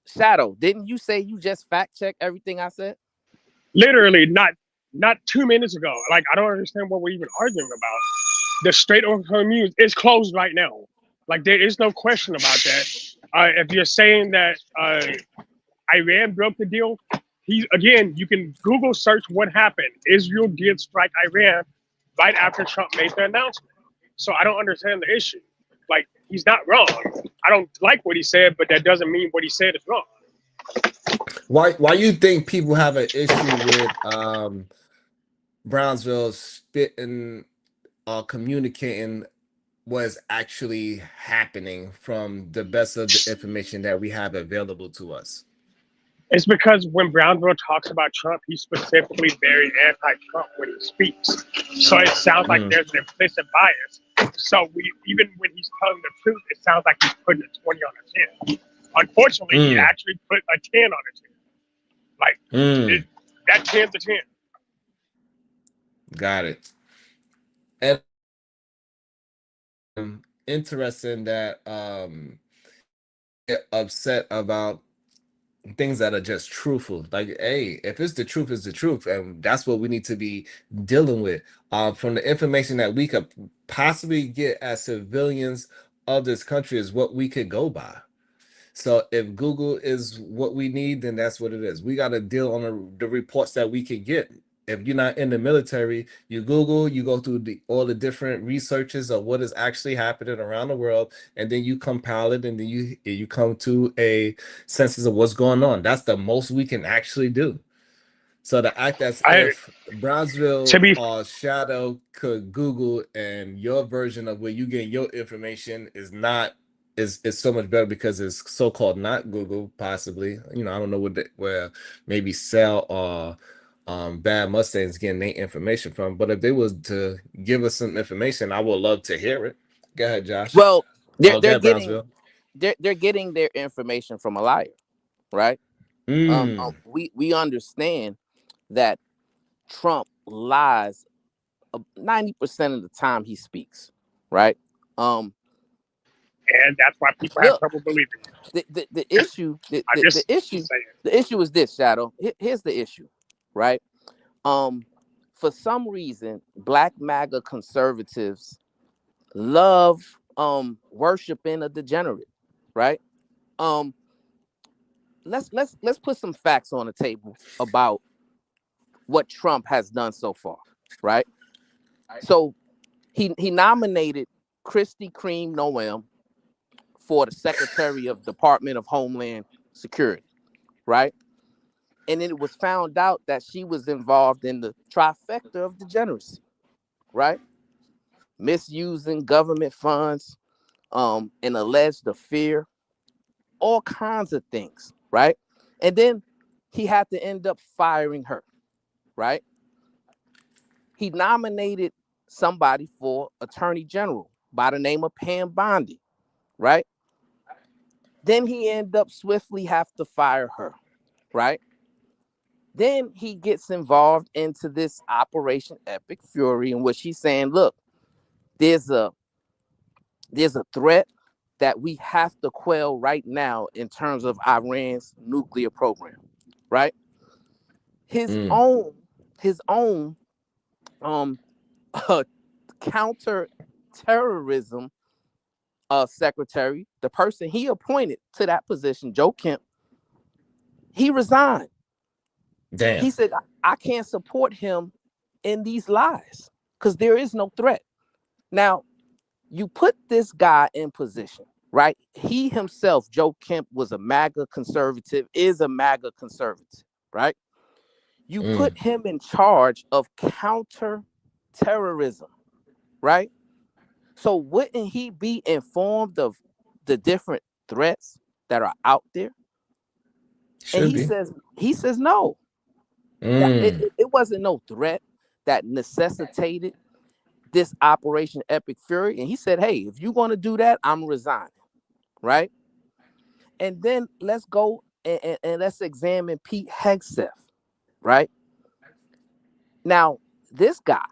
Shadow, didn't you say you just fact check everything I said? Literally, not 2 minutes ago. Like, I don't understand what we're even arguing about. The Strait of Hormuz is closed right now. Like, there is no question about that. If you're saying that Iran broke the deal, you can Google search what happened. Israel did strike Iran right after Trump made the announcement. So I don't understand the issue. Like, he's not wrong. I don't like what he said, but that doesn't mean what he said is wrong. Why you think people have an issue with Brownsville spitting communicating what is actually happening from the best of the information that we have available to us? It's because when Brownsville talks about Trump, he's specifically very anti-Trump when he speaks. So it sounds like there's an implicit bias. So even when he's telling the truth, it sounds like he's putting a 20 on a 10. Unfortunately, he actually put a 10 on a 10. Like, that 10's a 10. Got it. And interesting that get upset about things that are just truthful. Like, hey, if it's the truth, it's the truth, and that's what we need to be dealing with. From the information that we could possibly get as civilians of this country is what we could go by. So if Google is what we need, then that's what it is. We got to deal on the reports that we can get. If you're not in the military, you Google, you go through all the different researches of what is actually happening around the world, and then you compile it, and then you come to a sense of what's going on. That's the most we can actually do. So the act as if Brownsville or Shadow could Google, and your version of where you get your information is not is so much better because it's so-called not Google, possibly. I don't know where maybe Cell or Bad Mustangs getting their information from, but if they was to give us some information, I would love to hear it. Go ahead, Josh. Well, they're getting their information from a liar, right? We understand that Trump lies 90% of the time he speaks, right? And that's why people have trouble believing it. The issue is this, Shadow. Here's the issue, right? For some reason, Black MAGA conservatives love worshiping a degenerate, right? Let's put some facts on the table about what Trump has done so far, right? So he nominated Kristi Kreme Noem for the Secretary of Department of Homeland Security, right? And then it was found out that she was involved in the trifecta of degeneracy, right? Misusing government funds, and alleged affair, all kinds of things, right? And then he had to end up firing her, right? He nominated somebody for Attorney General by the name of Pam Bondi, right? Then he ended up swiftly have to fire her, right? Then he gets involved into this Operation Epic Fury, in which he's saying, look, there's a threat that we have to quell right now in terms of Iran's nuclear program, right? His own counter-terrorism secretary, the person he appointed to that position, Joe Kemp, he resigned. Damn. He said, I can't support him in these lies because there is no threat. Now, you put this guy in position, right? He himself, Joe Kemp, was a MAGA conservative, is a MAGA conservative, right? You put him in charge of counter-terrorism, right? So wouldn't he be informed of the different threats that are out there? And he says no. It wasn't no threat that necessitated this Operation Epic Fury. And he said, hey, if you're going to do that, I'm resigning, right? And then let's go and let's examine Pete Hegseth, right? Now, this guy,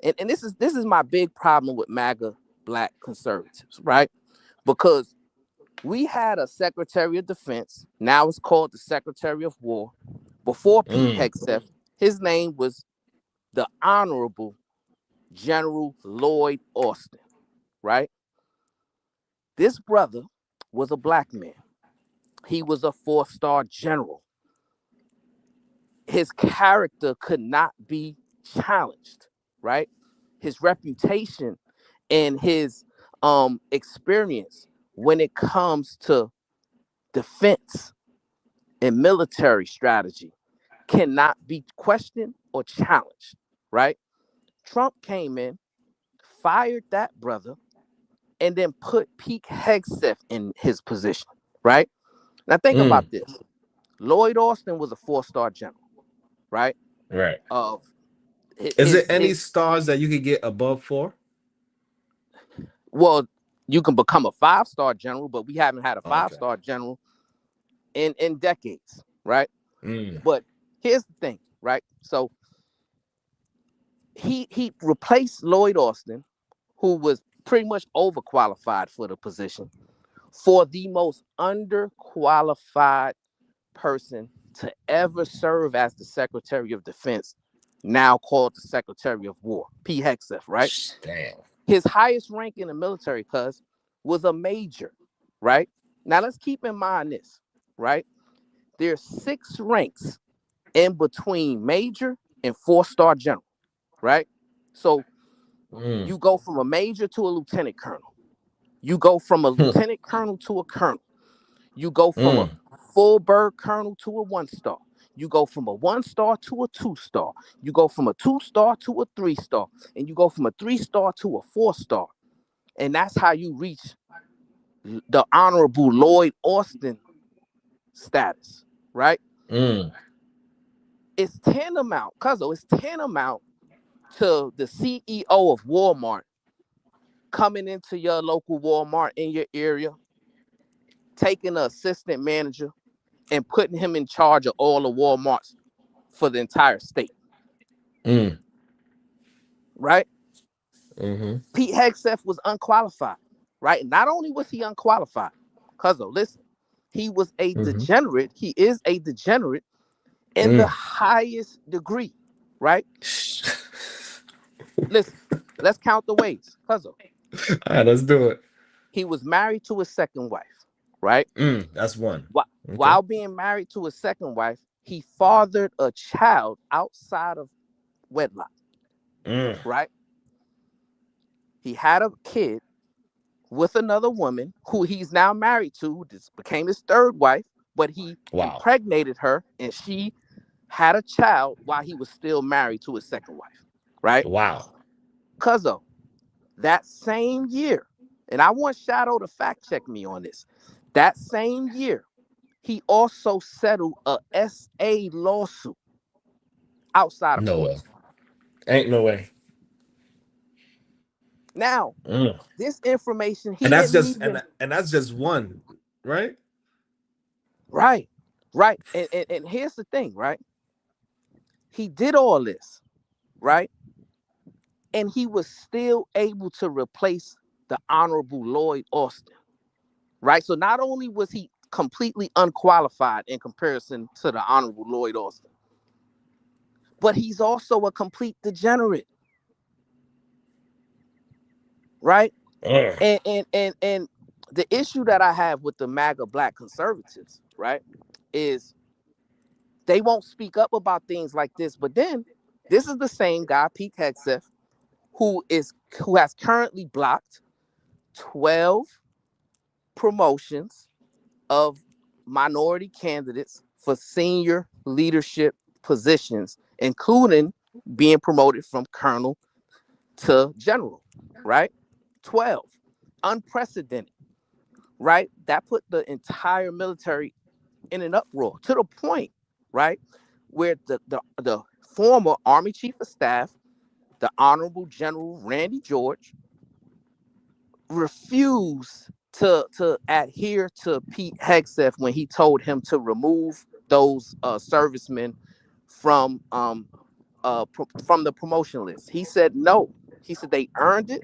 and this is my big problem with MAGA black conservatives, right? Because we had a Secretary of Defense. Now it's called the Secretary of War. Before Pete Hegseth, his name was the Honorable General Lloyd Austin, right? This brother was a black man. He was a 4-star general. His character could not be challenged, right? His reputation and his experience when it comes to defense and military strategy cannot be questioned or challenged, right? Trump came in, fired that brother, and then put Pete Hegseth in his position, right? Now think about this. Lloyd Austin was a 4-star general, right? Right. Of Is there any stars that you could get above 4? Well, you can become a 5-star general, but we haven't had a 5-star general in decades, right? But here's the thing, right? So he replaced Lloyd Austin, who was pretty much overqualified for the position, for the most underqualified person to ever serve as the Secretary of Defense, now called the Secretary of War, Pete Hegseth, right? Damn. His highest rank in the military, was a major, right? Now let's keep in mind this, right? There's 6 ranks in between major and 4-star general, right? So you go from a major to a lieutenant colonel. You go from a lieutenant colonel to a colonel. You go from a full bird colonel to a 1-star. You go from a 1-star to a 2-star. You go from a 2-star to a 3-star. And you go from a 3-star to a 4-star. And that's how you reach the Honorable Lloyd Austin status, right? It's tantamount, it's tantamount to the CEO of Walmart coming into your local Walmart in your area, taking an assistant manager and putting him in charge of all the Walmarts for the entire state. Right? Pete Hegseth was unqualified, right? Not only was he unqualified, listen, he was a degenerate. He is a degenerate in the highest degree, right? Listen, let's count the ways. All right, let's do it. He was married to his second wife, right? That's one. While being married to his second wife, he fathered a child outside of wedlock, right? He had a kid with another woman who he's now married to. This became his third wife, but he impregnated her and she had a child while he was still married to his second wife, right? Wow. Cuzzo, that same year, and I want Shadow to fact check me on this, that same year, he also settled a SA lawsuit outside of No way. court. Ain't no way. Now, this information and that's just one, right? Right. And here's the thing, right? He did all this, right? And he was still able to replace the Honorable Lloyd Austin, right? So not only was he completely unqualified in comparison to the Honorable Lloyd Austin, but he's also a complete degenerate, right? And the issue that I have with the MAGA black conservatives, right, is they won't speak up about things like this. But then this is the same guy, Pete Hegseth, who has currently blocked 12 promotions of minority candidates for senior leadership positions, including being promoted from colonel to general, right? 12. Unprecedented, right? That put the entire military in an uproar to the point, right, where the former Army Chief of Staff, the Honorable General Randy George, refused to adhere to Pete Hegseth when he told him to remove those servicemen from the promotion list. He said no. He said they earned it.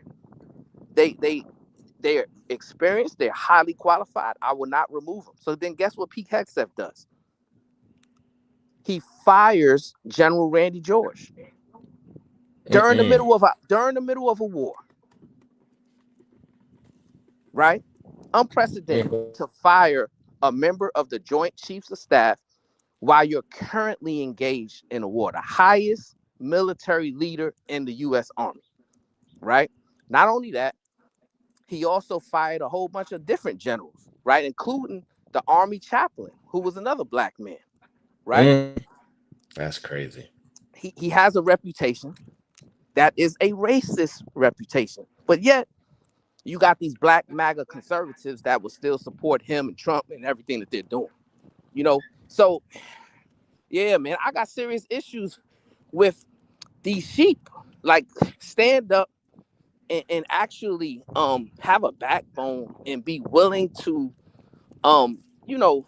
they're experienced, they're highly qualified. I will not remove them. So then guess what Pete Hegseth does? He fires General Randy George during the middle of a war. Right? Unprecedented to fire a member of the Joint Chiefs of Staff while you're currently engaged in a war, the highest military leader in the U.S. Army, right? Not only that, he also fired a whole bunch of different generals, right? Including the Army chaplain, who was another black man, right? That's crazy. He has a reputation that is a racist reputation, but yet you got these black MAGA conservatives that will still support him and Trump and everything that they're doing, you know? So, yeah, man, I got serious issues with these sheep. Like, stand up and actually have a backbone and be willing to, you know,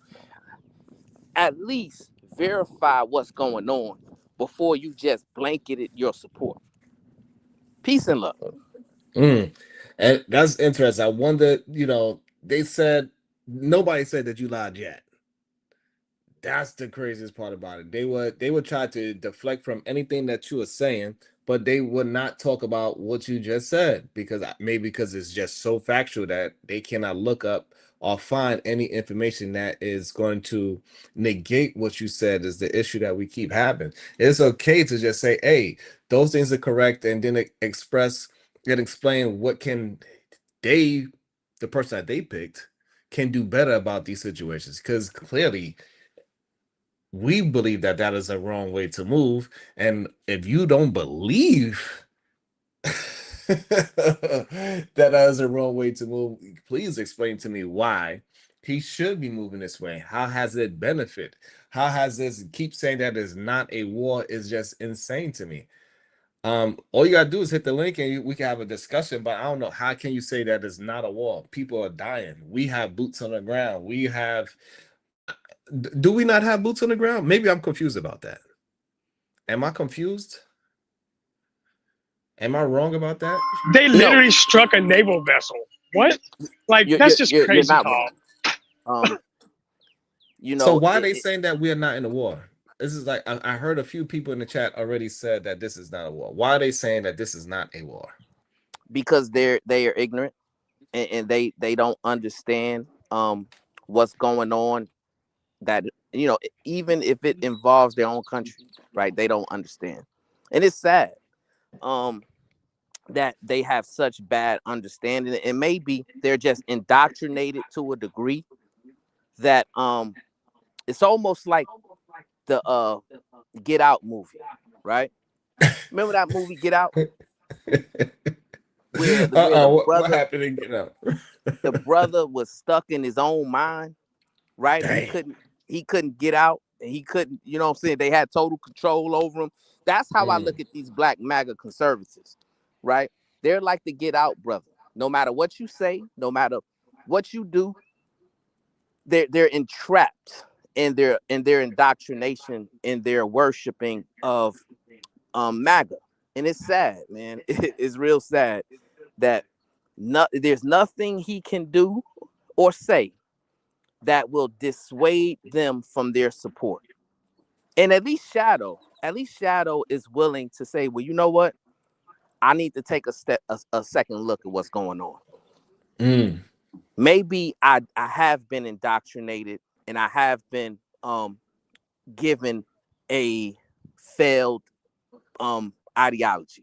at least verify what's going on before you just blanketed your support. Peace and love. And that's interesting. I wonder, you know, they said nobody said that you lied yet. That's the craziest part about it. They would try to deflect from anything that you were saying, but they would not talk about what you just said because it's just so factual that they cannot look up or find any information that is going to negate what you said is the issue that we keep having. It's okay to just say, hey, those things are correct, and then express and explain what can the person that they picked can do better about these situations, because clearly we believe that is a wrong way to move. And if you don't believe that is a wrong way to move, please explain to me why he should be moving this way. How has it benefit? How has this keep saying that is not a war is just insane to me. All you gotta do is hit the link and we can have a discussion, but I don't know, how can you say that is not a war? People are dying. We have boots on the ground. We have Do we not have boots on the ground? Maybe I'm confused about that. Am I confused? Am I wrong about that? They literally struck a naval vessel. What? Like, that's just crazy. You're not wrong. You know. So why are they saying that we are not in a war? This is like I heard a few people in the chat already said that this is not a war. Why are they saying that this is not a war? Because they are ignorant and they don't understand what's going on. That, you know, even if it involves their own country, right? They don't understand. And it's sad that they have such bad understanding, and maybe they're just indoctrinated to a degree that it's almost like the Get Out movie, right? Remember that movie Get Out? What happened in Get Out? The brother was stuck in his own mind, right? He couldn't get out, and he couldn't, you know what I'm saying? They had total control over him. That's how I look at these black MAGA conservatives, right? They're like the Get Out brother. No matter what you say, no matter what you do, they're entrapped in their indoctrination, in their worshiping of MAGA. And it's sad, man. It's real sad that there's nothing he can do or say that will dissuade them from their support. And at least Shadow is willing to say, well, you know what? I need to take a second look at what's going on. Maybe I have been indoctrinated and I have been given a failed ideology.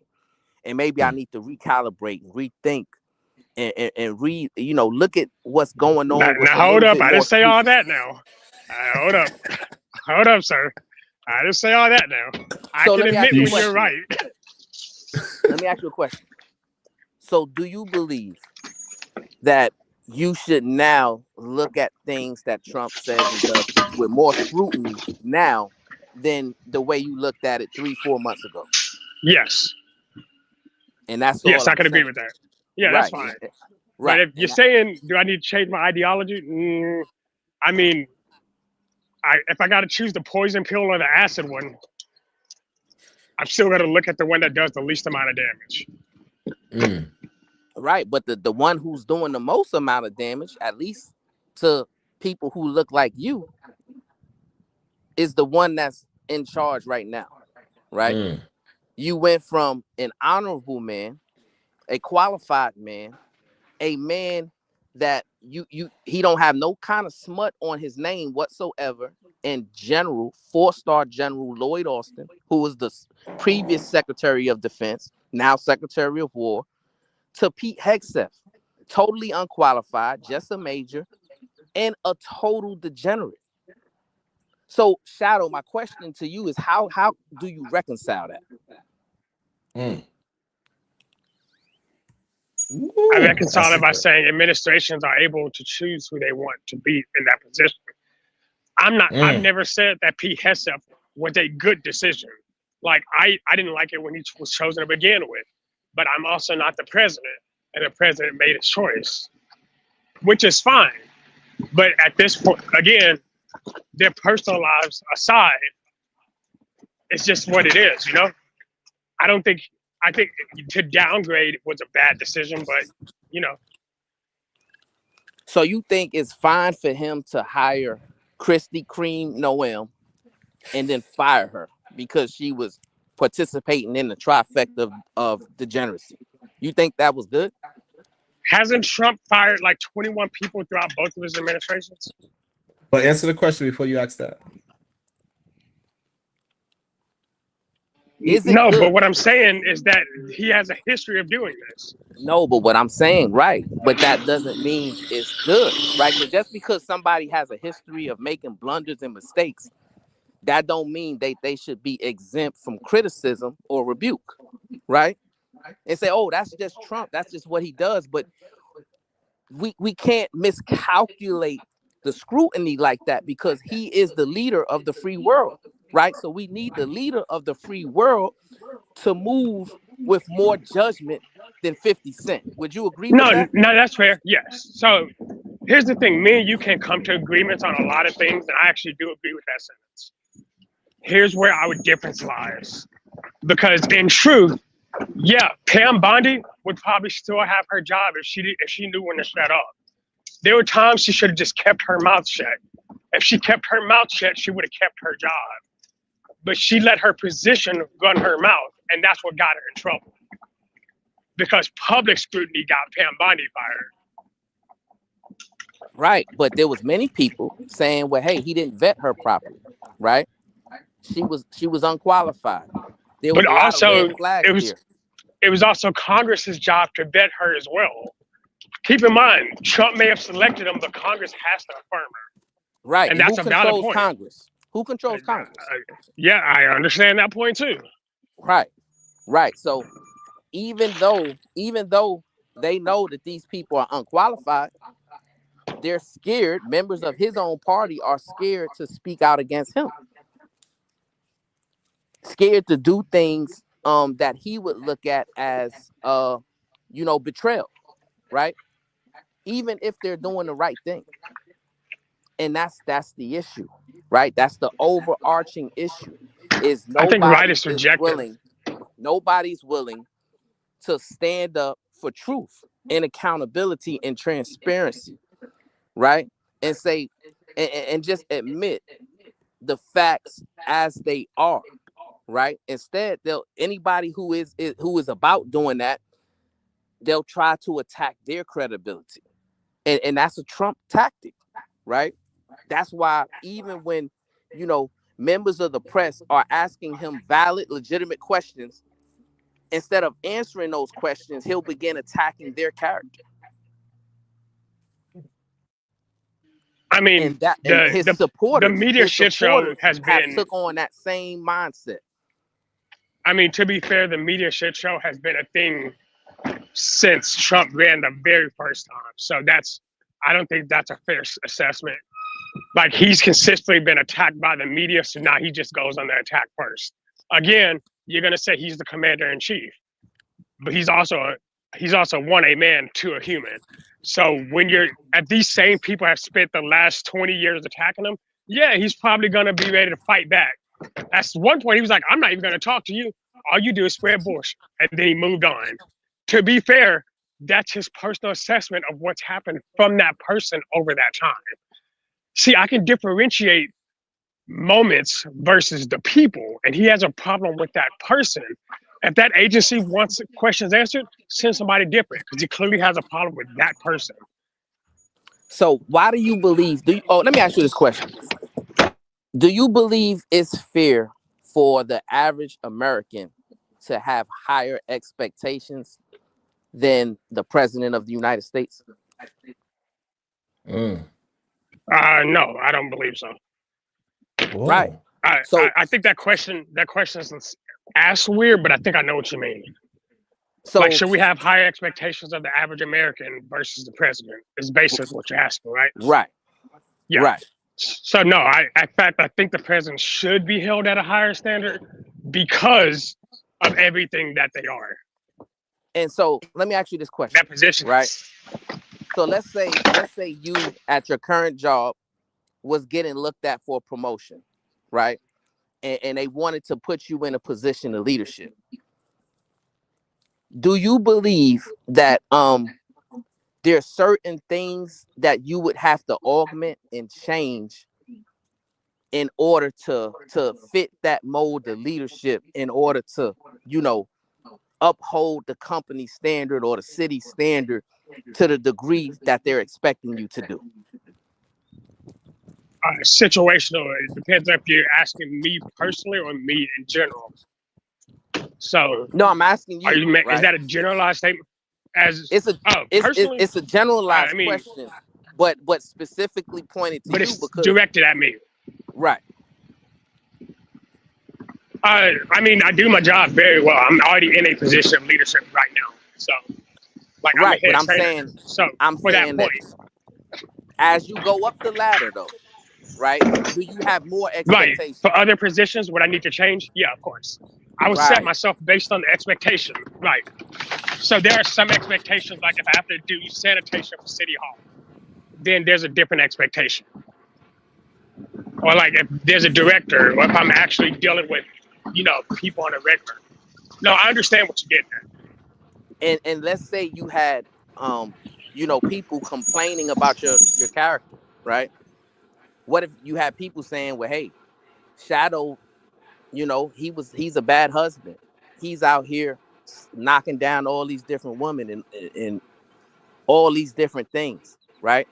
And maybe I need to recalibrate and rethink and read, you know, look at what's going on. Now hold up. I didn't say all that now. Hold up. Hold up, sir. I didn't say all that now. I can admit when you're right. Let me ask you a question. So do you believe that you should now look at things that Trump says and does with more scrutiny now than the way you looked at it 3-4 months ago? Yes. And that's all. Yes, I can agree with that. Yeah, that's fine. Right. But if you're saying, do I need to change my ideology? I mean, if I got to choose the poison pill or the acid one, I'm still going to look at the one that does the least amount of damage. Right, but the one who's doing the most amount of damage, at least to people who look like you, is the one that's in charge right now, right? Mm. You went from an honorable man, a qualified man, a man that he don't have no kind of smut on his name whatsoever, and General 4-star General Lloyd Austin, who was the previous Secretary of Defense, now Secretary of War, to Pete Hegseth, totally unqualified, just a major, and a total degenerate. So, Shadow, my question to you is how do you reconcile that? Mm. I Ooh, reconcile that's it by a- saying administrations are able to choose who they want to be in that position. I've Mm. never said that Pete Hegseth was a good decision. Like I didn't like it when he was chosen to begin with, but I'm also not the president, and the president made a choice, which is fine. But at this point, again, their personal lives aside, it's just what it is, you know? I think to downgrade was a bad decision, but you know, So you think it's fine for him to hire Krispy Kreme Noel and then fire her because she was participating in the trifecta of degeneracy? You think that was good? hasn't Trump fired like 21 people throughout both of his administrations? But answer the question before you ask that. Is it No, good? but what I'm saying is that he has a history of doing this. No, but what I'm saying, right, but that doesn't mean it's good, right? So just because somebody has a history of making blunders and mistakes, that don't mean they should be exempt from criticism or rebuke, right? And say, oh, that's just Trump, that's just what he does. But we can't miscalculate the scrutiny like that, because he is the leader of the free world, right? So we need the leader of the free world to move with more judgment than 50 Cent. Would you agree with No, that? no, that's fair. Yes. So here's the thing: me and you can come to agreements on a lot of things, and I actually do agree with that sentence. Here's where our difference lies, because in truth, yeah, Pam Bondi would probably still have her job if she knew when to shut up. There were times she should have just kept her mouth shut. If she kept her mouth shut, she would have kept her job. But she let her position run her mouth, and that's what got her in trouble. Because public scrutiny got Pam Bondi fired. Right, but there was many people saying, well, hey, he didn't vet her properly, right? She was unqualified. There was But a lot also, of red flags here. it was also Congress's job to vet her as well. Keep in mind, Trump may have selected him, but Congress has to affirm her. Right, And and that's who a valid controls point. Congress? Who controls Congress? Yeah, I understand that point too. Right, right. So even though they know that these people are unqualified, they're scared. Members of his own party are scared to speak out against him. Scared to do things that he would look at as betrayal, right? Even if they're doing the right thing. And that's the issue, right? That's the overarching issue. Is I think right is nobody's willing to stand up for truth and accountability and transparency, right? And say and just admit the facts as they are, right? Instead, anybody who is about doing that, they'll try to attack their credibility. And that's a Trump tactic, right? That's why even when, members of the press are asking him valid, legitimate questions, instead of answering those questions, he'll begin attacking their character. I mean, his supporters, the media shit show has took on that same mindset. I mean, to be fair, the media shit show has been a thing since Trump ran the very first time. So I don't think that's a fair assessment. Like, he's consistently been attacked by the media, so now he just goes on the attack first. Again, you're gonna say he's the commander in chief, but he's also one a man, two a human. So when these same people have spent the last 20 years attacking him, yeah, he's probably gonna be ready to fight back. At one point, he was like, "I'm not even gonna talk to you. All you do is spread bullshit," and then he moved on. To be fair, that's his personal assessment of what's happened from that person over that time. See, I can differentiate moments versus the people, and he has a problem with that person. If that agency wants questions answered, send somebody different because he clearly has a problem with that person. So why do you believe? Let me ask you this question. Do you believe it's fair for the average American to have higher expectations than the president of the United States? Mm. No, I don't believe so. Whoa. Right. I think that question is asked weird, but I think I know what you mean. So Like, should we have higher expectations of the average American versus the president? Is basically what you're asking, right? right. Yeah. Right. So no, in fact, I think the president should be held at a higher standard because of everything that they are. And so let me ask you this question. That position, right? So let's say you at your current job was getting looked at for a promotion, right? And they wanted to put you in a position of leadership. Do you believe that there are certain things that you would have to augment and change in order to fit that mold of leadership, in order to, uphold the company standard or the city standard to the degree that they're expecting you to do? Situational. It depends if you're asking me personally or me in general. So no, I'm asking you. Right? Right? Is that a generalized statement? It's a generalized I mean, question, but specifically pointed to but you it's because directed at me. Right. I mean, I do my job very well. I'm already in a position of leadership right now. So, like, right, I'm a head but I'm trainer. saying, So, I'm for saying that that point, as you go up the ladder, though, right? Do you have more right, expectations? for other positions, would I need to change? Yeah, of course. I would set myself based on the expectation, right? So there are some expectations, like if I have to do sanitation for City Hall, then there's a different expectation. Or like if there's a director, or if I'm actually dealing with, people on a regular. No, I understand what you're getting at. And let's say you had, people complaining about your character, right? What if you had people saying, well, hey, Shadow, he's a bad husband. He's out here knocking down all these different women and all these different things, right?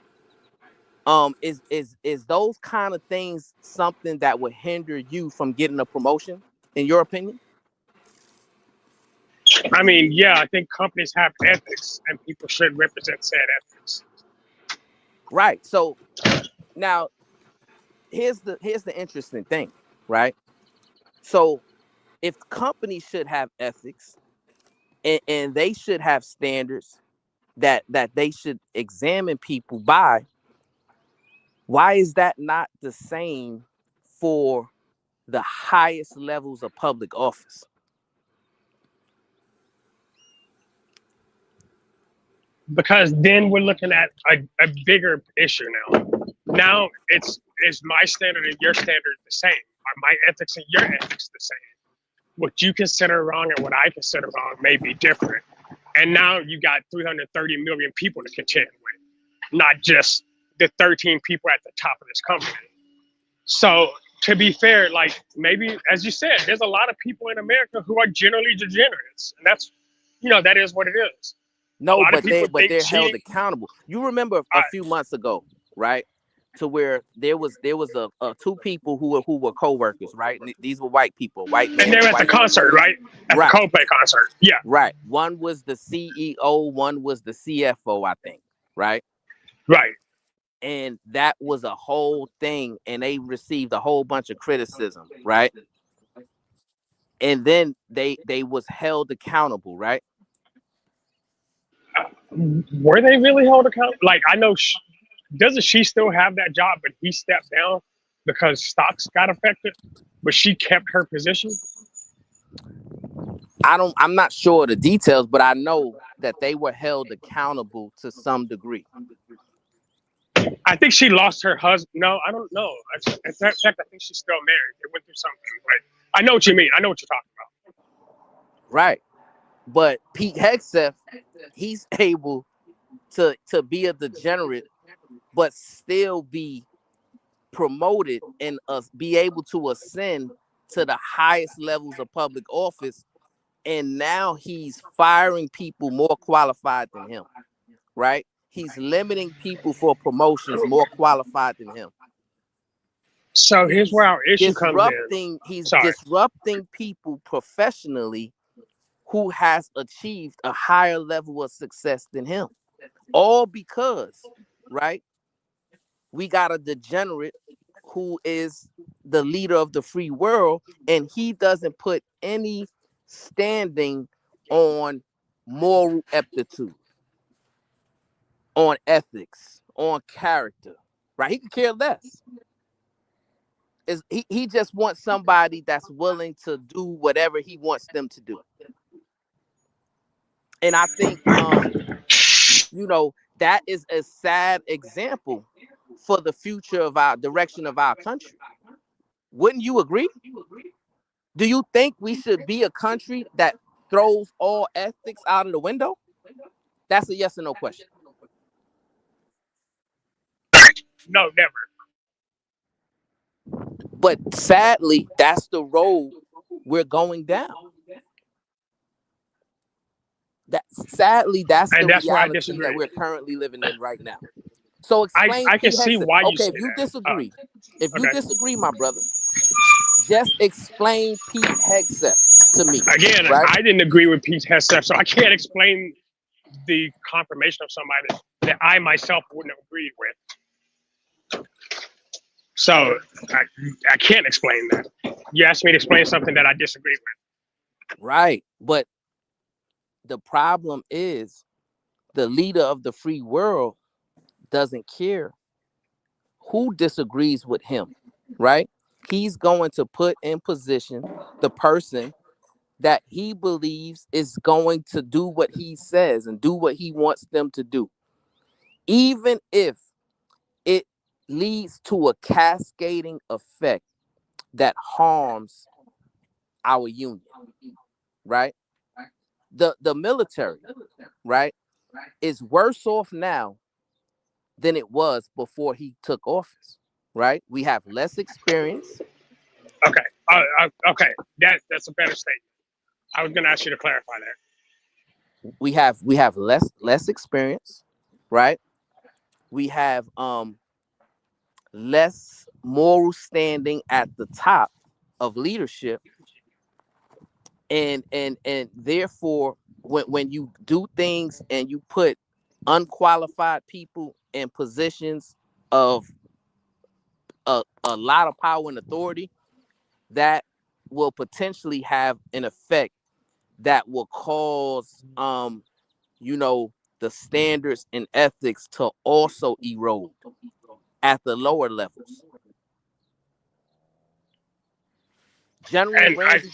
Is those kind of things something that would hinder you from getting a promotion, in your opinion? I mean, yeah, I think companies have ethics and people should represent said ethics. Right. So now here's the interesting thing, right? So if companies should have ethics and they should have standards that they should examine people by, why is that not the same for the highest levels of public office? Because then we're looking at a bigger issue now. Now it's my standard and your standard the same? Are my ethics and your ethics the same? What you consider wrong and what I consider wrong may be different. And now you got 330 million people to contend with, not just the 13 people at the top of this company. So to be fair, like maybe, as you said, there's a lot of people in America who are generally degenerates. And that's, that is what it is. No, but they're held accountable. You remember a few months ago, right? To where there was two people who were co-workers, right? And these were white people, white men. And they were at the concert, right? At the Coldplay concert. Yeah. Right. One was the CEO, one was the CFO, I think. Right. Right. And that was a whole thing, and they received a whole bunch of criticism, right? And then they was held accountable, right? Were they really held accountable? Like, I know, doesn't she still have that job, but he stepped down because stocks got affected, but she kept her position? I'm not sure of the details, but I know that they were held accountable to some degree. I think she lost her husband. No, I don't know. In fact, I think she's still married. They went through something. Like, I know what you mean. I know what you're talking about. Right. But Pete Hegseth, he's able to be a degenerate, but still be promoted and be able to ascend to the highest levels of public office. And now he's firing people more qualified than him, right? He's limiting people for promotions more qualified than him. So here's where our issue comes in. He's Sorry. disrupting people professionally who has achieved a higher level of success than him. All because, right, we got a degenerate who is the leader of the free world, and he doesn't put any standing on moral aptitude, on ethics, on character, right? He could care less. He just wants somebody that's willing to do whatever he wants them to do. And I think, you know, that is a sad example for the future of our direction of our country. Wouldn't you agree? Do you think we should be a country that throws all ethics out of the window? That's a yes or no question. No, never. But sadly, that's the road we're going down. That's the reality that we're currently living in right now. So explain. I can see why you say if you that. disagree, you disagree, my brother, just explain Pete Hegseth to me. Again, right? I didn't agree with Pete Hegseth, so I can't explain the confirmation of somebody that I myself wouldn't have agreed with. So I can't explain that. You asked me to explain something that I disagreed with. Right. But the problem is the leader of the free world doesn't care who disagrees with him, right? He's going to put in position the person that he believes is going to do what he says and do what he wants them to do, even if it leads to a cascading effect that harms our union, right? The military, right, is worse off now than it was before he took office, right? We have less experience. Okay. Okay. That's a better statement. I was going to ask you to clarify that. We have less experience, right? We have less moral standing at the top of leadership, and therefore when you do things and you put unqualified people in positions of a lot of power and authority, that will potentially have an effect that will cause the standards and ethics to also erode at the lower levels. General Randy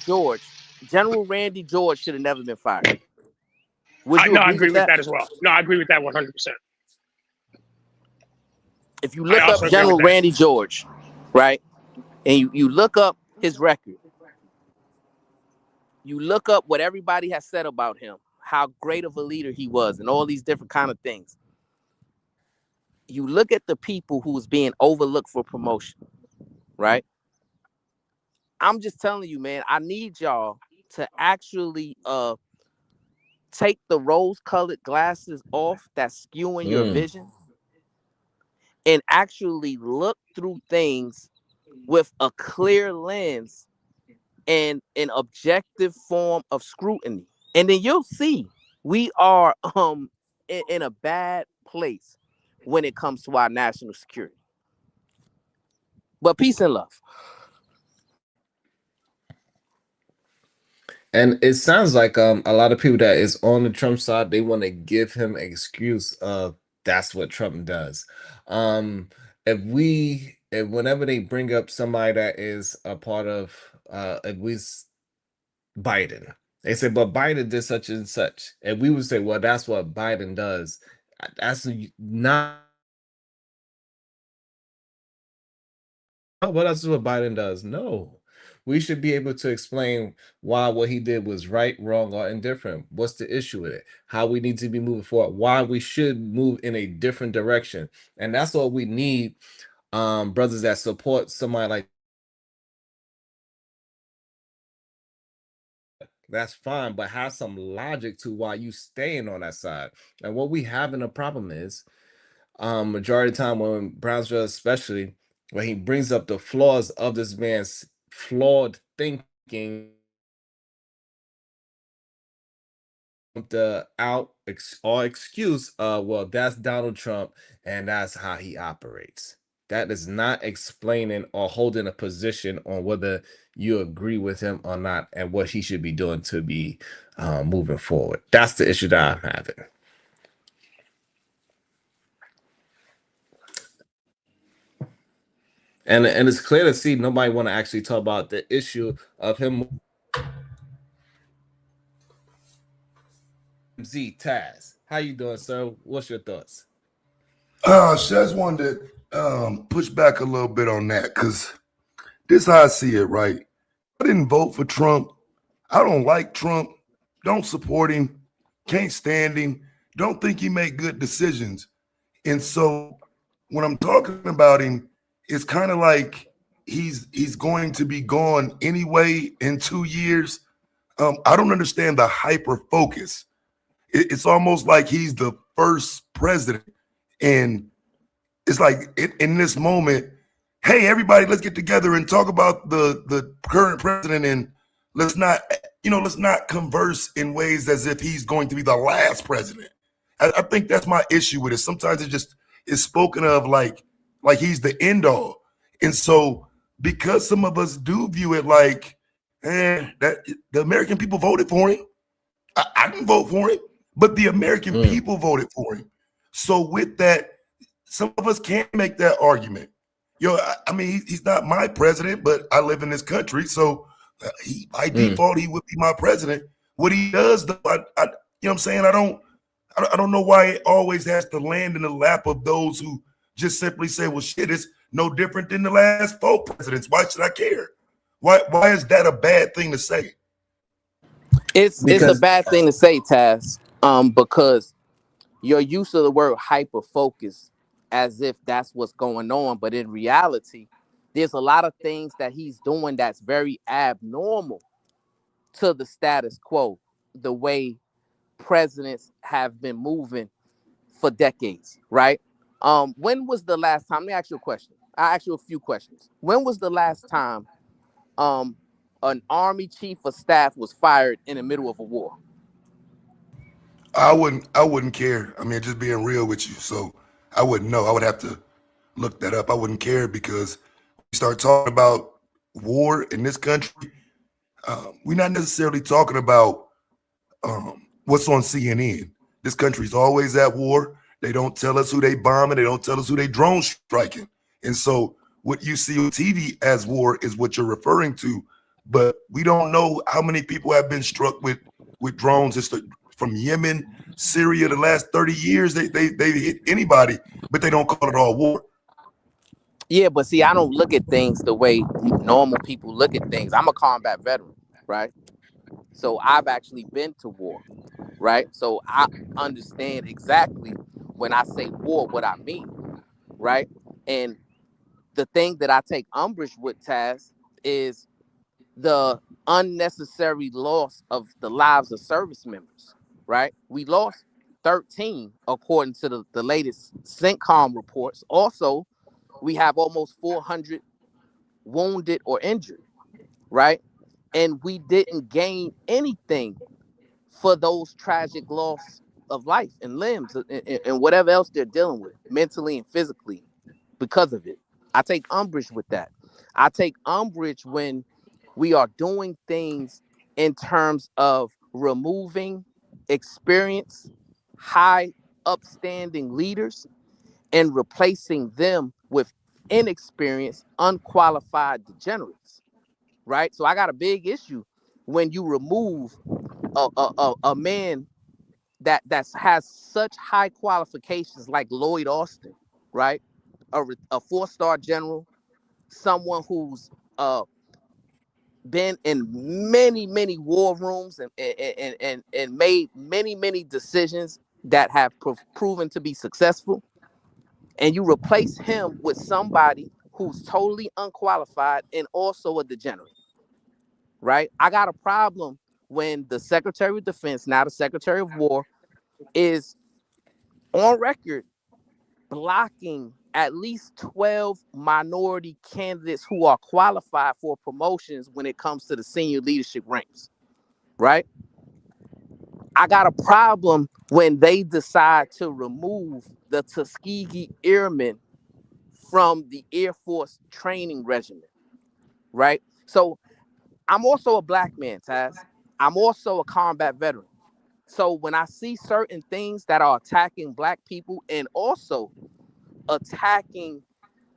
George should have never been fired. I agree with that as well. No, I agree with that 100%. If you look up General Randy George, right, and you look up his record, you look up what everybody has said about him, how great of a leader he was, and all these different kind of things. You look at the people who's being overlooked for promotion, right? I'm just telling you, man, I need y'all to actually take the rose-colored glasses off that's skewing your vision and actually look through things with a clear lens and an objective form of scrutiny. And then you'll see we are in a bad place when it comes to our national security. But peace and love. And it sounds like a lot of people that is on the Trump side, they want to give him an excuse of that's what Trump does. If whenever they bring up somebody that is a part of at least Biden, they say, but Biden did such and such. And we would say, well, that's what Biden does. That's not. Oh, well, that's what Biden does. No, We should be able to explain why what he did was right, wrong, or indifferent. What's the issue with it? How we need to be moving forward. Why we should move in a different direction. And that's what we need. Brothers that support somebody like that's fine, but have some logic to why you staying on that side. And what we having a problem is, majority of the time when Brownsville, especially when he brings up the flaws of this man's flawed thinking, the or excuse, well, that's Donald Trump and that's how he operates. That is not explaining or holding a position on whether you agree with him or not and what he should be doing to be moving forward. That's the issue that I'm having. And it's clear to see nobody want to actually talk about the issue of him. Z Taz, how you doing, sir? What's your thoughts? So I just wanted to push back a little bit on that because this is how I see it, right? I didn't vote for Trump. I don't like Trump. Don't support him. Can't stand him. Don't think he make good decisions. And so when I'm talking about him, it's kind of like he's going to be gone anyway in 2 years. I don't understand the hyper focus. It's almost like he's the first president. And it's like in this moment, hey, everybody, let's get together and talk about the current president, and let's not converse in ways as if he's going to be the last president. I think that's my issue with it. Sometimes it just is spoken of like he's the end all. And so because some of us do view it like, that the American people voted for him. I didn't vote for him, but the American people voted for him. So with that, some of us can't make that argument. I mean, he's not my president, but I live in this country, so he by default he would be my president. What he does, though, you know what I'm saying? I don't know why it always has to land in the lap of those who just simply say, "Well, shit, it's no different than the last 4 presidents. Why should I care?" Why is that a bad thing to say? It's a bad thing to say, Taz, because your use of the word hyper focus as if that's what's going on, but in reality, there's a lot of things that he's doing that's very abnormal to the status quo, the way presidents have been moving for decades, right? When was the last time? Let me ask you a question. I'll ask you a few questions. When was the last time an army chief of staff was fired in the middle of a war? I wouldn't care. I mean, just being real with you. So I wouldn't know. I would have to look that up. I wouldn't care because we start talking about war in this country. We're not necessarily talking about what's on CNN. This country's always at war. They don't tell us who they bombing. They don't tell us who they drone striking. And so what you see on TV as war is what you're referring to. But we don't know how many people have been struck with drones. It's from Yemen, Syria, the last 30 years. They hit anybody, but they don't call it all war. Yeah, but see, I don't look at things the way normal people look at things. I'm a combat veteran, right? So I've actually been to war, right? So I understand exactly when I say war, what I mean, right? And the thing that I take umbrage with, Taz, is the unnecessary loss of the lives of service members, right? We lost 13, according to the latest CENTCOM reports. Also, we have almost 400 wounded or injured, right? And we didn't gain anything for those tragic loss of life and limbs and whatever else they're dealing with mentally and physically because of it. I take umbrage with that. I take umbrage when we are doing things in terms of removing experience, high upstanding leaders, and replacing them with inexperienced, unqualified degenerates, right? So I got a big issue when you remove a man that has such high qualifications like Lloyd Austin, right? A 4-star general, someone who's been in many war rooms and made many decisions that have proven to be successful, and you replace him with somebody who's totally unqualified and also a degenerate, right? I got a problem when the Secretary of Defense, now the Secretary of War, is on record blocking at least 12 minority candidates who are qualified for promotions when it comes to the senior leadership ranks, right? I got a problem when they decide to remove the Tuskegee Airmen from the Air Force training regimen, right? So I'm also a black man, Taz. I'm also a combat veteran. So when I see certain things that are attacking black people and also attacking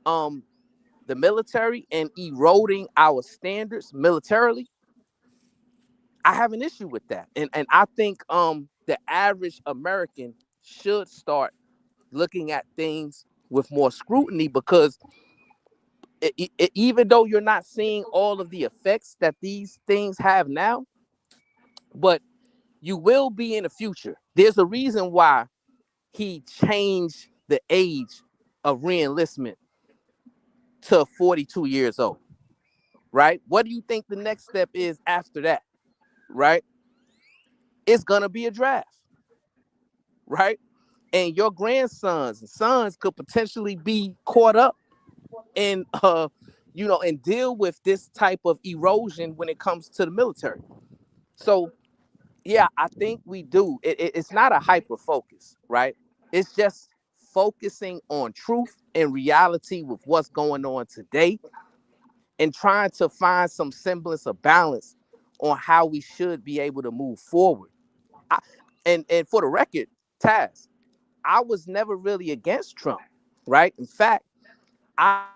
the military and eroding our standards militarily, I have an issue with that. And I think the average American should start looking at things with more scrutiny, because even though you're not seeing all of the effects that these things have now, but you will be in the future. There's a reason why he changed the age of reenlistment to 42 years old, right? What do you think the next step is after that, right? It's gonna be a draft, right? And your grandsons and sons could potentially be caught up in, and deal with this type of erosion when it comes to the military. So, yeah, I think we do. It's not a hyper focus, right? It's just focusing on truth and reality with what's going on today and trying to find some semblance of balance on how we should be able to move forward. And for the record, Taz, I was never really against Trump, right? In fact, I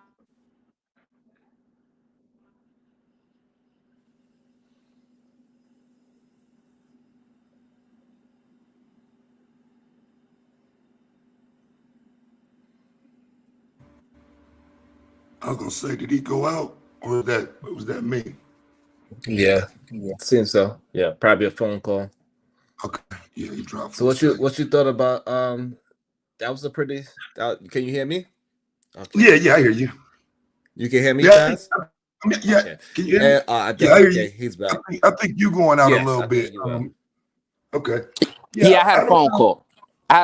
was gonna say, did he go out or was that me? Yeah, seems so. Yeah, probably a phone call. Okay, yeah, he dropped. So what you thought about that was a pretty can you hear me? Okay. Yeah, I hear you. You can hear me, Yeah, Taz? yeah. Okay. Can you hear me? I think, Yeah, I hear you. okay, he's back. I think you going out Yes, a little I bit. think you will. Okay. Yeah, I had a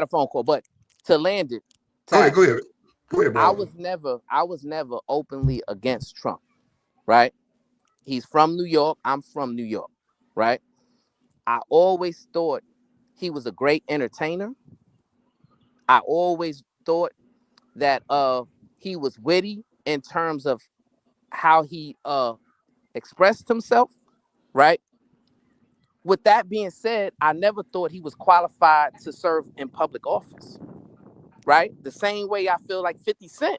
phone call. But to land it, Go Taz, ahead, bro. I was never openly against Trump, right? He's from New York. I'm from New York, right? I always thought he was a great entertainer. I always thought that he was witty in terms of how he expressed himself, right? With that being said, I never thought he was qualified to serve in public office, right? The same way I feel like 50 Cent.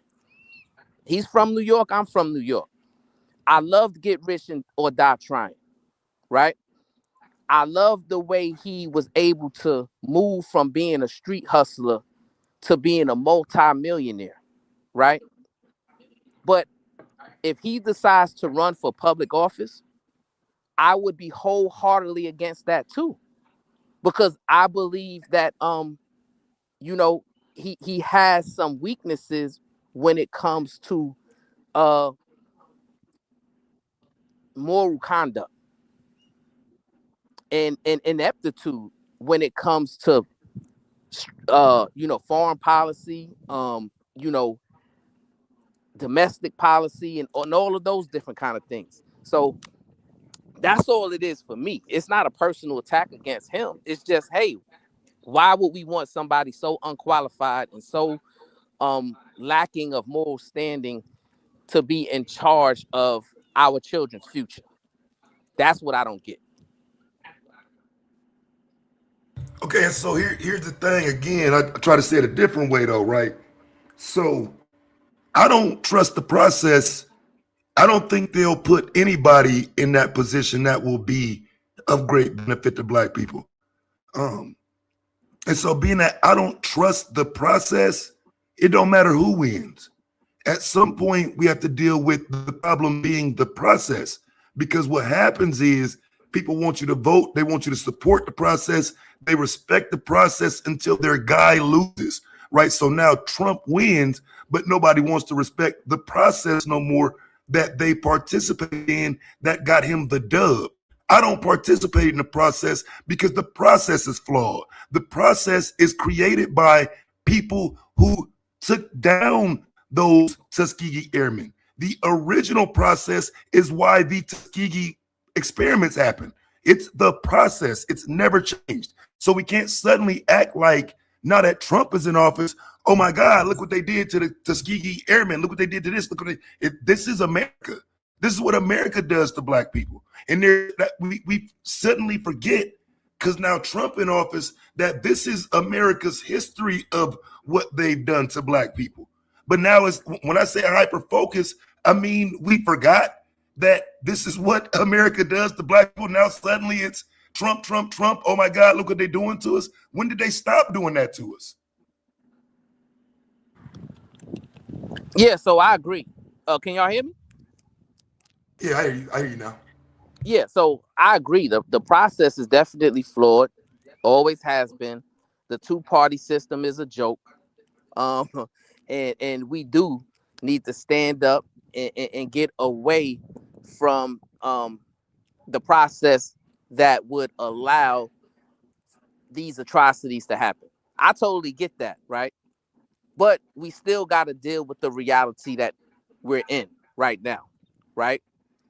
He's from New York. I'm from New York. I loved Get Rich or Die Trying, right? I love the way he was able to move from being a street hustler to being a multi-millionaire, right? But if he decides to run for public office, I would be wholeheartedly against that too, because I believe that he has some weaknesses when it comes to moral conduct and ineptitude when it comes to foreign policy, domestic policy, and all of those different kind of things. So that's all it is for me. It's not a personal attack against him. It's just, hey, why would we want somebody so unqualified and so lacking of moral standing to be in charge of our children's future? That's what I don't get. Okay, and so here's the thing again. I try to say it a different way though, right? So I don't trust the process. I don't think they'll put anybody in that position that will be of great benefit to black people. And so being that I don't trust the process, it don't matter who wins. At some point, we have to deal with the problem being the process, because what happens is people want you to vote. They want you to support the process. They respect the process until their guy loses, right? So now Trump wins, but nobody wants to respect the process no more that they participated in that got him the dub. I don't participate in the process because the process is flawed. The process is created by people who took down those Tuskegee Airmen. The original process is why the Tuskegee experiments happen. It's the process. It's never changed. So we can't suddenly act like now that Trump is in office, oh my God, look what they did to the Tuskegee Airmen. Look what they did to this. Look what this is America. This is what America does to black people. And we suddenly forget, because now Trump in office, that this is America's history of what they've done to black people. But now when I say hyper focus, I mean, we forgot that this is what America does to black people. Now suddenly it's Trump, Trump, Trump. Oh my God, look what they're doing to us. When did they stop doing that to us? Yeah, so I agree. Can y'all hear me? Yeah, I hear you now. Yeah, so I agree. The process is definitely flawed. Always has been. The two-party system is a joke. And we do need to stand up and get away from the process that would allow these atrocities to happen. I totally get that, right? But we still got to deal with the reality that we're in right now, right?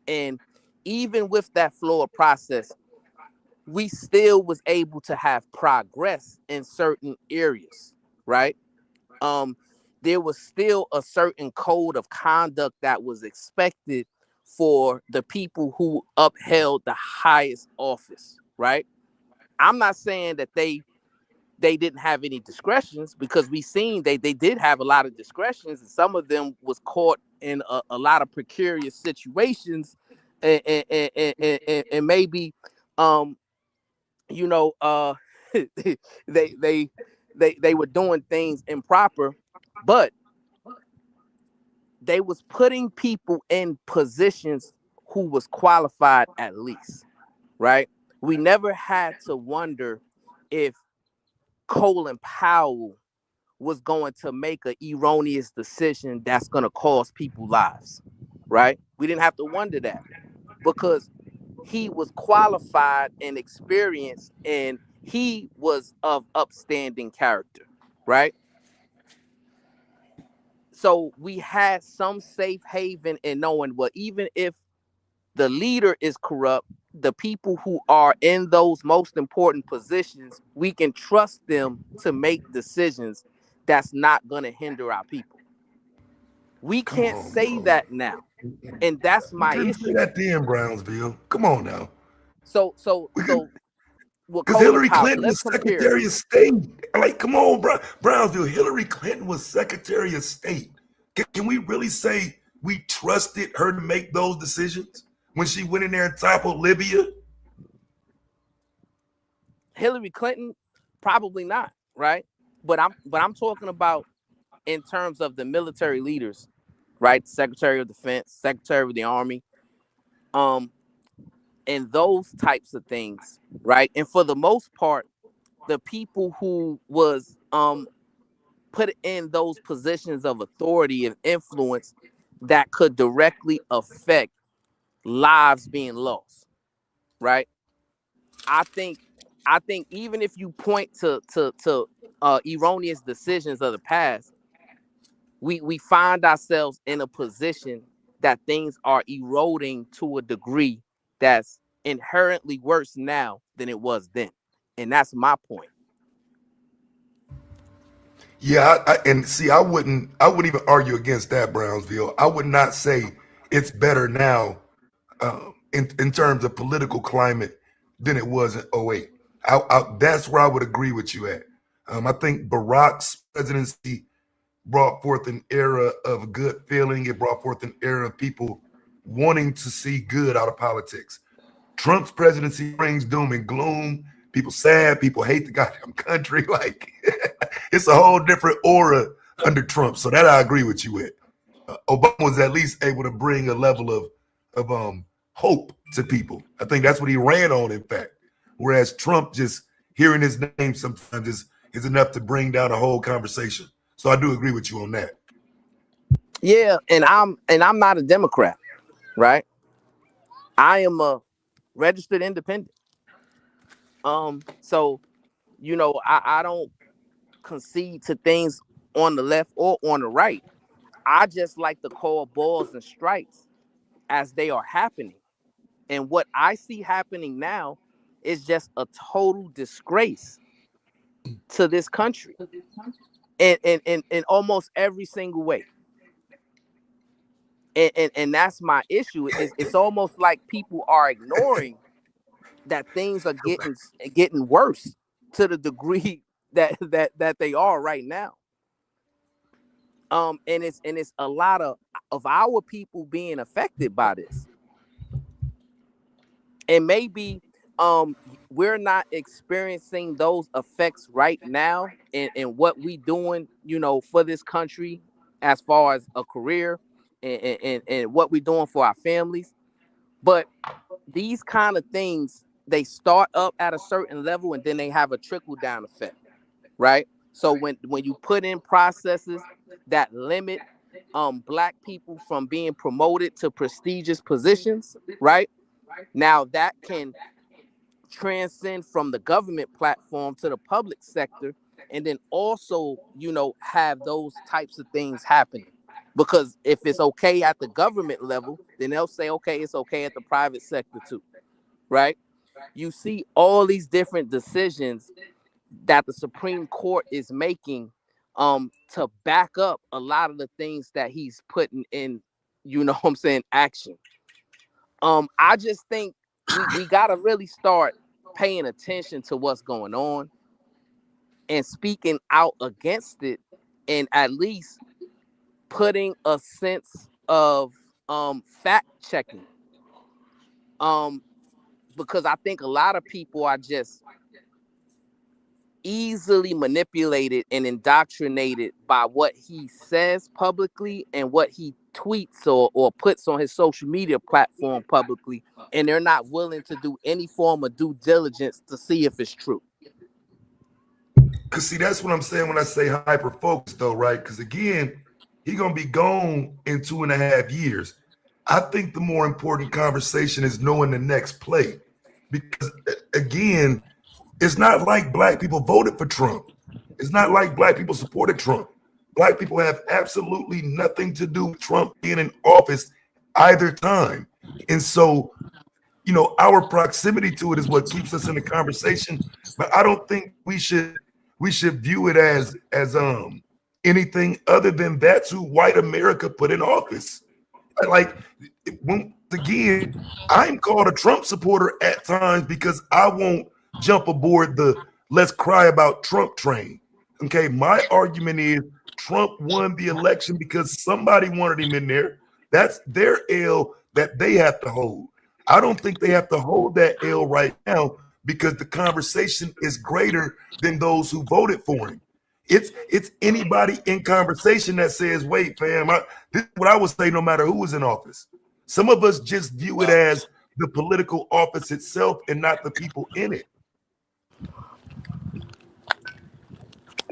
And even with that flawed process, we still was able to have progress in certain areas, right? There was still a certain code of conduct that was expected for the people who upheld the highest office, right? I'm not saying that they didn't have any discretions, because we seen they did have a lot of discretions, and some of them was caught in a lot of precarious situations, and maybe they were doing things improper, but they was putting people in positions who was qualified at least, right? We never had to wonder if Colin Powell was going to make an erroneous decision that's going to cost people lives, right? We didn't have to wonder that, because he was qualified and experienced, and he was of upstanding character, right? So we had some safe haven in knowing, well, even if the leader is corrupt, the people who are in those most important positions, we can trust them to make decisions that's not going to hinder our people. We can't say that now. And that's my issue. Say that then, Brownsville. Come on now. So because Hillary Clinton was Secretary of State. Like, come on, Brownsville. Hillary Clinton was Secretary of State. Can we really say we trusted her to make those decisions when she went in there and toppled Libya? Hillary Clinton, probably not, right? But I'm talking about in terms of the military leaders, right? Secretary of Defense, Secretary of the Army, and those types of things, right? And for the most part, the people who was put in those positions of authority and influence that could directly affect lives being lost, right? I think even if you point to erroneous decisions of the past, we find ourselves in a position that things are eroding to a degree that's inherently worse now than it was then. And that's my point. Yeah, I wouldn't even argue against that, Brownsville. I would not say it's better now in terms of political climate than it was in 08. That's where I would agree with you at. I think Barack's presidency brought forth an era of good feeling. It brought forth an era of people wanting to see good out of politics. Trump's presidency brings doom and gloom. People sad. People hate the goddamn country. Like, it's a whole different aura under Trump. So that I agree with you with. Obama was at least able to bring a level of hope to people. I think that's what he ran on, in fact. Whereas Trump, just hearing his name sometimes is enough to bring down a whole conversation. So I do agree with you on that. Yeah, and I'm not a Democrat, right? I am a registered independent. So I don't concede to things on the left or on the right. I just like to call balls and strikes as they are happening. And what I see happening now is just a total disgrace to this country in almost every single way. And that's my issue. It's almost like people are ignoring that things are getting worse to the degree that they are right now. And it's a lot of our people being affected by this. And maybe we're not experiencing those effects right now in what we doing, for this country as far as a career and what we're doing for our families. But these kind of things, they start up at a certain level and then they have a trickle down effect, right? So when you put in processes that limit Black people from being promoted to prestigious positions, right? Now that can transcend from the government platform to the public sector, and then also, have those types of things happening. Because if it's okay at the government level, then they'll say, okay, it's okay at the private sector too, right? You see all these different decisions that the Supreme Court is making to back up a lot of the things that he's putting in, action. I just think we got to really start paying attention to what's going on and speaking out against it, and at least putting a sense of fact checking. Because I think a lot of people are just easily manipulated and indoctrinated by what he says publicly and what he tweets or puts on his social media platform publicly, and they're not willing to do any form of due diligence to see if it's true. Because see, that's what I'm saying when I say hyper focused, though, right? Because again, he's gonna be gone in 2.5 years. I think the more important conversation is knowing the next play, because again, it's not like Black people voted for Trump. It's not like Black people supported Trump. Black people have absolutely nothing to do with Trump being in office either time. And so, our proximity to it is what keeps us in the conversation. But I don't think we should view it as anything other than that's who white America put in office. Like, once again, I'm called a Trump supporter at times because I won't jump aboard the let's cry about Trump train. Okay, my argument is Trump won the election because somebody wanted him in there. That's their L that they have to hold. I don't think they have to hold that L right now because the conversation is greater than those who voted for him. It's anybody in conversation that says, wait, fam, this is what I would say no matter who was in office. Some of us just view it as the political office itself and not the people in it.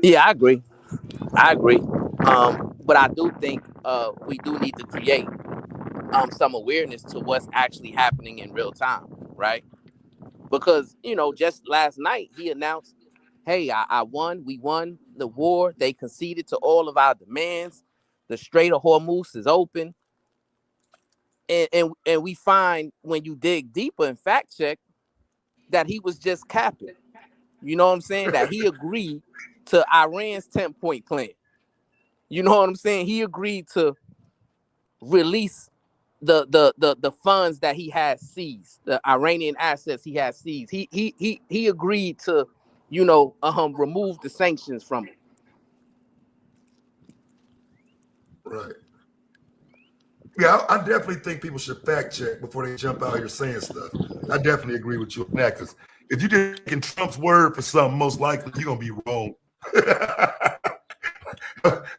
Yeah, I agree. But I do think we do need to create some awareness to what's actually happening in real time, right? Because, just last night he announced, hey, I won. We won the war. They conceded to all of our demands. The Strait of Hormuz is open. And we find when you dig deeper and fact check that he was just capping. You know what I'm saying? That he agreed to Iran's 10-point plan. You know what I'm saying? He agreed to release the funds that he had seized, the Iranian assets he had seized. He agreed to, remove the sanctions from it. Right. Yeah, I definitely think people should fact check before they jump out here saying stuff. I definitely agree with you on that, because if you're just taking Trump's word for something, most likely you're gonna be wrong.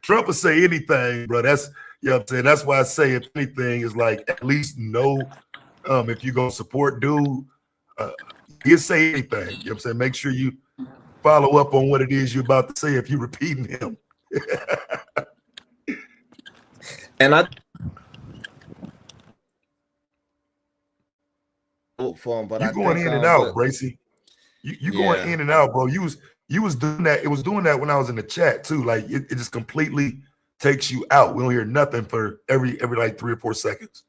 Trump will say anything, bro. That's, you know what I'm saying? That's why I say if anything is like at least know If you're gonna support dude, he'll say anything. You know what I'm saying? Make sure you follow up on what it is you're about to say if you're repeating him. And I vote for him, but You I going think in and out, but Bracy. You going yeah. in and out, bro. You was doing that. It was doing that when I was in the chat too. Like it just completely takes you out. We don't hear nothing for every like 3 or 4 seconds.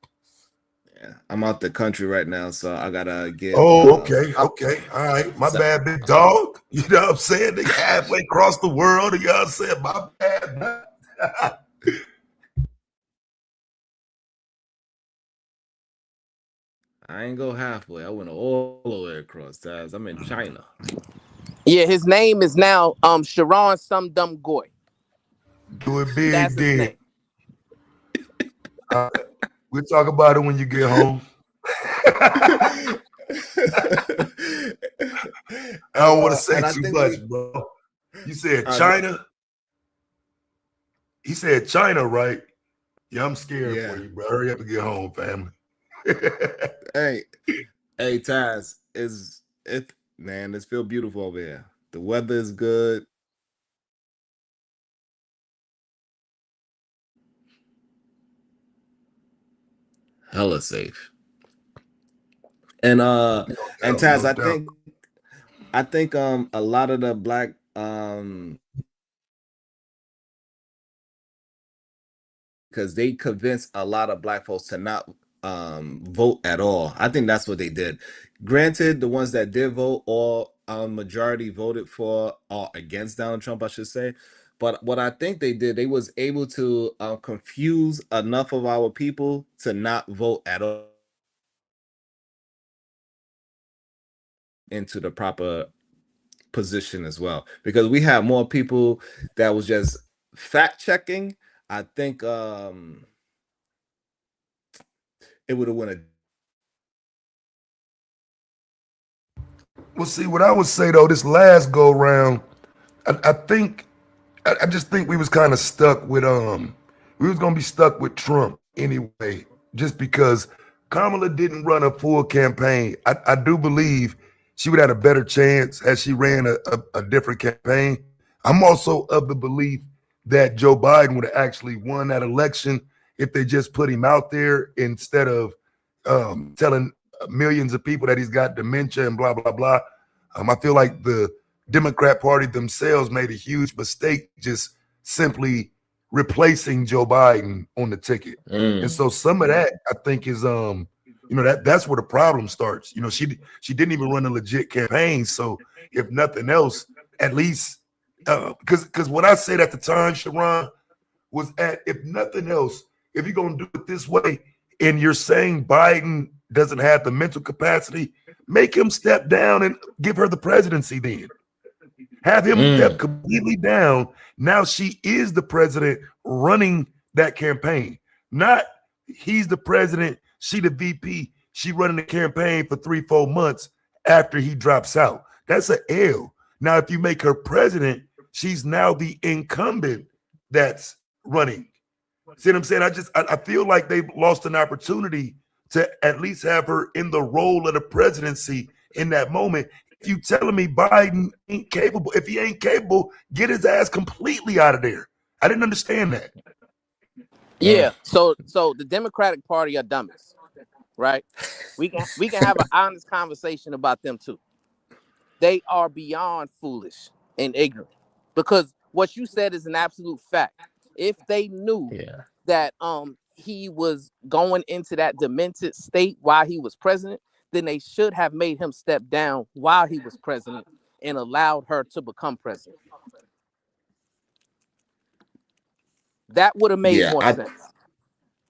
Yeah, I'm out the country right now, so I gotta get. Oh, okay. All right. My bad, big dog. You know what I'm saying? They halfway across the world. You know what I'm saying? My bad. I ain't go halfway. I went all the way across. Taz. I'm in China. Yeah, his name is now Sharon Some Dumb Goy. Do it big, That's his then. name. We'll talk about it when you get home. I don't want to say too much, bro. You said China? He said China, right? Yeah, I'm scared for you, bro. Hurry up and get home, family. Hey, Taz, man, it's feel beautiful over here. The weather is good. Hella safe. And Taz, I think a lot of the black because they convinced a lot of black folks to not vote at all. I think that's what they did. Granted, the ones that did vote, or majority voted for or against Donald Trump, I should say. But what I think they did, they was able to confuse enough of our people to not vote at all into the proper position as well. Because we have more people that was just fact checking. I think it would have went Well, see, what I would say though, this last go round, I just think we was kind of stuck with we was gonna be stuck with Trump anyway, just because Kamala didn't run a full campaign. I do believe she would have had a better chance had she ran a different campaign. I'm also of the belief that Joe Biden would have actually won that election if they just put him out there instead of telling millions of people that he's got dementia and blah, blah, blah. I feel like the Democrat Party themselves made a huge mistake just simply replacing Joe Biden on the ticket. And so some of that I think is that's where the problem starts. She didn't even run a legit campaign. So if nothing else, at least because what I said at the time, Sharon, was if nothing else, if you're gonna do it this way and you're saying Biden doesn't have the mental capacity, make him step down and give her the presidency then. Have him step completely down. Now she is the president running that campaign. Not he's the president, she the VP, she running the campaign for 3-4 months after he drops out. That's an L. Now, if you make her president, she's now the incumbent that's running. See what I'm saying? I feel like they've lost an opportunity to at least have her in the role of the presidency in that moment. If you telling me Biden ain't capable, if he ain't capable, get his ass completely out of there. I didn't understand that. Yeah. So the Democratic Party are dummies, right? We can have an honest conversation about them too. They are beyond foolish and ignorant, because what you said is an absolute fact. If they knew that he was going into that demented state while he was president, then they should have made him step down while he was president and allowed her to become president. That would have made more sense.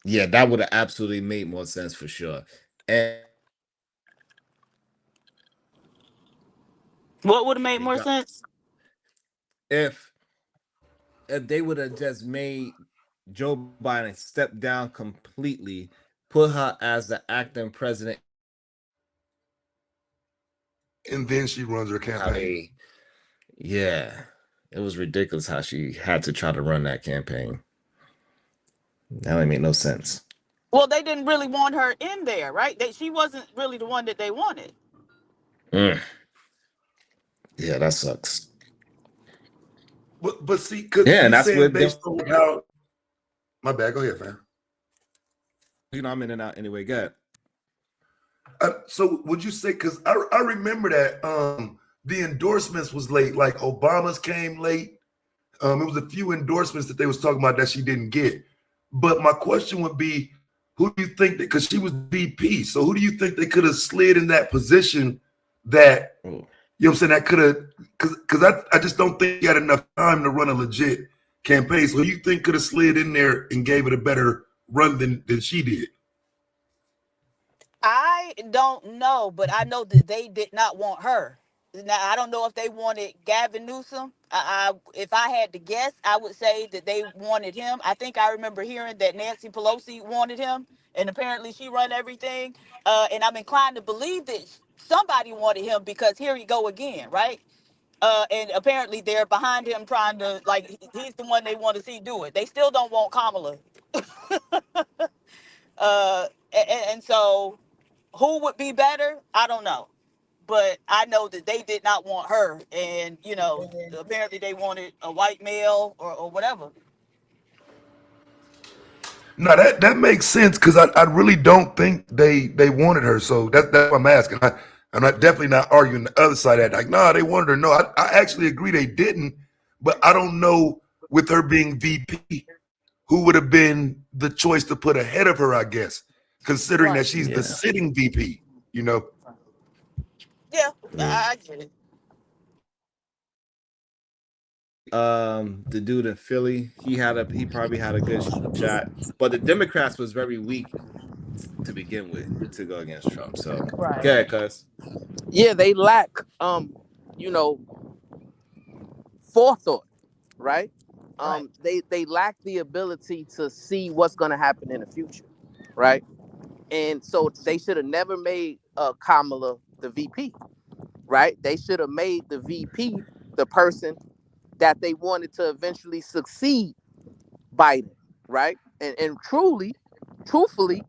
Yeah, that would have absolutely made more sense for sure. And What would have made more sense? If they would have just made Joe Biden step down completely, put her as the acting president, and then she runs her campaign. It was ridiculous how she had to try to run that campaign. That didn't make no sense. Well, they didn't really want her in there, right? She wasn't really the one that they wanted. Mm. Yeah, that sucks. But see, because Yeah, you and that's saying what based on how. My bad. Go ahead, fam. I'm in and out anyway. Good. So would you say, because I remember that the endorsements was late, like Obama's came late. It was a few endorsements that they was talking about that she didn't get. But my question would be, who do you think that, because she was VP, so who do you think they could have slid in that position that, you know what I'm saying, that could have, because I just don't think he had enough time to run a legit campaign. So who you think could have slid in there and gave it a better run than she did? I don't know, but I know that they did not want her. Now I don't know if they wanted Gavin Newsom. If I had to guess, I would say that they wanted him. I think I remember hearing that Nancy Pelosi wanted him, and apparently she run everything. And I'm inclined to believe that somebody wanted him because here he go again, right? And apparently they're behind him trying to, like, he's the one they want to see do it. They still don't want Kamala. And so who would be better? I don't know. But I know that they did not want her. And, apparently they wanted a white male or whatever. No, that makes sense, because I really don't think they wanted her. So that's what I'm asking. I'm not definitely not arguing the other side of that. Like, no, they wanted her. No, I actually agree they didn't. But I don't know, with her being VP, who would have been the choice to put ahead of her, I guess, considering that she's the sitting VP, Yeah, I get it. The dude in Philly, he probably had a good shot, but the Democrats was very weak to begin with to go against Trump. So Right. go ahead, cuz. Yeah, they lack forethought, right? Right. They lack the ability to see what's going to happen in the future, right? And so they should have never made Kamala the VP, right? They should have made the VP the person that they wanted to eventually succeed Biden, right? And truthfully,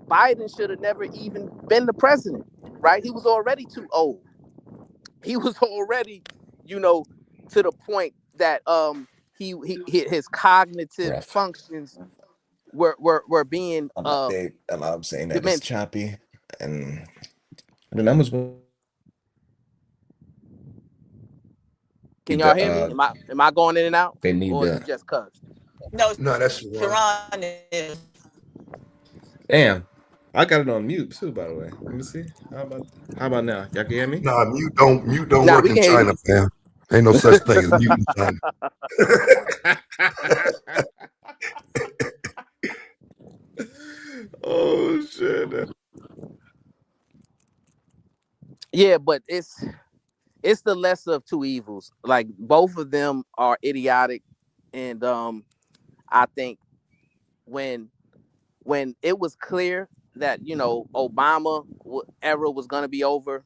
Biden should have never even been the president, right? He was already too old. He was already, to the point that his cognitive functions were being And I'm saying that dementia. it's choppy, and the numbers. Can y'all hear me? Am I going in and out? They need or is it just cuz? No, that's Sharon is. Damn, I got it on mute too, by the way. Let me see. How about now? Y'all can hear me? Nah, mute don't work in China, fam. Ain't no such thing as mute in China. Oh shit. Yeah, but it's the lesser of two evils. Like, both of them are idiotic, and I think when it was clear that Obama era was going to be over,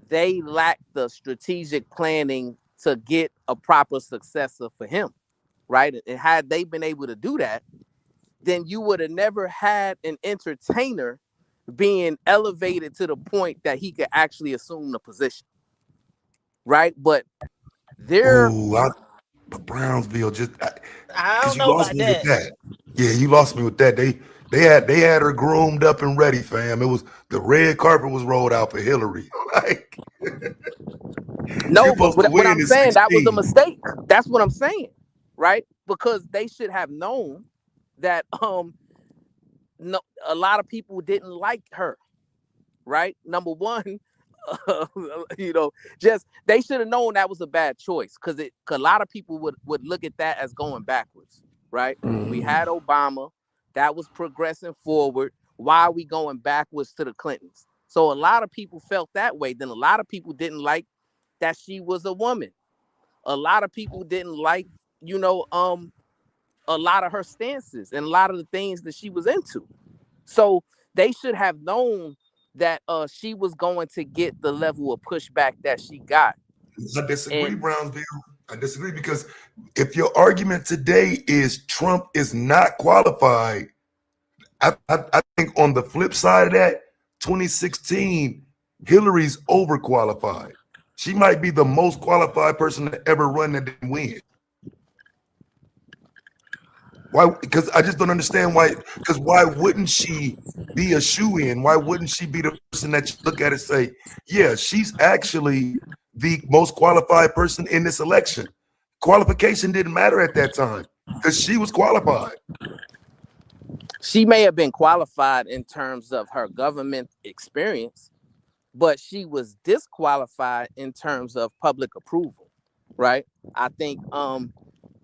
they lacked the strategic planning to get a proper successor for him, right? And had they been able to do that, then you would have never had an entertainer being elevated to the point that he could actually assume the position, right? But they're but Brownsville just I don't you know lost about me that. with that. Yeah, you lost me with that. They had her groomed up and ready, fam. It was the red carpet was rolled out for Hillary. Like, no, but what I'm in saying, that was a 16. mistake. That's what I'm saying, right? Because they should have known that no, a lot of people didn't like her, right? Number one, just they should have known that was a bad choice, because a lot of people would look at that as going backwards, right? We had Obama, that was progressing forward. Why are we going backwards to the Clintons? So a lot of people felt that way. Then a lot of people didn't like that she was a woman. A lot of people didn't like, a lot of her stances and a lot of the things that she was into. So they should have known that she was going to get the level of pushback that she got. I disagree, Brownsville. I disagree, because if your argument today is Trump is not qualified, I think on the flip side of that, 2016, Hillary's overqualified. She might be the most qualified person to ever run that didn't win. Why? Because I just don't understand why. Because why wouldn't she be a shoe-in? Why wouldn't she be the person that you look at and say, yeah, she's actually the most qualified person in this election? Qualification didn't matter at that time because she was qualified. She may have been qualified in terms of her government experience, but she was disqualified in terms of public approval, right? I think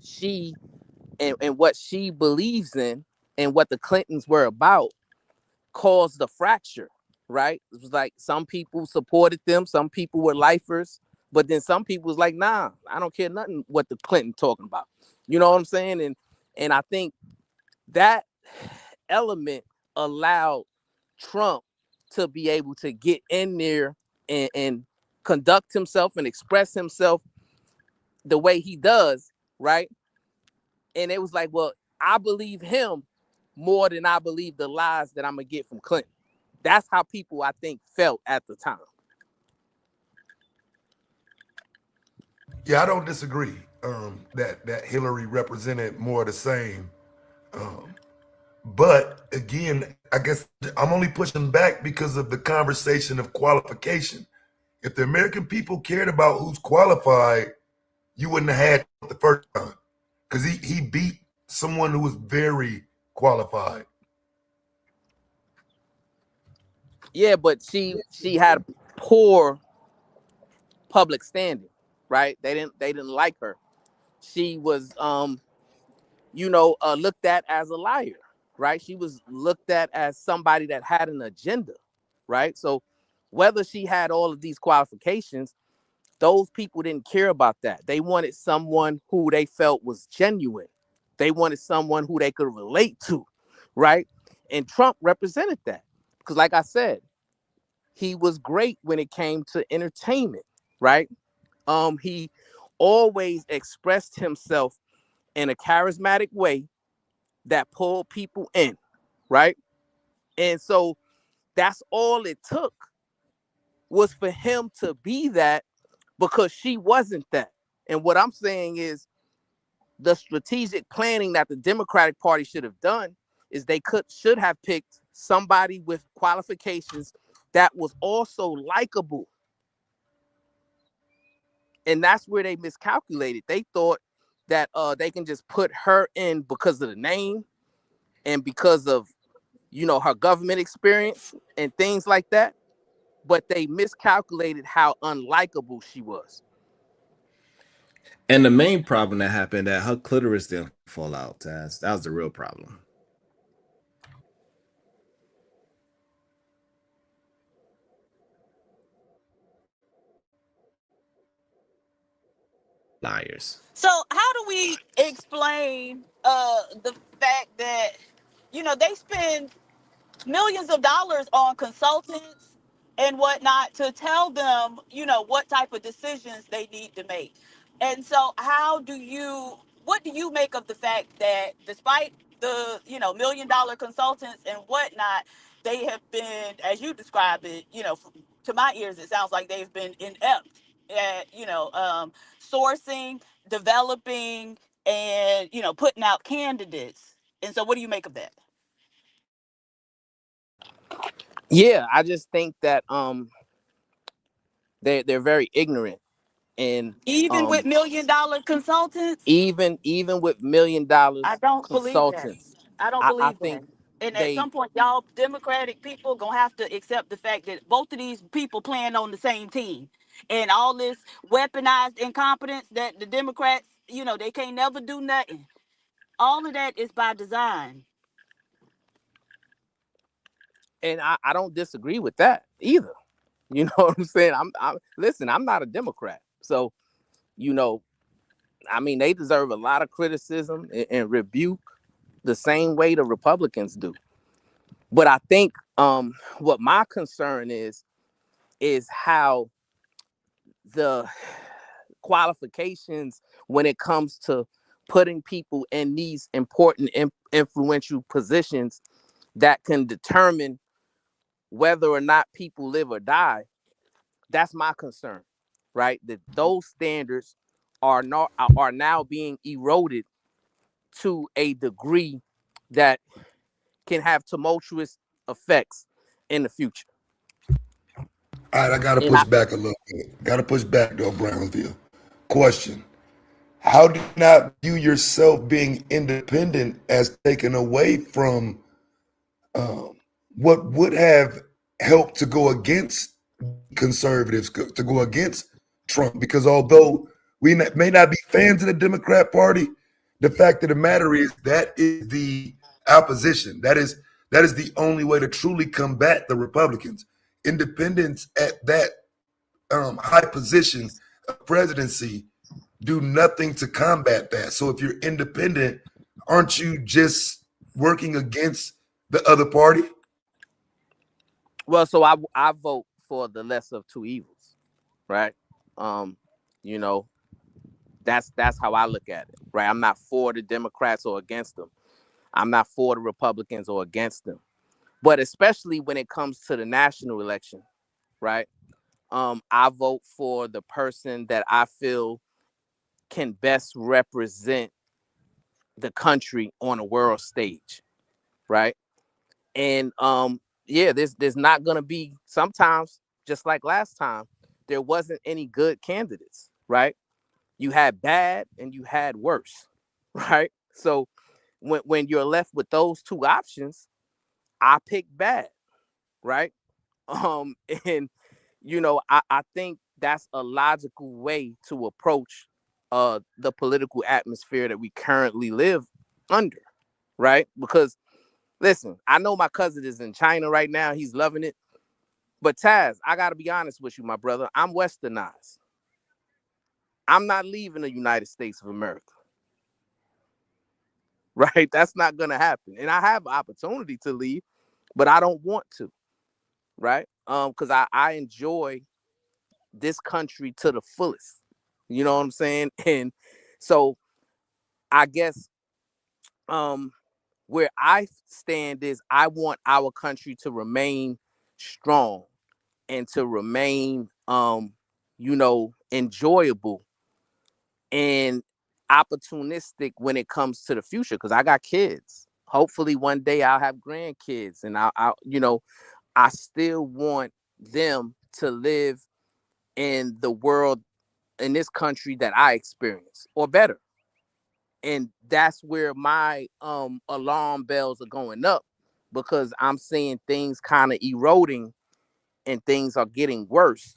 she and what she believes in and what the Clintons were about caused the fracture, right? It was like some people supported them, some people were lifers, but then some people was like, nah, I don't care nothing what the Clinton talking about. You know what I'm saying? And I think that element allowed Trump to be able to get in there and conduct himself and express himself the way he does, right? And it was like, well, I believe him more than I believe the lies that I'm gonna get from Clinton. That's how people, I think, felt at the time. Yeah, I don't disagree that Hillary represented more of the same. But again, I guess I'm only pushing back because of the conversation of qualification. If the American people cared about who's qualified, you wouldn't have had the first time because he beat someone who was very qualified. Yeah, but she had poor public standing, right? They didn't like her. She was looked at as a liar, right? She was looked at as somebody that had an agenda, right? So whether she had all of these qualifications, those people didn't care about that. They wanted someone who they felt was genuine. They wanted someone who they could relate to, right? And Trump represented that because, like I said, he was great when it came to entertainment, right? He always expressed himself in a charismatic way that pulled people in, right? And so that's all it took was for him to be that because she wasn't that. And what I'm saying is the strategic planning that the Democratic Party should have done is they should have picked somebody with qualifications that was also likable. And that's where they miscalculated. They thought that they can just put her in because of the name and because of, her government experience and things like that. But they miscalculated how unlikable she was. And the main problem that happened that her clitoris didn't fall out. That was the real problem. Liars. So how do we explain the fact that they spend millions of dollars on consultants and whatnot to tell them, what type of decisions they need to make. And so what do you make of the fact that despite the, $1 million consultants and whatnot, they have been, as you describe it, to my ears, it sounds like they've been inept at, sourcing, developing, and, putting out candidates. And so what do you make of that? Yeah, I just think that they're very ignorant. And even with $1 million consultants, even with $1 million I don't believe that. consultants, I don't I believe think that. And at some point, y'all Democratic people gonna have to accept the fact that both of these people playing on the same team, and all this weaponized incompetence that the Democrats, they can't never do nothing. All of that is by design. and I don't disagree with that either. You know what I'm saying? Listen, I'm not a Democrat. So, they deserve a lot of criticism and rebuke the same way the Republicans do. But I think what my concern is how the qualifications when it comes to putting people in these important influential positions that can determine whether or not people live or die, that's my concern, right? That those standards are now being eroded to a degree that can have tumultuous effects in the future. All right, I got to And I, push back a little bit. Got to push back, though, Brownsville. Question. How do you not view yourself being independent as taken away from what would have helped to go against conservatives, to go against Trump? Because although we may not be fans of the Democrat Party, the fact of the matter is that is the opposition. That is the only way to truly combat the Republicans. Independents at that high position of presidency do nothing to combat that. So if you're independent, aren't you just working against the other party? well, so I vote for the lesser of two evils, right? You know, that's how I look at it, right? I'm not for the Democrats or against them. I'm not for the Republicans or against them. But especially when it comes to the national election, right? I vote for the person that I feel can best represent the country on a world stage, right? And yeah, there's not gonna be, sometimes, just like last time, there wasn't any good candidates, right? You had bad and you had worse, right? So when you're left with those two options, I pick bad, right? Um, and I think that's a logical way to approach the political atmosphere that we currently live under, right? Because listen, I know my cousin is in China right now, he's loving it. But Taz, I gotta be honest with you, my brother. I'm westernized. I'm not leaving the United States of America. Right? That's not gonna happen. And I have an opportunity to leave, but I don't want to, right? Because I enjoy this country to the fullest. You know what I'm saying? And so I guess where I stand is I want our country to remain strong and to remain enjoyable and opportunistic when it comes to the future, because I got kids. Hopefully one day I'll have grandkids, and I still want them to live in the world, in this country that I experience, or better. And that's where my alarm bells are going up, because I'm seeing things kind of eroding and things are getting worse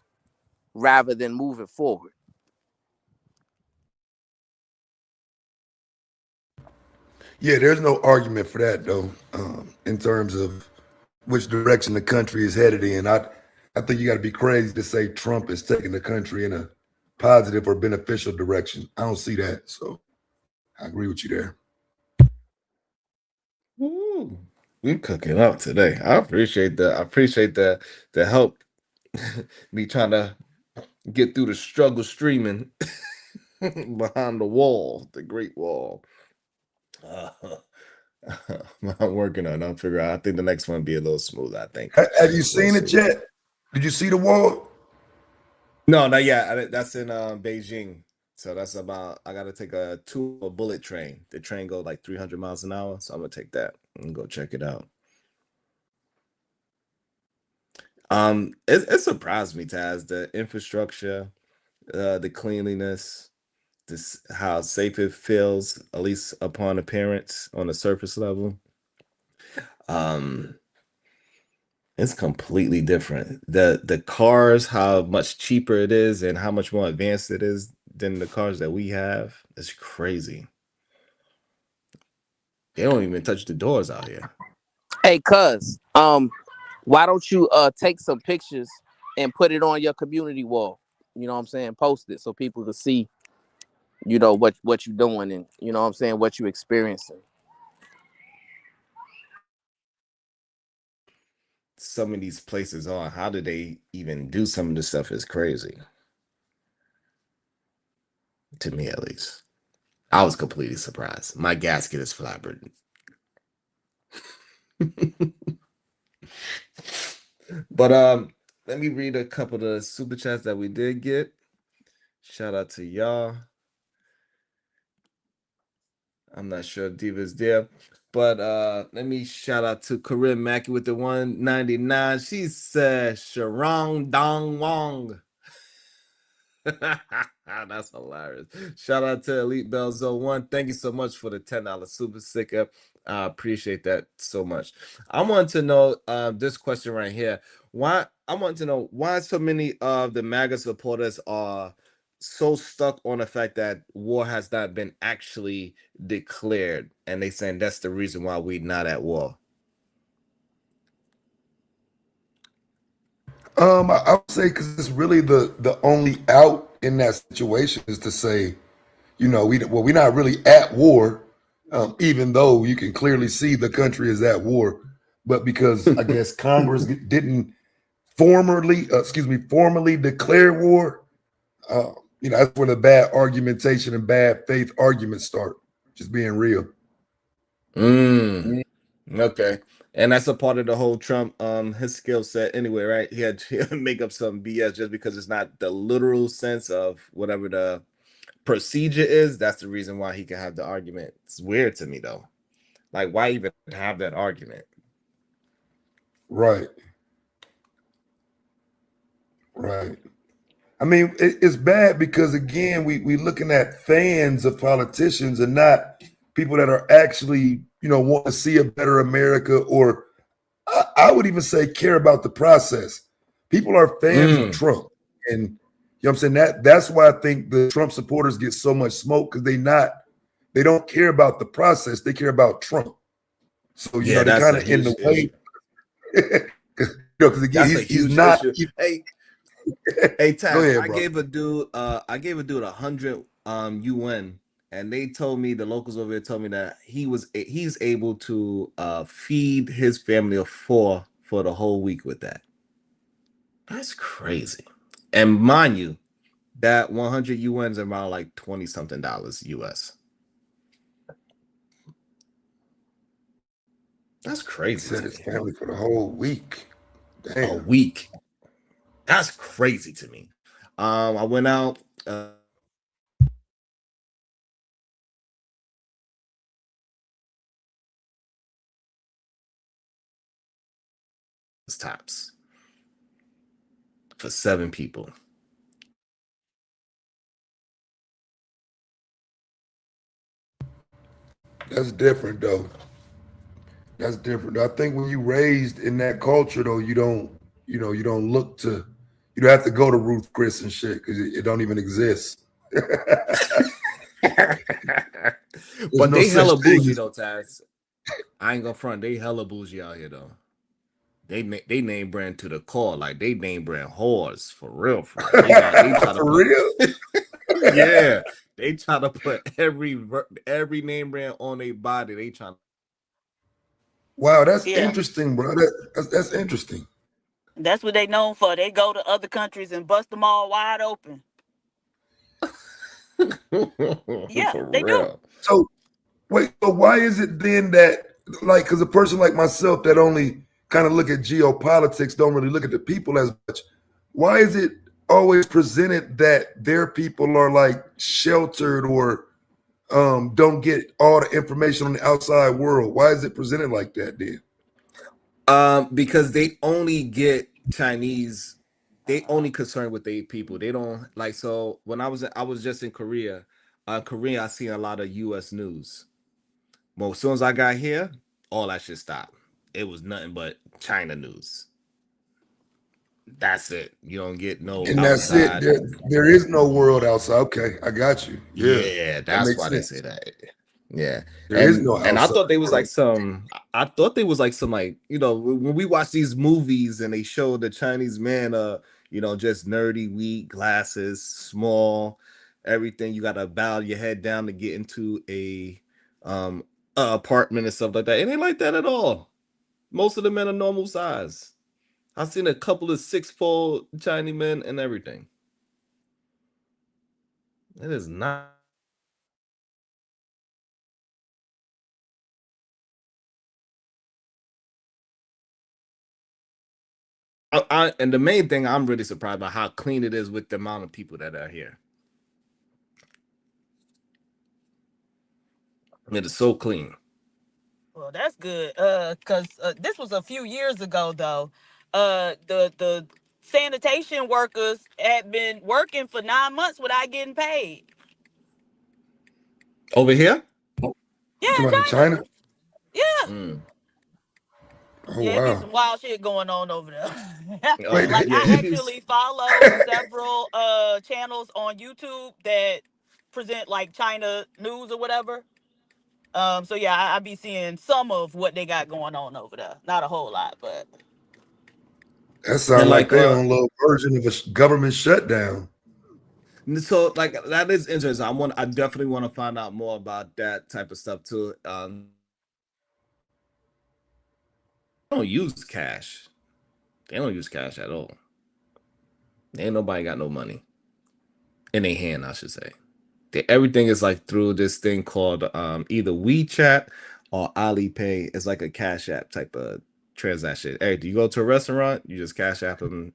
rather than moving forward. Yeah, there's no argument for that though, in terms of which direction the country is headed in. I think you got to be crazy to say Trump is taking the country in a positive or beneficial direction. I don't see that, so I agree with you there. Ooh, we cooking up today. I appreciate that. I appreciate the help. Me trying to get through the struggle streaming behind the wall, the Great Wall. Uh, I'm working on it. I'm figuring out. I think the next one be a little smooth. I think. Have you seen it yet? Did you see the wall? No, not yet. That's in Beijing. So that's about. I got to take a bullet train. The train goes like 300 miles an hour. So I'm gonna take that and go check it out. It surprised me, Taz, the infrastructure, the cleanliness, this how safe it feels, at least upon appearance on the surface level. It's completely different. The cars, how much cheaper it is and how much more advanced it is than the cars that we have. It's crazy. They don't even touch the doors out here. Hey, cuz, why don't you take some pictures and put it on your community wall? You know what I'm saying? Post it so people can see, what you're doing, and you know what I'm saying, what you're experiencing. Some of these places on, how do they even do some of this stuff is crazy. To me, at least. I was completely surprised. My gasket is flabbered. But let me read a couple of the super chats that we did get. Shout out to y'all. I'm not sure if Diva's there, but let me shout out to Corinne Mackey with the 199. She said Sharong Dong Wong. That's hilarious. Shout out to Elite Belzo One. Thank you so much for the $10 super sticker. I appreciate that so much. I want to know this question right here. I want to know why so many of the MAGA supporters are so stuck on the fact that war has not been actually declared, and they saying that's the reason why we're not at war. I would say because it's really the only out in that situation is to say, we're not really at war, even though you can clearly see the country is at war, but because I guess Congress didn't formally declare war. That's where the bad argumentation and bad faith arguments start. Just being real. Okay. And that's a part of the whole Trump his skill set anyway, right? He had to make up some BS just because it's not the literal sense of whatever the procedure is. That's the reason why he can have the argument. It's weird to me though. Like, why even have that argument? Right. I mean, it's bad because again, we looking at fans of politicians and not people that are actually, want to see a better America, or I would even say care about the process. People are fans of Trump, and you know what I'm saying, that's why I think the Trump supporters get so much smoke, because they don't care about the process, they care about Trump. So they kind of in the way, because again, he's not. Hey, Taz, Go ahead, I bro. gave a dude 100 UN, and they told me, the locals over there told me that he's able to feed his family of 4 for the whole week with that. That's crazy. And mind you, that 100 UN is around like $20 something US. That's crazy. Said his family for the whole week. Damn. A week. That's crazy to me. I went out. Tops for 7 people. That's different though. That's different. I think when you raised in that culture though, you don't look to, you don't have to go to Ruth Chris and shit, because it don't even exist. But they hella bougie though, Taz. I ain't gonna front. They hella bougie out here though. They name brand to the core, like they name brand whores for real. They try to For real? Yeah, they try to put every name brand on their body. They try. Wow, that's interesting, bro. That's interesting. That's what they known for. They go to other countries and bust them all wide open. Yeah, for they real. do. So wait, so why is it then that, like, because a person like myself that only kind of look at geopolitics, don't really look at the people as much, why is it always presented that their people are like sheltered or don't get all the information on the outside world? Why is it presented like that then? Because they only get Chinese, they only concerned with their people. They don't like, so when I was just in Korea, I seen a lot of US news. Well, as soon as I got here, all that shit stopped. It was nothing but China news. That's it. You don't get no And outside. that's it. There is no world outside. Okay, I got you. Yeah, that's makes why sense. they say that. Yeah. There is no and I outside thought they was world. like some like, when we watch these movies and they show the Chinese man just nerdy, weak, glasses, small, everything. You gotta bow your head down to get into a apartment and stuff like that. It ain't like that at all. Most of the men are normal size. I've seen a couple of 6'4" Chinese men and everything. It is not. And the main thing I'm really surprised by how clean it is with the amount of people that are here. It is so clean. Well, that's good. Cause this was a few years ago though. The sanitation workers had been working for 9 months without getting paid. Over here? Yeah, Come in on, in China. China? Yeah. Mm. Oh Yeah, it be some wow. wild shit going on over there. Wait, Like Yeah, I it is. actually follow several channels on YouTube that present like China news or whatever. So yeah, I be seeing some of what they got going on over there. Not a whole lot, but that And sounds like like they own a little version of a government shutdown. so like that is interesting. I definitely want to find out more about that type of stuff too. They don't use cash. They don't use cash at all. Ain't nobody got no money in their hand, I should say. Everything is like through this thing called either WeChat or Alipay. It's like a Cash App type of transaction. Hey, do you go to a restaurant? You just Cash App them.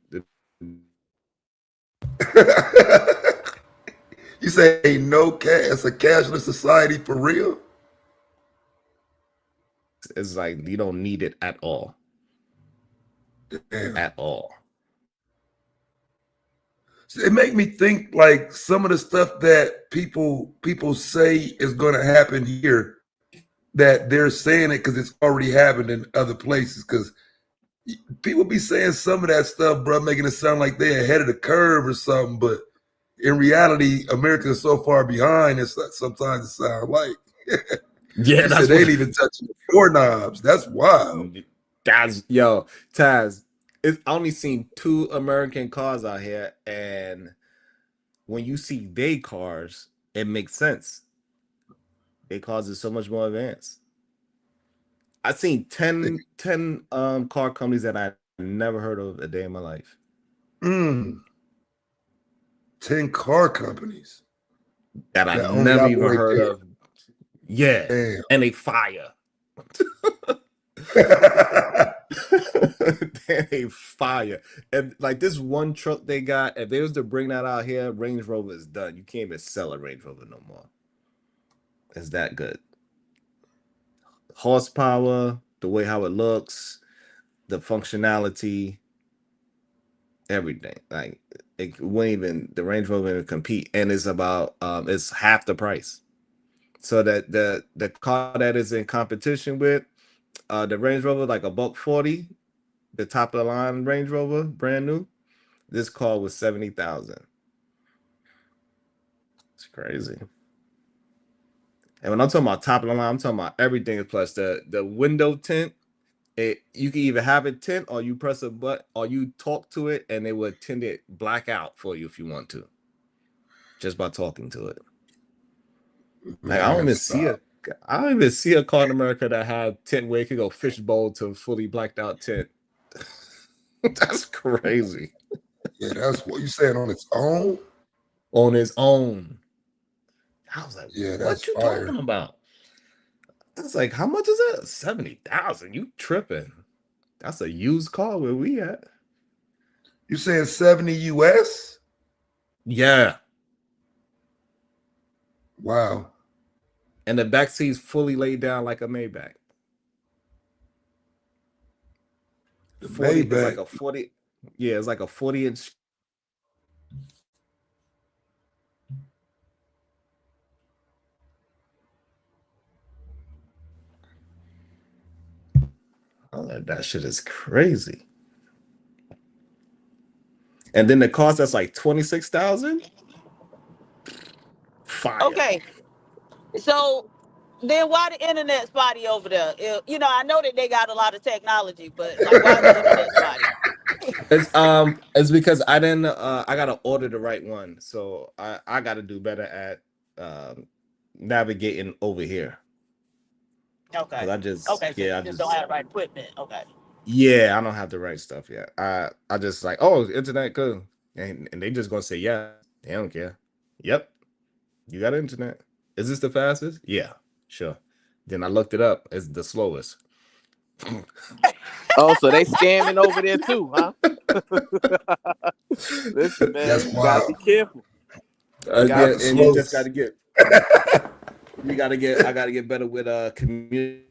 You say ain't no cash, it's a cashless society for real? It's like you don't need it at all. Damn. At all. It make me think like some of the stuff that people say is going to happen here, that they're saying it because it's already happened in other places. Because people be saying some of that stuff, bro, making it sound like they're ahead of the curve or something. But in reality, America is so far behind. It's sometimes it sounds like. Yeah, You that's said they what. ain't even touching the doorknobs. That's wild. Taz, I only seen 2 American cars out here, and when you see their cars, it makes sense. Their cars are so much more advanced. I've seen 10 car companies that I never heard of a day in my life. 10 car companies That I that only never even operate heard there. of. Yeah. Damn. And they fire. They fire. And like this one truck they got, if they was to bring that out here, Range Rover is done. You can't even sell a Range Rover no more. It's that good. Horsepower, the way how it looks, the functionality, everything. Like it wouldn't even the Range Rover even compete. And it's about it's half the price. So that the car that is in competition with the Range Rover, like a $140, the top of the line Range Rover, brand new. This car was 70,000. It's crazy. And when I'm talking about top of the line, I'm talking about everything plus the window tint. You can either have it tint or you press a button or you talk to it and it would tint it black out for you if you want to. Just by talking to it. Like I don't even see a car in America that have tint where it could go fishbowl to fully blacked out tint. That's crazy. Yeah, that's what you saying on its own. On its own. I was like, Yeah, what that's you fire. talking about? It's like, how much is it? 70,000. You tripping? That's a used car where we at. You saying 70 US? Yeah. Wow. And the back seat's fully laid down like a Maybach. The 40, it's Maybach. like a 40. Yeah, it's like a 40-inch. Oh, that shit is crazy. And then the cost that's like 26,000. Fire. okay. So then why the internet spotty over there? You know, I know that they got a lot of technology, but like why the internet spotty? It's because I didn't I gotta order the right one. So I gotta do better at navigating over here. Okay. I just Okay, so yeah, you just don't have the right equipment. Okay. Yeah, I don't have the right stuff yet. I just like, oh, internet good. And they just gonna say yeah. They don't care. Yep. You got internet. Is this the fastest? Yeah, sure. Then I looked it up. It's the slowest. Oh, so they scamming over there too, huh? Listen, man, That's you gotta wild. be careful. Yeah, Gotta be and you Slow. just got to get. I got to get better with community.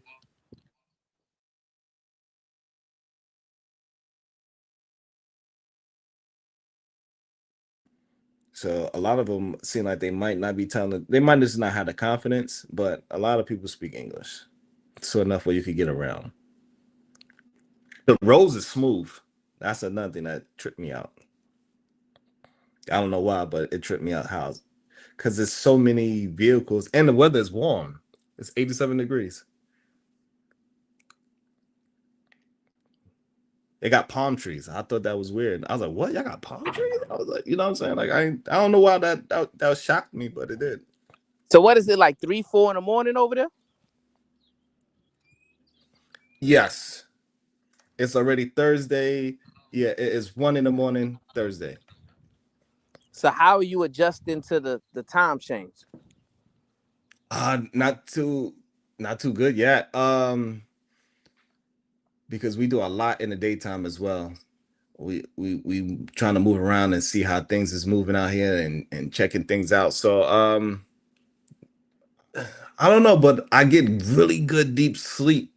So a lot of them seem like they might not be telling. They might just not have the confidence, but a lot of people speak English, so enough where you could get around. The roads is smooth. That's another thing that tripped me out. I don't know why, but it tripped me out how because there's so many vehicles and the weather is warm. It's 87 degrees. They got palm trees. I thought that was weird. I was like, "What? Y'all got palm trees?" I was like, you know what I'm saying? Like, I don't know why that shocked me, but it did. So what is it like 3, 4 in the morning over there? Yes, it's already Thursday. Yeah, it is 1 in the morning Thursday. So how are you adjusting to the time change? Not too good yet. Because we do a lot in the daytime as well. We trying to move around and see how things is moving out here and checking things out. So I don't know, but I get really good deep sleep.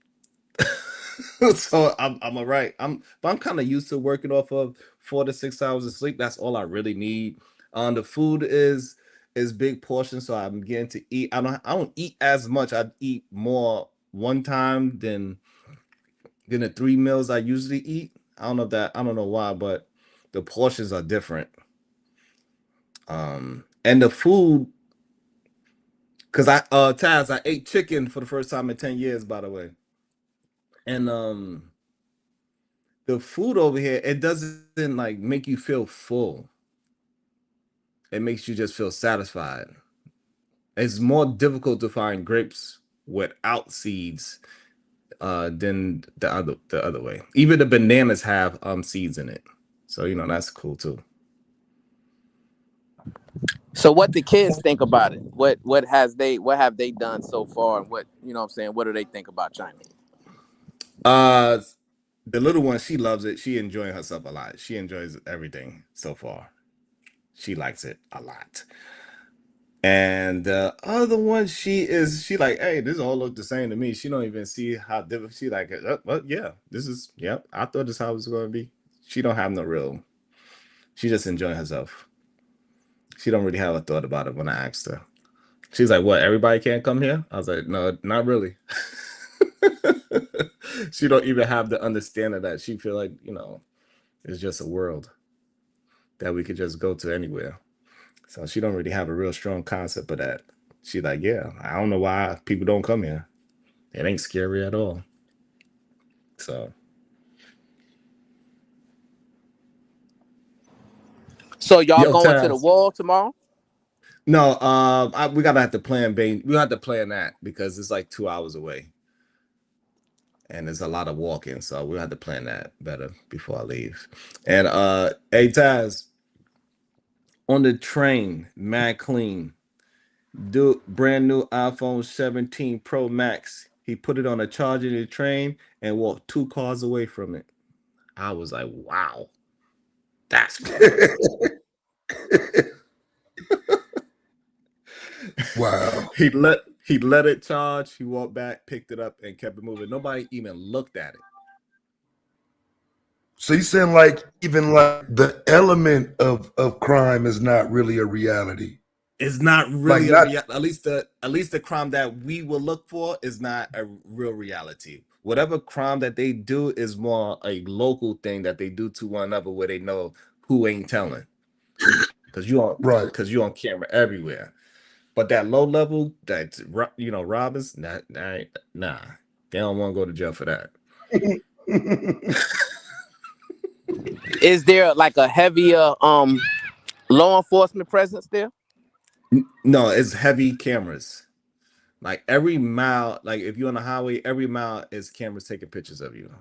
So I'm all right. I'm kind of used to working off of 4 to 6 hours of sleep. That's all I really need. The food is big portions, so I'm getting to eat. I don't eat as much. I eat more one time than the 3 meals I usually eat. I don't know why, but the portions are different. And the food, cause Taz, I ate chicken for the first time in 10 years, by the way. And the food over here, it doesn't like make you feel full. It makes you just feel satisfied. It's more difficult to find grapes without seeds than the other way. Even the bananas have seeds in it. So that's cool too. So what the kids think about it? What have they done so far, and what I'm saying? What do they think about China? The little one, she loves it. She enjoying herself a lot. She enjoys everything so far. She likes it a lot. And the other one, she like, hey, this all look the same to me. She don't even see how different. She like, well, yeah, yep. I thought this how it was going to be. She don't have no real. She just enjoying herself. She don't really have a thought about it when I asked her. She's like, what? Everybody can't come here? I was like, no, not really. She don't even have the understanding that she feel like it's just a world that we could just go to anywhere. So she don't really have a real strong concept of that. She's like, yeah, I don't know why people don't come here. It ain't scary at all. So So y'all yo, going to the Taz. wall tomorrow? No, we gotta have to plan. We have to plan that because it's like 2 hours away, and there's a lot of walking. So we have to plan that better before I leave. And hey Taz, on the train, mad clean. Brand new iPhone 17 Pro Max. He put it on a charger in the train and walked 2 cars away from it. I was like, wow, that's crazy. Wow. He let it charge. He walked back, picked it up, and kept it moving. Nobody even looked at it. So you saying like even like the element of crime is not really a reality? It's not Like really not at least the crime that we will look for is not a real reality. Whatever crime that they do is more a local thing that they do to one another where they know who ain't telling. Because right. you on camera everywhere. But that low level, that robbers, nah, they don't want to go to jail for that. Is there like a heavier law enforcement presence there? No, it's heavy cameras. Like every mile, like if you're on the highway, every mile is cameras taking pictures of you.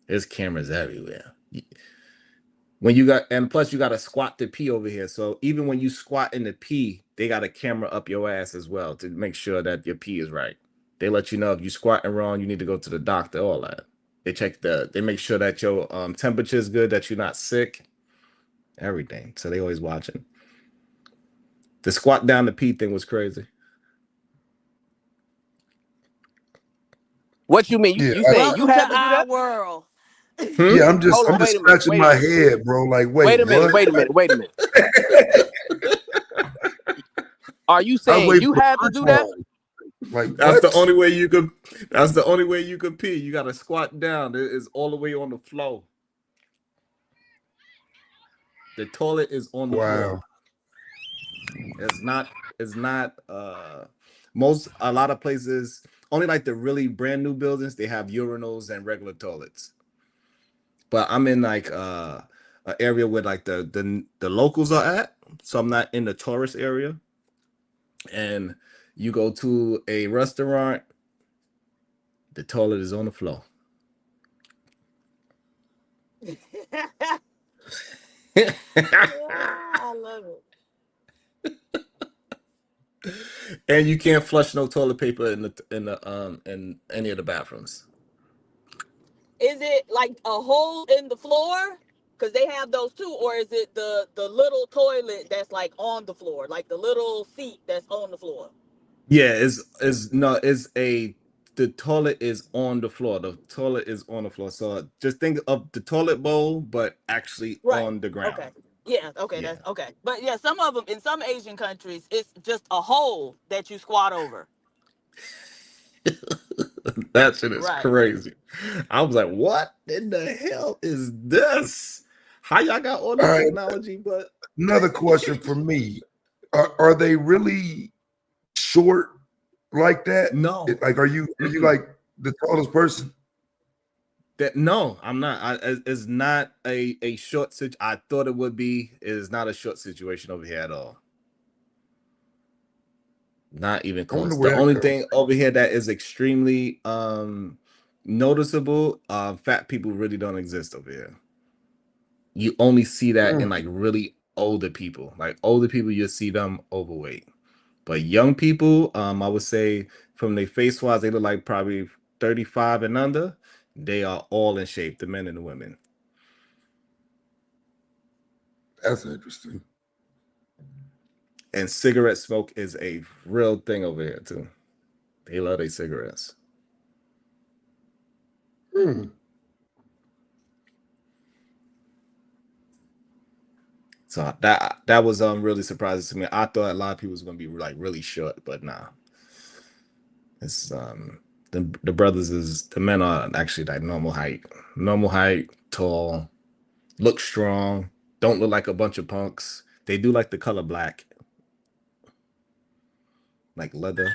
There's cameras everywhere. When you got, and plus you got to squat to pee over here. So even when you squat in the pee, they got a camera up your ass as well to make sure that your pee is right. They let you know if you squatting wrong, you need to go to the doctor, all that. They make sure that your temperature is good, that you're not sick, everything. So they always watching. The squat down to pee thing was crazy. What you mean? Yeah, You saying you Welcome to had to do our that? world. Hmm? yeah. I'm just Hold on, I'm just wait a minute, scratching wait a my minute, head, bro. Like, wait wait, a minute, what? wait a minute, wait a minute. Are you I saying wait you for had to punch do that? line. Like, That's the what? only way you could. That's the only way you could pee. You got to squat down. It is all the way on the floor. The toilet is on the floor. Wow. It's not. It's not. A lot of places, only like the really brand new buildings, they have urinals and regular toilets. But I'm in like an area where like the locals are at, so I'm not in the tourist area. And you go to a restaurant, the toilet is on the floor. I love it. And you can't flush no toilet paper in any of the bathrooms. Is it like a hole in the floor? Because they have those too, or is it the little toilet that's like on the floor, like the little seat that's on the floor? Yeah, the toilet is on the floor. The toilet is on the floor. So just think of the toilet bowl, but actually Right. on the ground. Okay. Yeah. Okay. Yeah. That's okay. But yeah, some of them in some Asian countries, it's just a hole that you squat over. That shit is Right. crazy. I was like, what in the hell is this? How y'all got all All this right. technology? But Another question for me: Are they really short like that? no, Like, are you like the tallest person? no, I'm not. It's not a short situation. I thought it would be. It is not a short situation over here at all. Not even I wonder close. where The that only comes. thing over here that is extremely noticeable, fat people really don't exist over here. You only see that in like really older people. Like older people, you'll see them overweight. But young people, I would say from their face wise, they look like probably 35 and under. They are all in shape, the men and the women. That's interesting. And cigarette smoke is a real thing over here too. They love their cigarettes. Hmm. So that was really surprising to me. I thought a lot of people was gonna be like really short, but nah. It's the brothers is the men are actually like normal height, tall, look strong, don't look like a bunch of punks. They do like the color black, like leather.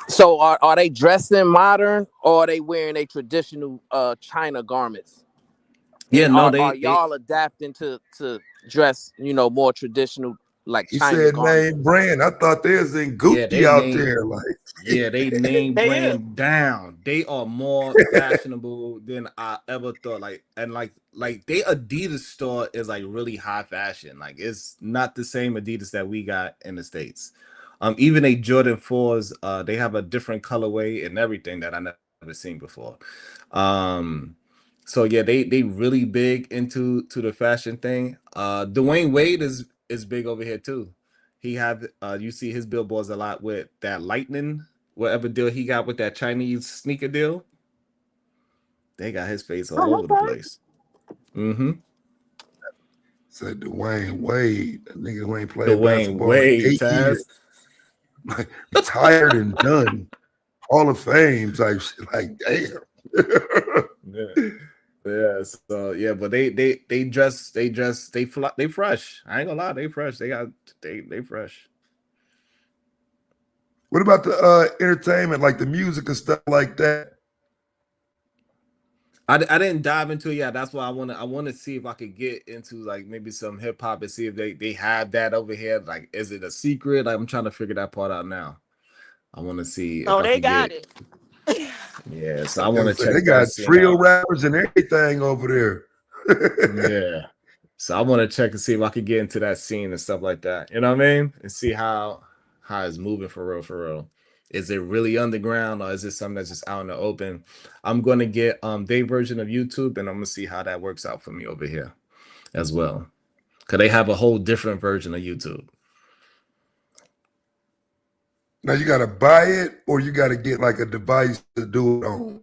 So are they dressing modern or are they wearing a traditional China garments? Yeah, And no, are y'all adapting to dress, more traditional like He China said garments? name brand. I thought they was in Gucci they out name there. Like, yeah, they name They is. brand down. They are more fashionable than I ever thought. Like they Adidas store is like really high fashion. Like it's not the same Adidas that we got in the States. Even a Jordan 4s, they have a different colorway and everything that I never seen before. So yeah, they really big into the fashion thing. Dwayne Wade is big over here too. He have you see his billboards a lot with that lightning, whatever deal he got with that Chinese sneaker deal. They got his face all over the place. Mm-hmm. said Dwayne Wade, that nigga who ain't played Dwayne basketball in Wade, 8 Taz. years. Like, retired and done. Hall of Fame type shit. Like, damn. Yeah. Yeah, so yeah, but they fresh. I ain't gonna lie, they fresh. They fresh. What about the entertainment, like the music and stuff like that? I didn't dive into it yet. That's why I want to see if I could get into like maybe some hip hop and see if they have that over here. Like, is it a secret? Like, I'm trying to figure that part out now. I want to see if Oh, I they could got get it. yeah. So I want to They check got that scene trio out. rappers and everything over there. Yeah. So I want to check and see if I could get into that scene and stuff like that. You know what I mean? And see how it's moving for real, for real. Is it really underground or is it something that's just out in the open? I'm gonna get their version of YouTube and I'm gonna see how that works out for me over here as well. Cause they have a whole different version of YouTube. Now you got to buy it, or you got to get like a device to do it on.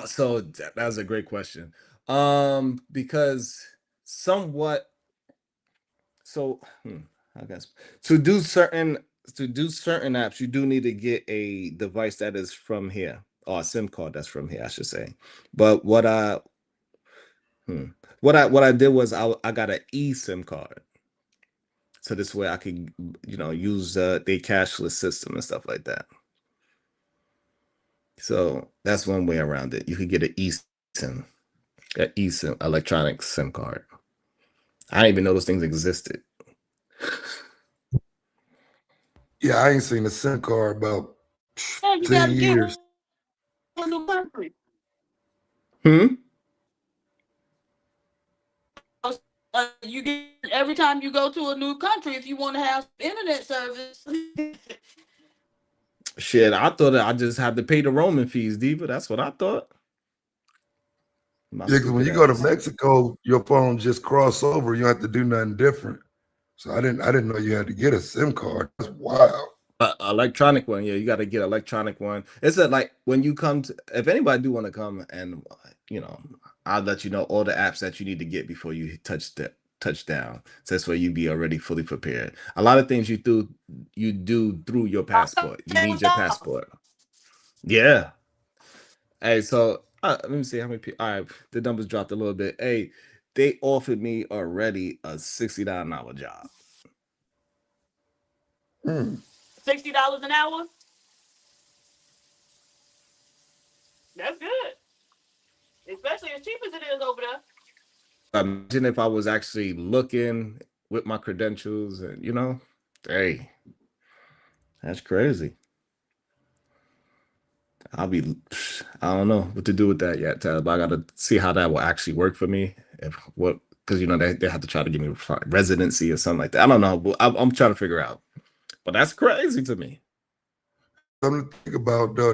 So that's a great question. Because somewhat I guess to do certain apps, you do need to get a device that is from here, or a SIM card that's from here, I should say. But what I did was I got an eSIM card. So this way I could, use the cashless system and stuff like that. So that's one way around it. You could get an eSIM, electronic SIM card. I didn't even know those things existed. Yeah, I ain't seen a SIM card about Yeah, you 10 gotta get years. one new country. You get every time you go to a new country if you want to have internet service. Shit, I thought I just had to pay the roaming fees, Diva. That's what I thought. Yeah, because when you go to Mexico, your phone just cross over. You don't have to do nothing different. So I didn't know you had to get a SIM card. That's wild. Electronic one, yeah, you got to get electronic one. It's like when you come to, if anybody do want to come, and I'll let you know all the apps that you need to get before you touch down. So this way you be already fully prepared. A lot of things you do through your passport. You need your passport. Yeah. Hey, so let me see how many people. All right, the numbers dropped a little bit. Hey, they offered me already a $60 an hour job. $60 an hour? That's good. Especially as cheap as it is over there. Imagine if I was actually looking with my credentials and, hey, that's crazy. I don't know what to do with that yet, Ted, but I got to see how that will actually work for me. Because, they have to try to give me residency or something like that. I don't know, but I'm trying to figure out. But that's crazy to me. Something to think about, though.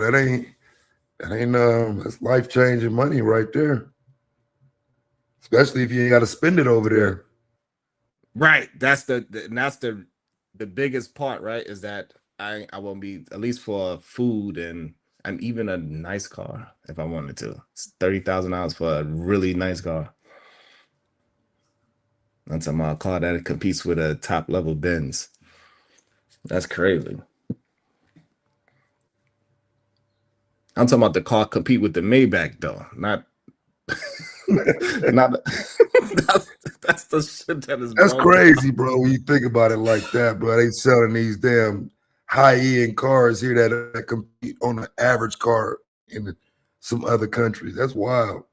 That's life-changing money right there. Especially if you ain't got to spend it over there. Right. That's the biggest part, right? Is that I won't be, at least for food and even a nice car if I wanted to. It's $30,000 for a really nice car. That's a car that competes with a top level Benz. That's crazy. I'm talking about the car compete with the Maybach though, not that's the shit that is. That's crazy, bro. When you think about it like that, bro, they selling these damn high-end cars here that compete on an average car in some other countries. That's wild.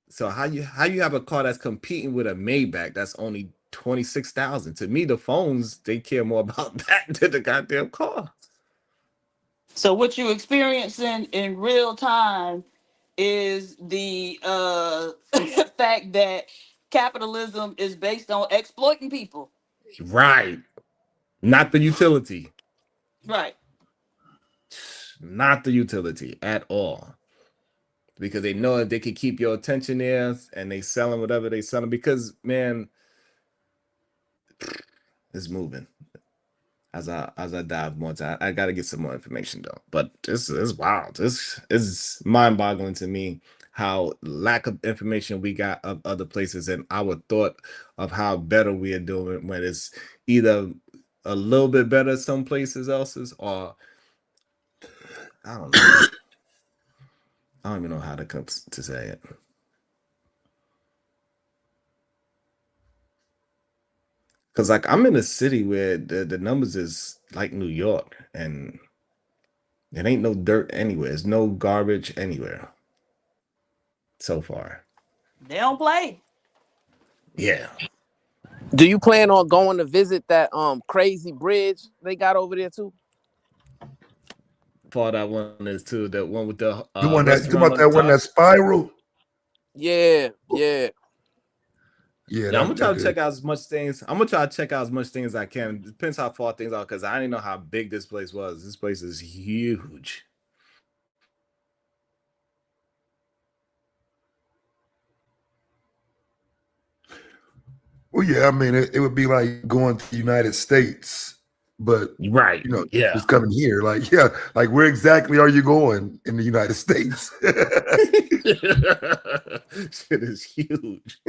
So how you have a car that's competing with a Maybach that's only $26,000? To me, the phones, they care more about that than the goddamn car. So what you experiencing in real time is the fact that capitalism is based on exploiting people. Right. Not the utility. Right. Not the utility at all. Because they know that they can keep your attention there and they selling whatever they selling because, man, it's moving. As I dive more time, I got to get some more information though. But this is wild. This is mind-boggling to me how lack of information we got of other places and our thought of how better we are doing when it's either a little bit better some places else's or I don't know. I don't even know how to say it. Cause like I'm in a city where the numbers is like New York and there ain't no dirt anywhere. There's no garbage anywhere. So far. They don't play. Yeah. Do you plan on going to visit that crazy bridge they got over there too? far that one is too. That one with the The one that, you restaurant about on that the one top. that spiral? Yeah. Yeah, Yeah, I'm gonna try to check out as much things. I'm gonna try to check out as much things as I can. Depends how far things are, because I didn't know how big this place was. This place is huge. Well, yeah, I mean, it would be like going to the United States, but Right. you know, Yeah. just coming here. Like, yeah, like where exactly are you going in the United States? Shit is huge.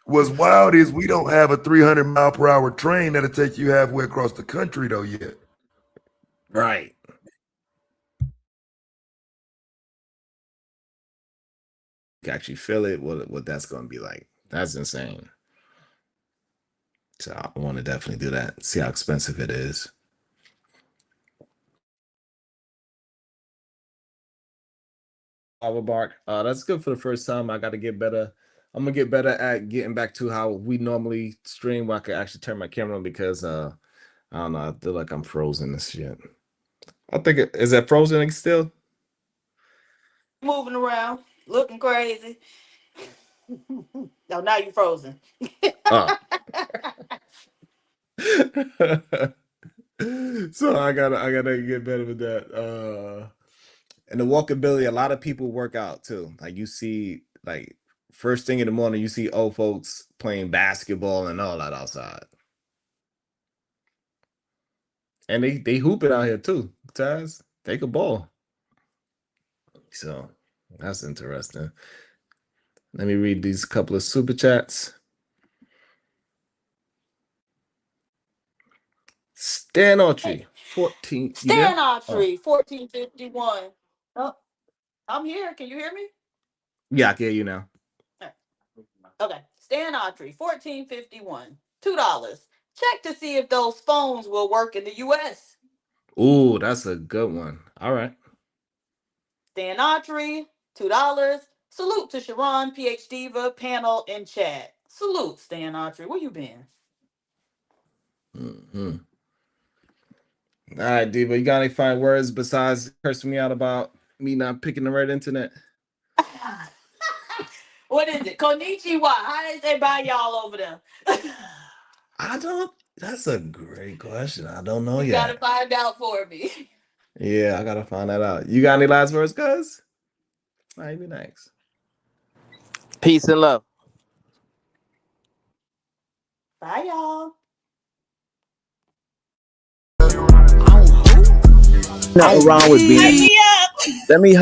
What's wild is we don't have a 300-mile-per-hour train that'll take you halfway across the country though yet. Right. You can actually feel it. What that's gonna be like. That's insane. So I want to definitely do that. See how expensive it is. Bark. That's good for the first time. I got to get better. I'm gonna get better at getting back to how we normally stream, where I could actually turn my camera on, because I don't know. I feel like I'm frozen this shit. I think is that frozen still? Moving around, looking crazy. No, now you're frozen. Oh. So I gotta get better with that. And the walkability, a lot of people work out too. Like you see, like first thing in the morning, you see old folks playing basketball and all that outside. And they hoop it out here too. Taz, take a ball. So that's interesting. Let me read these couple of super chats. Stan Autry, 14. Stan Autry, 1451. Oh, I'm here. Can you hear me? Yeah, I can hear you now. Okay. Stan Autry, 1451. $2. Check to see if those phones will work in the US. Ooh, that's a good one. All right. Stan Autry, $2. Salute to Sharon, PH Diva, panel, and chat. Salute, Stan Autry. Where you been? Mm-hmm. All right, Diva, you got any fine words besides cursing me out about me not picking the right internet? What is it? Konnichiwa. How they say bye y'all over there? That's a great question. I don't know You yet. gotta find out for me. Yeah, I gotta find that out. You got any last words, cuz? All right, be nice. Peace and love. Bye, y'all. Nothing wrong with being. Let me